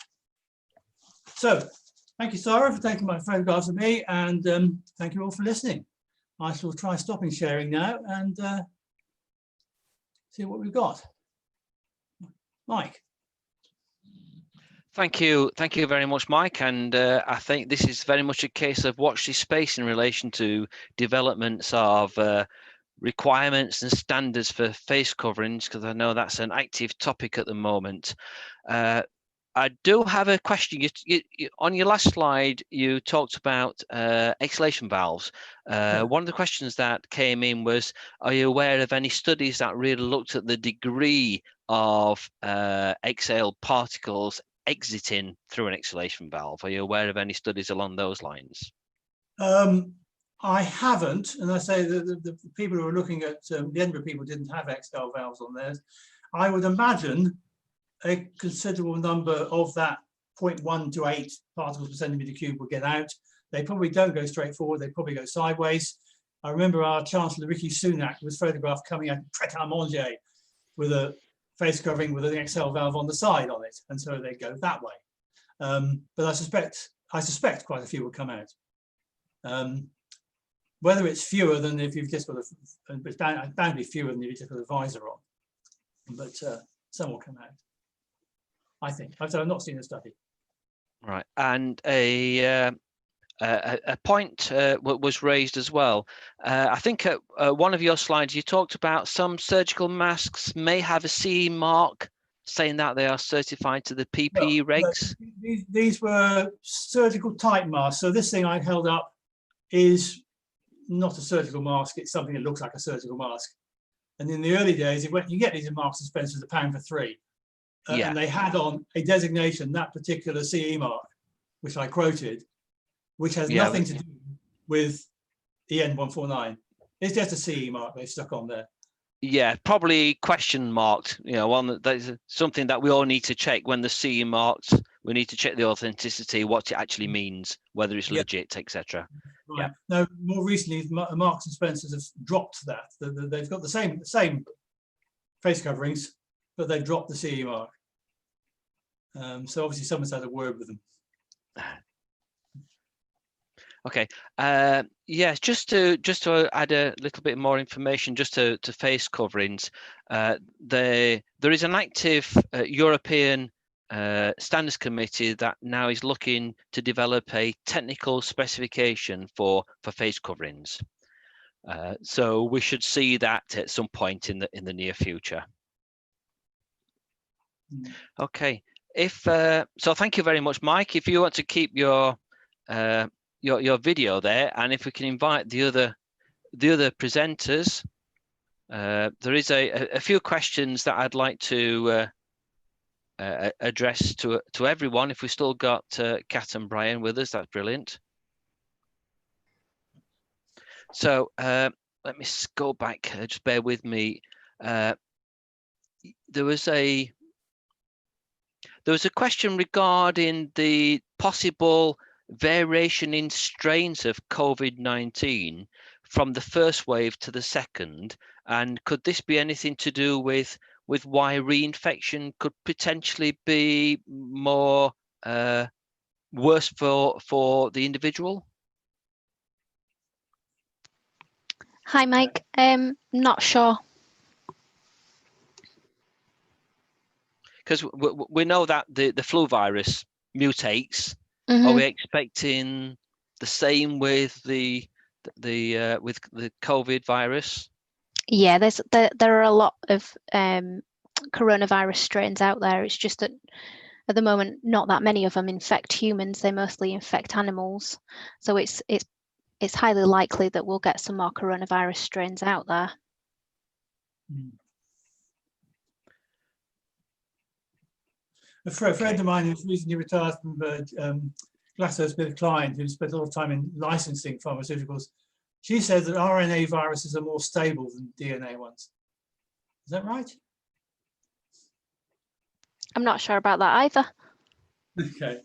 So, thank you, Sarah, for taking my photographs of me, and thank you all for listening. I shall try stopping sharing now and see what we've got. Mike. Thank you very much, Mike. And I think this is very much a case of watch this space in relation to developments of requirements and standards for face coverings, because I know that's an active topic at the moment. I do have a question. On your last slide, you talked about exhalation valves. One of the questions that came in was, are you aware of any studies that really looked at the degree of exhaled particles exiting through an exhalation valve? Are you aware of any studies along those lines? I haven't, and I say that the people who are looking at the Edinburgh people didn't have exhale valves on theirs. I would imagine a considerable number of that 0.1 to 8 particles per centimetre cube will get out. They probably don't go straight forward, they probably go sideways. I remember our Chancellor Rishi Sunak was photographed coming out pret-a-manger with a face covering with an exhale valve on the side on it, and so they go that way. But I suspect quite a few will come out. Whether it's fewer than if you've just got it's bound to be fewer than if you've just got a visor on, but some will come out, I think. I've not seen a study. Right, and a point was raised as well. I think at one of your slides you talked about some surgical masks may have a CE mark, saying that they are certified to the PPE regs. These were surgical type masks. So this thing I held up is not a surgical mask. It's something that looks like a surgical mask. And in the early days, you get these in Marks and Spencer's £1 for 3. Yeah. And they had on a designation, that particular CE mark, which I quoted, which has nothing to do with EN 149. It's just a CE mark they stuck on there. Yeah, probably question marked. You know, one that's something that we all need to check when the CE marked. We need to check the authenticity, what it actually means, whether it's legit, etc. Right. Yeah. Now, more recently, Marks and Spencer's have dropped that. They've got the same face coverings, but they've dropped the CE mark. So obviously, someone's had a word with them. Okay. Yes, just to add a little bit more information, just to face coverings. There is an active European standards committee that now is looking to develop a technical specification for face coverings. So we should see that at some point in the near future. Okay. So thank you very much, Mike. If you want to keep your video there, and if we can invite the other presenters, there is a few questions that I'd like to address to everyone. If we still got Kat and Brian with us, that's brilliant. So let me go back. Just bear with me. There was a question regarding the possible variation in strains of COVID-19 from the first wave to the second, and could this be anything to do with why reinfection could potentially be more worse for the individual? Hi, Mike. Not sure. Because we know that the flu virus mutates. Mm-hmm. Are we expecting the same with the COVID virus? Yeah, there are a lot of coronavirus strains out there. It's just that at the moment, not that many of them infect humans. They mostly infect animals. So it's highly likely that we'll get some more coronavirus strains out there. A friend of mine who's recently retired from GlaxoSmithKline, who spent a lot of time in licensing pharmaceuticals, she says that RNA viruses are more stable than DNA ones. Is that right? I'm not sure about that either. Okay.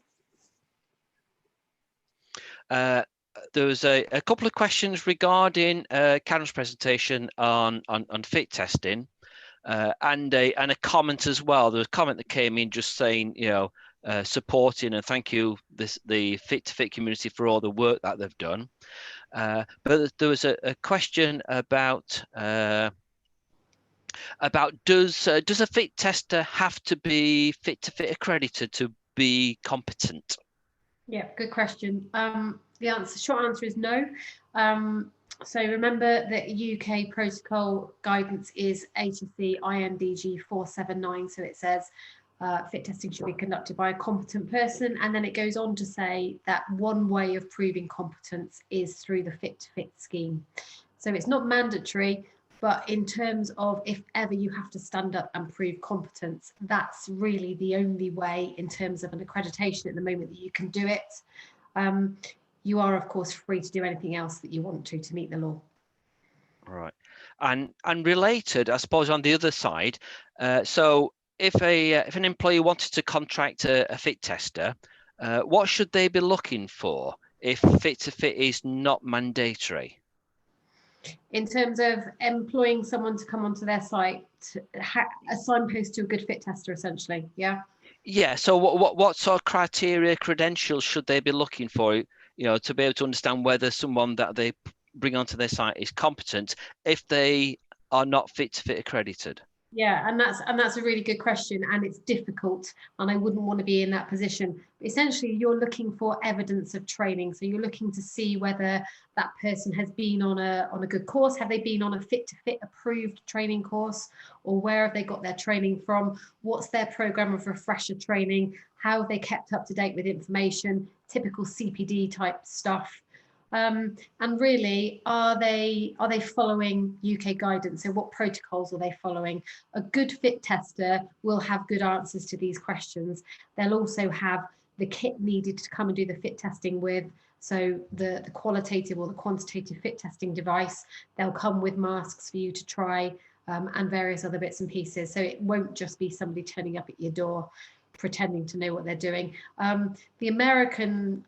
There was a couple of questions regarding Karen's presentation on fit testing, and a comment as well. There was a comment that came in just saying, you know, supporting and thank you the Fit to Fit community for all the work that they've done. But there was a question about does a fit tester have to be Fit to Fit accredited to be competent? Yeah, good question. The short answer is no. So remember that UK protocol guidance is ATC INDG 479. So it says fit testing should be conducted by a competent person. And then it goes on to say that one way of proving competence is through the Fit to Fit scheme. So it's not mandatory, but in terms of if ever you have to stand up and prove competence, that's really the only way in terms of an accreditation at the moment that you can do it. You are, of course, free to do anything else that you want to meet the law. Right. And related, I suppose, on the other side, so if an employee wanted to contract a fit tester, what should they be looking for if Fit to Fit is not mandatory? In terms of employing someone to come onto their site, a signpost to a good fit tester, essentially, yeah? Yeah, so what sort of criteria, credentials should they be looking for, you know, to be able to understand whether someone that they bring onto their site is competent if they are not Fit to Fit accredited? Yeah, and that's a really good question, and it's difficult, and I wouldn't want to be in that position. Essentially, you're looking for evidence of training, so you're looking to see whether that person has been on a good course. Have they been on a Fit to Fit approved training course, or where have they got their training from? What's their program of refresher training? How have they kept up to date with information? Typical CPD type stuff. And really, are they following UK guidance? So what protocols are they following? A good fit tester will have good answers to these questions. They'll also have the kit needed to come and do the fit testing with. So the qualitative or the quantitative fit testing device, they'll come with masks for you to try, and various other bits and pieces. So it won't just be somebody turning up at your door pretending to know what they're doing. The American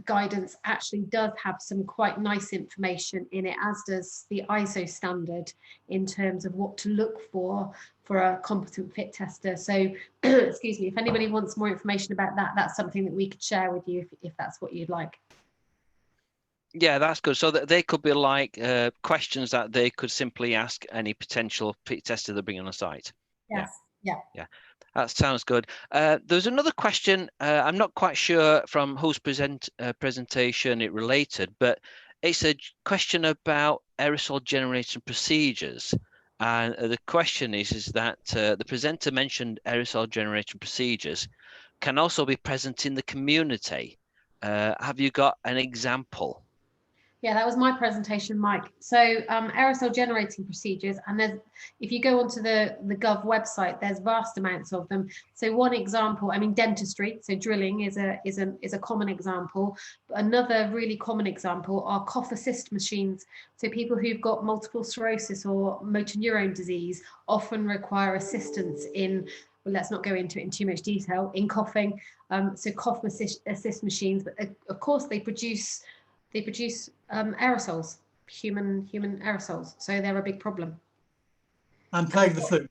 guidance actually does have some quite nice information in it, as does the ISO standard, in terms of what to look for a competent fit tester. So excuse me, if anybody wants more information about that, that's something that we could share with you if that's what you'd like. Yeah, that's good. So that they could be like questions that they could simply ask any potential fit tester they bring on the site. Yes. Yeah. That sounds good. There's another question. I'm not quite sure from whose presentation it related, but it's a question about aerosol generation procedures. And the question is that the presenter mentioned aerosol generation procedures can also be present in the community. Have you got an example? Yeah, that was my presentation, Mike. So aerosol generating procedures, and there's, if you go onto the Gov website, there's vast amounts of them. So one example, I mean, dentistry, so drilling is a common example. But another really common example are cough assist machines. So people who've got multiple sclerosis or motor neurone disease often require assistance in, well, let's not go into it in too much detail, in coughing. So cough assist machines, but of course they produce aerosols, human aerosols, so they're a big problem. And playing the flute.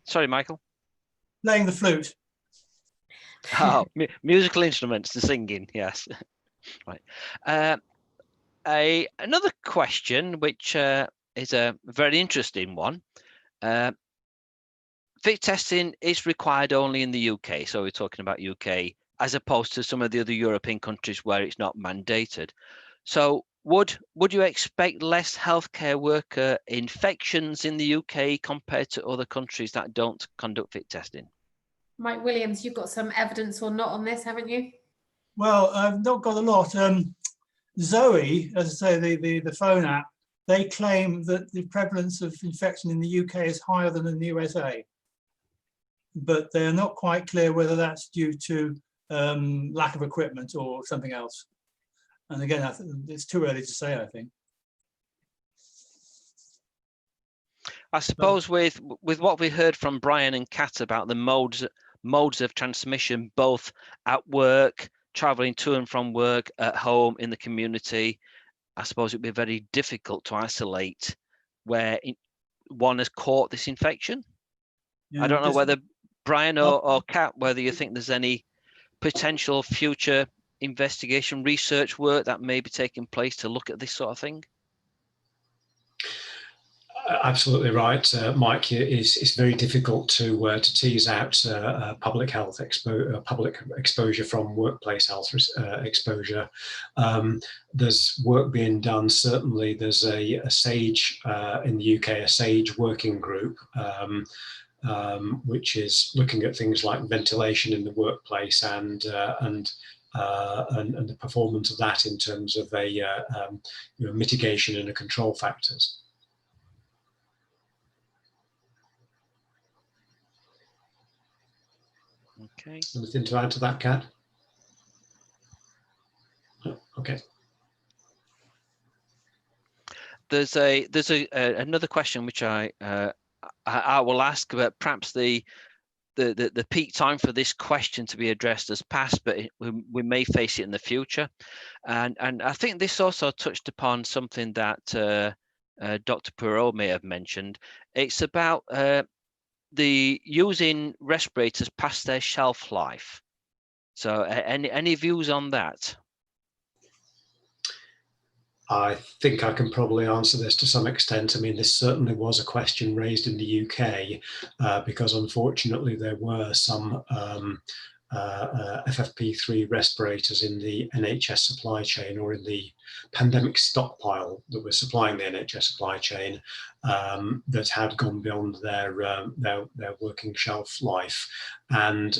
Sorry, Michael. Playing the flute. Oh, musical instruments, the singing, yes. Right. Another question, which is a very interesting one. Fit testing is required only in the UK, so we're talking about UK, as opposed to some of the other European countries where it's not mandated. So would you expect less healthcare worker infections in the UK compared to other countries that don't conduct fit testing? Mike Williams, you've got some evidence or not on this, haven't you? Well, I've not got a lot. Zoe, as I say, the phone app, they claim that the prevalence of infection in the UK is higher than in the USA. But they're not quite clear whether that's due to lack of equipment or something else. And again, it's too early to say, I think. I suppose with what we heard from Brian and Kat about the modes of transmission, both at work, traveling to and from work, at home, in the community, I suppose it'd be very difficult to isolate where one has caught this infection. Yeah, I don't know whether Brian or Kat, whether you think there's any potential future investigation research work that may be taking place to look at this sort of thing. Absolutely right, Mike. It's very difficult to tease out public health public exposure from workplace health exposure. There's work being done. Certainly, there's a SAGE in the UK, a SAGE working group, which is looking at things like ventilation in the workplace and the performance of that in terms of mitigation and control factors. Okay. Anything to add to that, Kat? Oh, okay. There's another question which I will ask, but perhaps the peak time for this question to be addressed has passed, but we may face it in the future. And I think this also touched upon something that Dr. Perot may have mentioned. It's about the using respirators past their shelf life. So any views on that? I think I can probably answer this to some extent. I mean, this certainly was a question raised in the UK because unfortunately there were some FFP3 respirators in the NHS supply chain or in the pandemic stockpile that was supplying the NHS supply chain that had gone beyond their working shelf life. And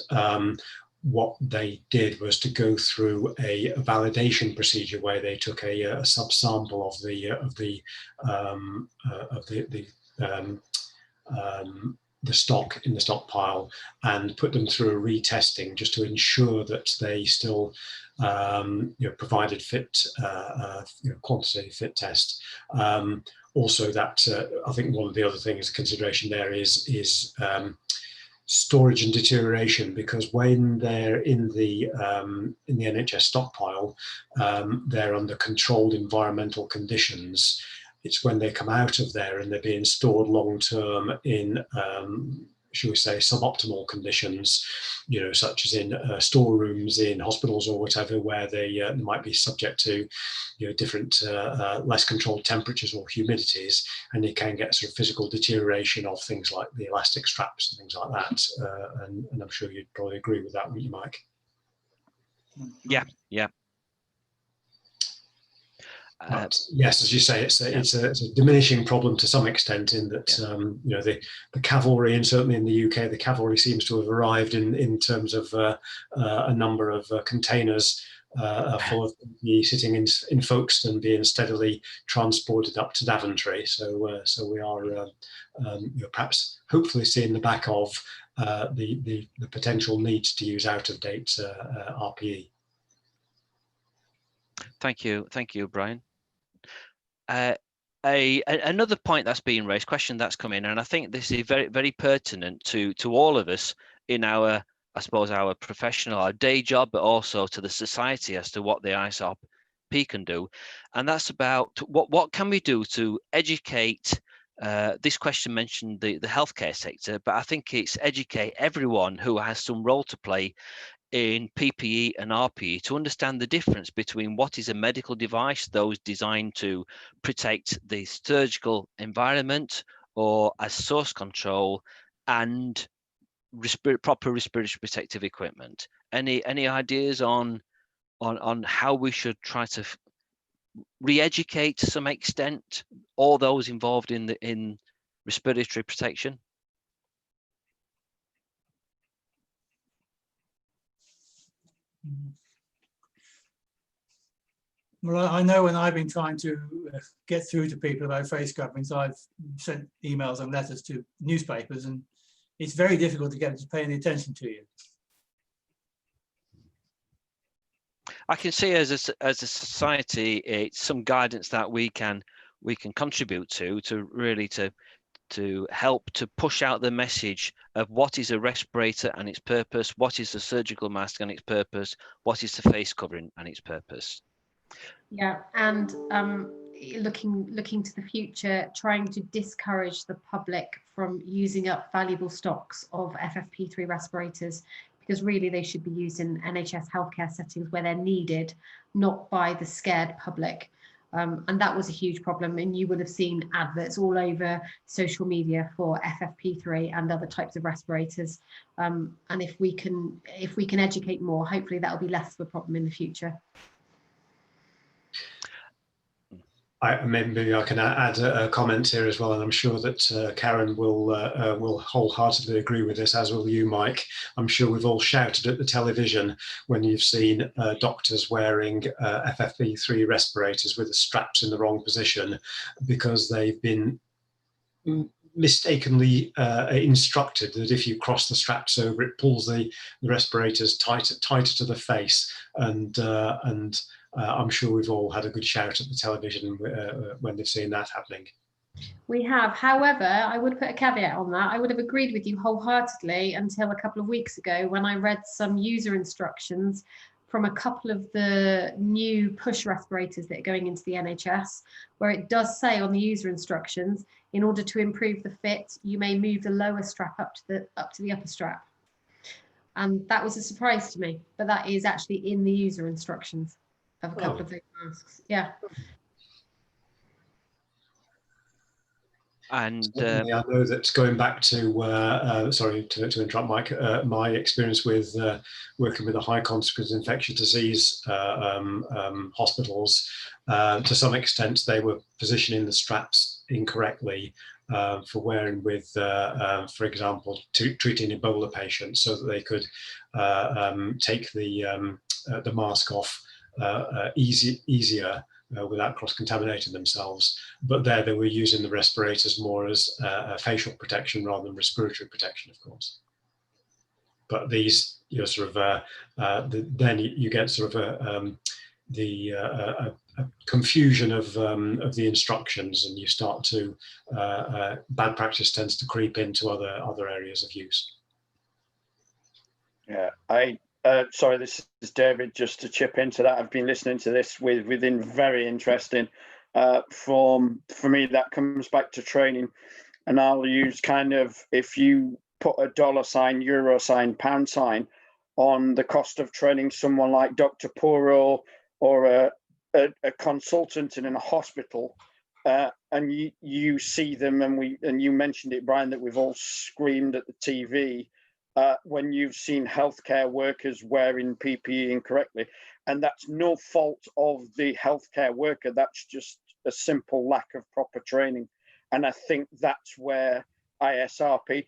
what they did was to go through a validation procedure where they took a subsample of the stock in the stockpile and put them through a retesting just to ensure that they still provided fit quantitative fit test. Also, that I think one of the other things consideration there is storage and deterioration, because when they're in the NHS stockpile, they're under controlled environmental conditions. It's when they come out of there and they're being stored long term in, shall we say, suboptimal conditions, such as in storerooms in hospitals or whatever, where they might be subject to, different less controlled temperatures or humidities, and you can get sort of physical deterioration of things like the elastic straps and things like that. And I'm sure you'd probably agree with that, wouldn't you, Mike? Yeah. But yes, as you say, it's a diminishing problem to some extent in that the cavalry, and certainly in the UK, the cavalry seems to have arrived in terms of a number of containers full of PPE sitting in Folkestone, being steadily transported up to Daventry. So we are perhaps hopefully seeing the back of the potential need to use out of date RPE. Thank you, Brian. Another point that's being raised, question that's come in, and I think this is very, very pertinent to all of us in our, I suppose, our professional, our day job, but also to the society as to what the ISRP can do, and that's about what can we do to educate. This question mentioned the healthcare sector, but I think it's educate everyone who has some role to play in PPE and RPE to understand the difference between what is a medical device, those designed to protect the surgical environment or as source control, and proper respiratory protective equipment. Any ideas on how we should try to re-educate to some extent all those involved in respiratory protection? Well, I know when I've been trying to get through to people about face coverings, I've sent emails and letters to newspapers, and it's very difficult to get them to pay any attention to you. I can see as a society, it's some guidance that we can contribute to really to help to push out the message of what is a respirator and its purpose, what is a surgical mask and its purpose, what is the face covering and its purpose. Yeah, and looking to the future, trying to discourage the public from using up valuable stocks of FFP3 respirators, because really they should be used in NHS healthcare settings where they're needed, not by the scared public. And that was a huge problem, and you would have seen adverts all over social media for FFP3 and other types of respirators. And if we can educate more, hopefully that will be less of a problem in the future. Maybe I can add a comment here as well, and I'm sure that Karen will wholeheartedly agree with this, as will you, Mike. I'm sure we've all shouted at the television when you've seen doctors wearing FFP3 respirators with the straps in the wrong position because they've been mistakenly instructed that if you cross the straps over, it pulls the respirators tighter to the face, and I'm sure we've all had a good shout at the television when they've seen that happening. We have. However, I would put a caveat on that. I would have agreed with you wholeheartedly until a couple of weeks ago when I read some user instructions from a couple of the new push respirators that are going into the NHS, where it does say on the user instructions, in order to improve the fit, you may move the lower strap up to the upper strap. And that was a surprise to me, but that is actually in the user instructions of a couple of those masks. Yeah. And I know that going back to, sorry to interrupt, Mike, my experience with working with the high consequence infectious disease hospitals, to some extent they were positioning the straps incorrectly for wearing with, for example, treating Ebola patients so that they could take the mask off easier without cross-contaminating themselves. But there they were using the respirators more as a facial protection rather than respiratory protection, of course. But these, you know, sort of, then you get sort of a confusion of the instructions, and you start to, bad practice tends to creep into other areas of use. Yeah, sorry, this is David, just to chip into that. I've been listening to this within very interesting. For me, that comes back to training, and I'll use kind of, if you put a dollar sign, euro sign, pound sign on the cost of training someone like Dr. Puro or a consultant in a hospital, and you see them, and you mentioned it, Brian, that we've all screamed at the TV when you've seen healthcare workers wearing PPE incorrectly. And that's no fault of the healthcare worker, that's just a simple lack of proper training. And I think that's where ISRP,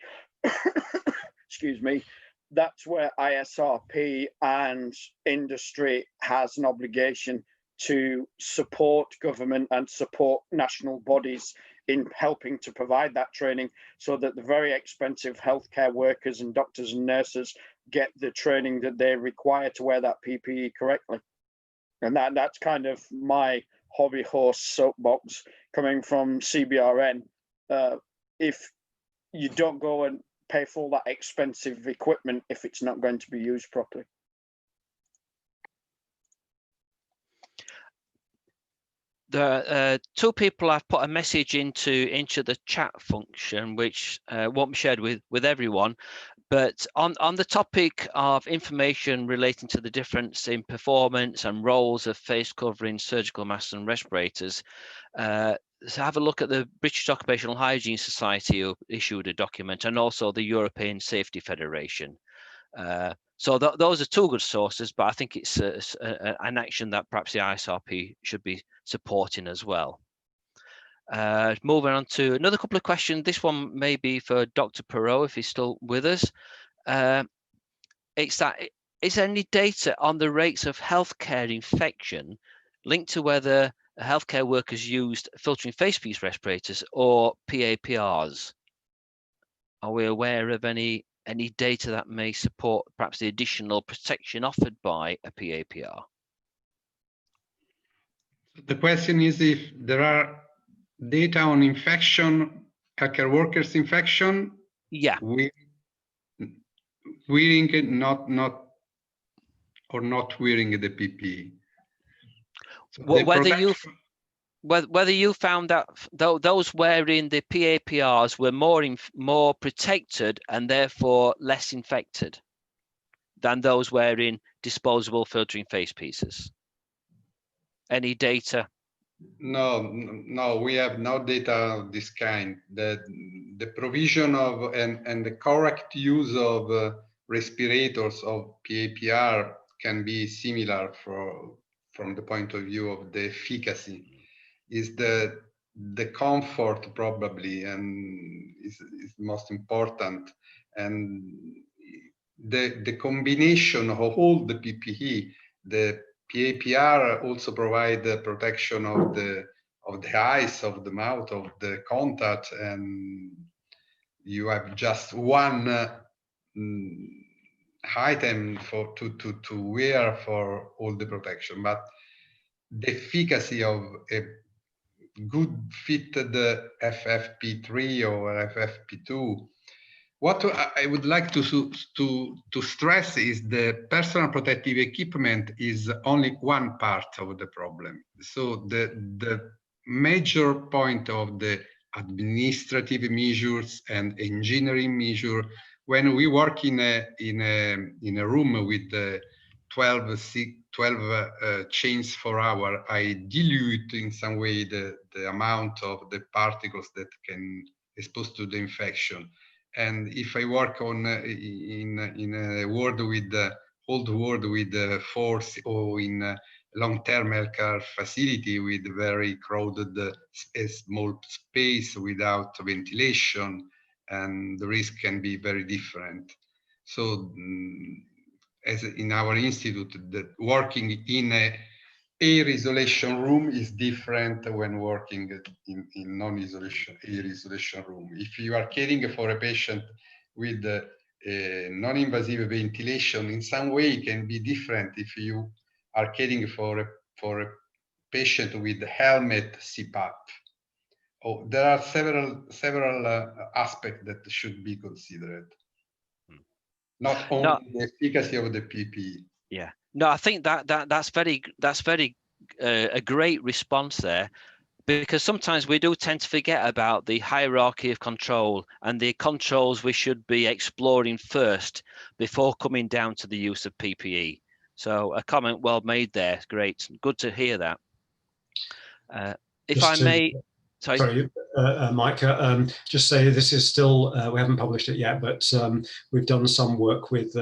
excuse me, that's where ISRP and industry has an obligation to support government and support national bodies in helping to provide that training, so that the very expensive healthcare workers and doctors and nurses get the training that they require to wear that PPE correctly. And that's kind of my hobby horse soapbox coming from CBRN. If you don't go and pay for all that expensive equipment if it's not going to be used properly. The two people have put a message into the chat function, which won't be shared with everyone. But on the topic of information relating to the difference in performance and roles of face covering, surgical masks and respirators, so have a look at the British Occupational Hygiene Society, who issued a document, and also the European Safety Federation. So those are two good sources, but I think it's an action that perhaps the ISRP should be supporting as well. Moving on to another couple of questions. This one may be for Dr. Perot, if he's still with us. It's that, is there any data on the rates of healthcare infection linked to whether healthcare workers used filtering face piece respirators or PAPRs? Are we aware of any data that may support perhaps the additional protection offered by a PAPR? The question is if there are data on infection, healthcare workers infection. Yeah. Wearing not wearing the PPE. So whether you found that those wearing the PAPRs were more protected and therefore less infected than those wearing disposable filtering face pieces. Any data? No, we have no data of this kind. The provision of and the correct use of respirators of PAPR can be similar from the point of view of the efficacy. Is the comfort probably, and is most important, and the combination of all the PPE, the PAPR also provide the protection of the eyes, of the mouth, of the contact, and you have just one item to wear for all the protection. But the efficacy of a good fitted FFP3 or FFP2. What I would like to stress is the personal protective equipment is only one part of the problem. So the major point of the administrative measures and engineering measure, when we work in a room with 12 chains per hour, I dilute in some way the amount of the particles that can expose to the infection. And if I work on in a world with old world with force, or in a long-term healthcare facility with very crowded small space without ventilation, and the risk can be very different. So as in our institute, that working in a air isolation room is different when working in non-isolation air isolation room. If you are caring for a patient with non-invasive ventilation, in some way it can be different if you are caring for a patient with helmet CPAP. Oh, there are several aspects that should be considered. Not only the efficacy of the PPE. Yeah, no, I think that's very a great response there, because sometimes we do tend to forget about the hierarchy of control and the controls we should be exploring first before coming down to the use of PPE. So a comment well made there. Great, good to hear that. If I may. Sorry, Mike, just say this is still, we haven't published it yet, but we've done some work with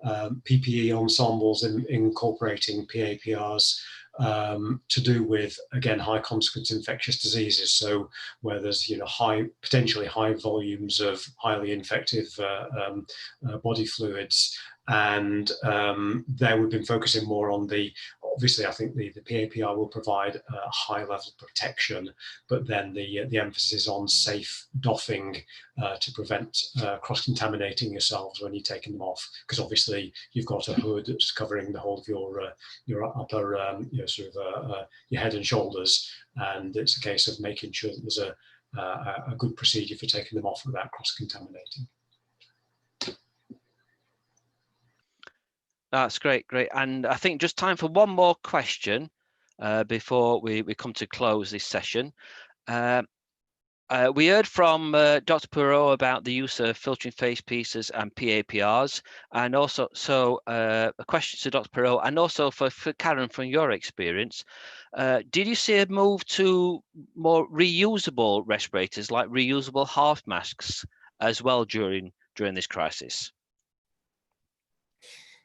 PPE ensembles incorporating PAPRs to do with, again, high consequence infectious diseases. So where there's, you know, potentially high volumes of highly infective body fluids. And there we've been focusing more on obviously I think the PAPR will provide a high level of protection, but then the emphasis on safe doffing to prevent cross-contaminating yourselves when you're taking them off, because obviously you've got a hood that's covering the whole of your upper, you know, sort of your head and shoulders, and it's a case of making sure that there's a good procedure for taking them off without cross-contaminating. That's great. And I think just time for one more question before we come to close this session. We heard from Dr. Perot about the use of filtering face pieces and PAPRs, and also a question to Dr. Perot, and also for Karen, from your experience, did you see a move to more reusable respirators, like reusable half masks, as well during this crisis?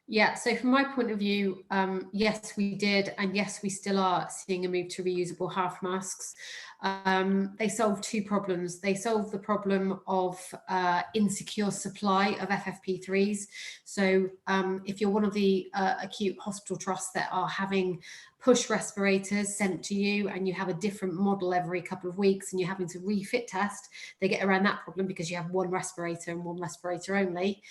Yeah, so from my point of view, yes, we did. And yes, we still are seeing a move to reusable half masks. They solve two problems. They solve the problem of insecure supply of FFP3s. So if you're one of the acute hospital trusts that are having push respirators sent to you and you have a different model every couple of weeks and you're having to refit test, they get around that problem because you have one respirator and one respirator only.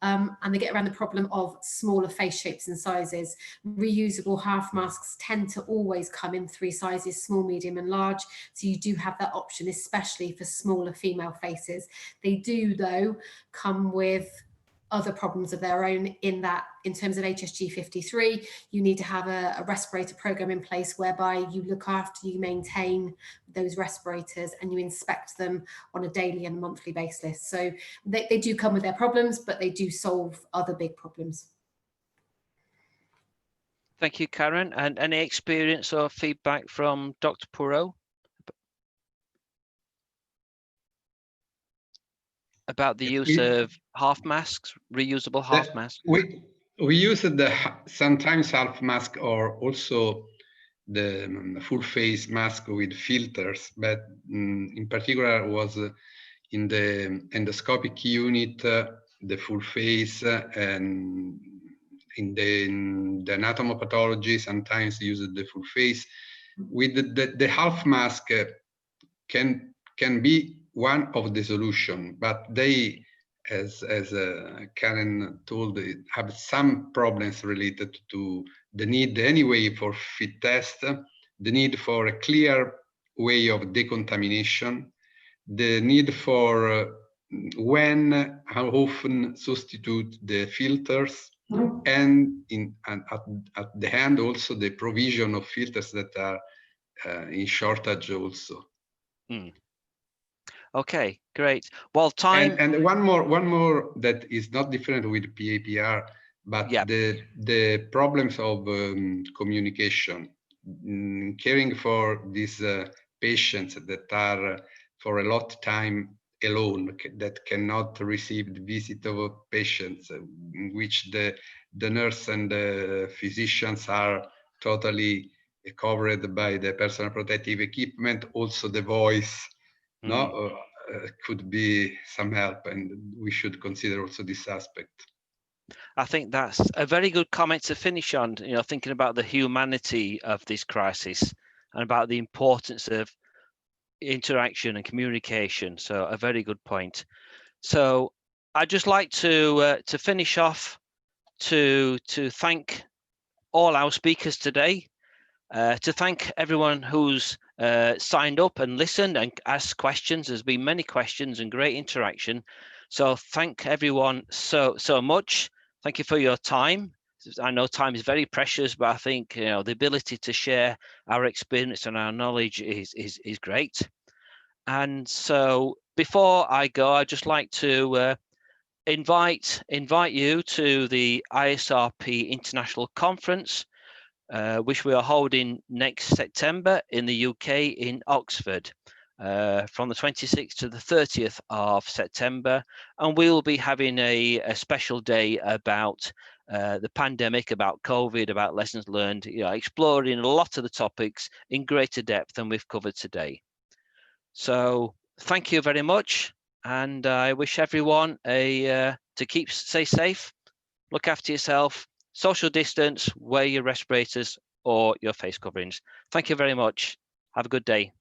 And they get around the problem of smaller face shapes and sizes. Reusable half masks tend to always come in 3 sizes, small, medium and large. So you do have that option, especially for smaller female faces. They do, though, come with other problems of their own in that, in terms of HSG 53, you need to have a respirator program in place whereby you look after, you maintain those respirators and you inspect them on a daily and monthly basis. So they do come with their problems, but they do solve other big problems. Thank you, Karen. And any experience or feedback from Dr. Poirot about the use of half masks, reusable half masks? We use sometimes half mask or also the full face mask with filters, but in particular was in the endoscopic unit, the full face, and in the anatomopathology sometimes use the full face. With the half mask can be one of the solution, but they, as Karen told, have some problems related to the need anyway for fit test, the need for a clear way of decontamination, the need for how often substitute the filters, and at the end also the provision of filters that are in shortage also. Okay, great. Well, time and one more that is not different with PAPR, but the problems of communication, caring for these patients that are for a lot of time alone, that cannot receive the visit of patients, in which the nurse and the physicians are totally covered by the personal protective equipment. Also the voice could be some help, and we should consider also this aspect. I think that's a very good comment to finish on, you know, thinking about the humanity of this crisis and about the importance of interaction and communication. So a very good point. So I'd just like to finish off to thank all our speakers today, to thank everyone who's signed up and listened and asked questions. There's been many questions and great interaction. So thank everyone so much. Thank you for your time. I know time is very precious, but I think, you know, the ability to share our experience and our knowledge is great. And so before I go, I'd just like to invite you to the ISRP International Conference, which we are holding next September in the UK in Oxford, from the 26th to the 30th of September. And we will be having a special day about the pandemic, about COVID, about lessons learned, you know, exploring a lot of the topics in greater depth than we've covered today. So thank you very much. And I wish everyone to stay safe, look after yourself, social distance, wear your respirators or your face coverings. Thank you very much. Have a good day.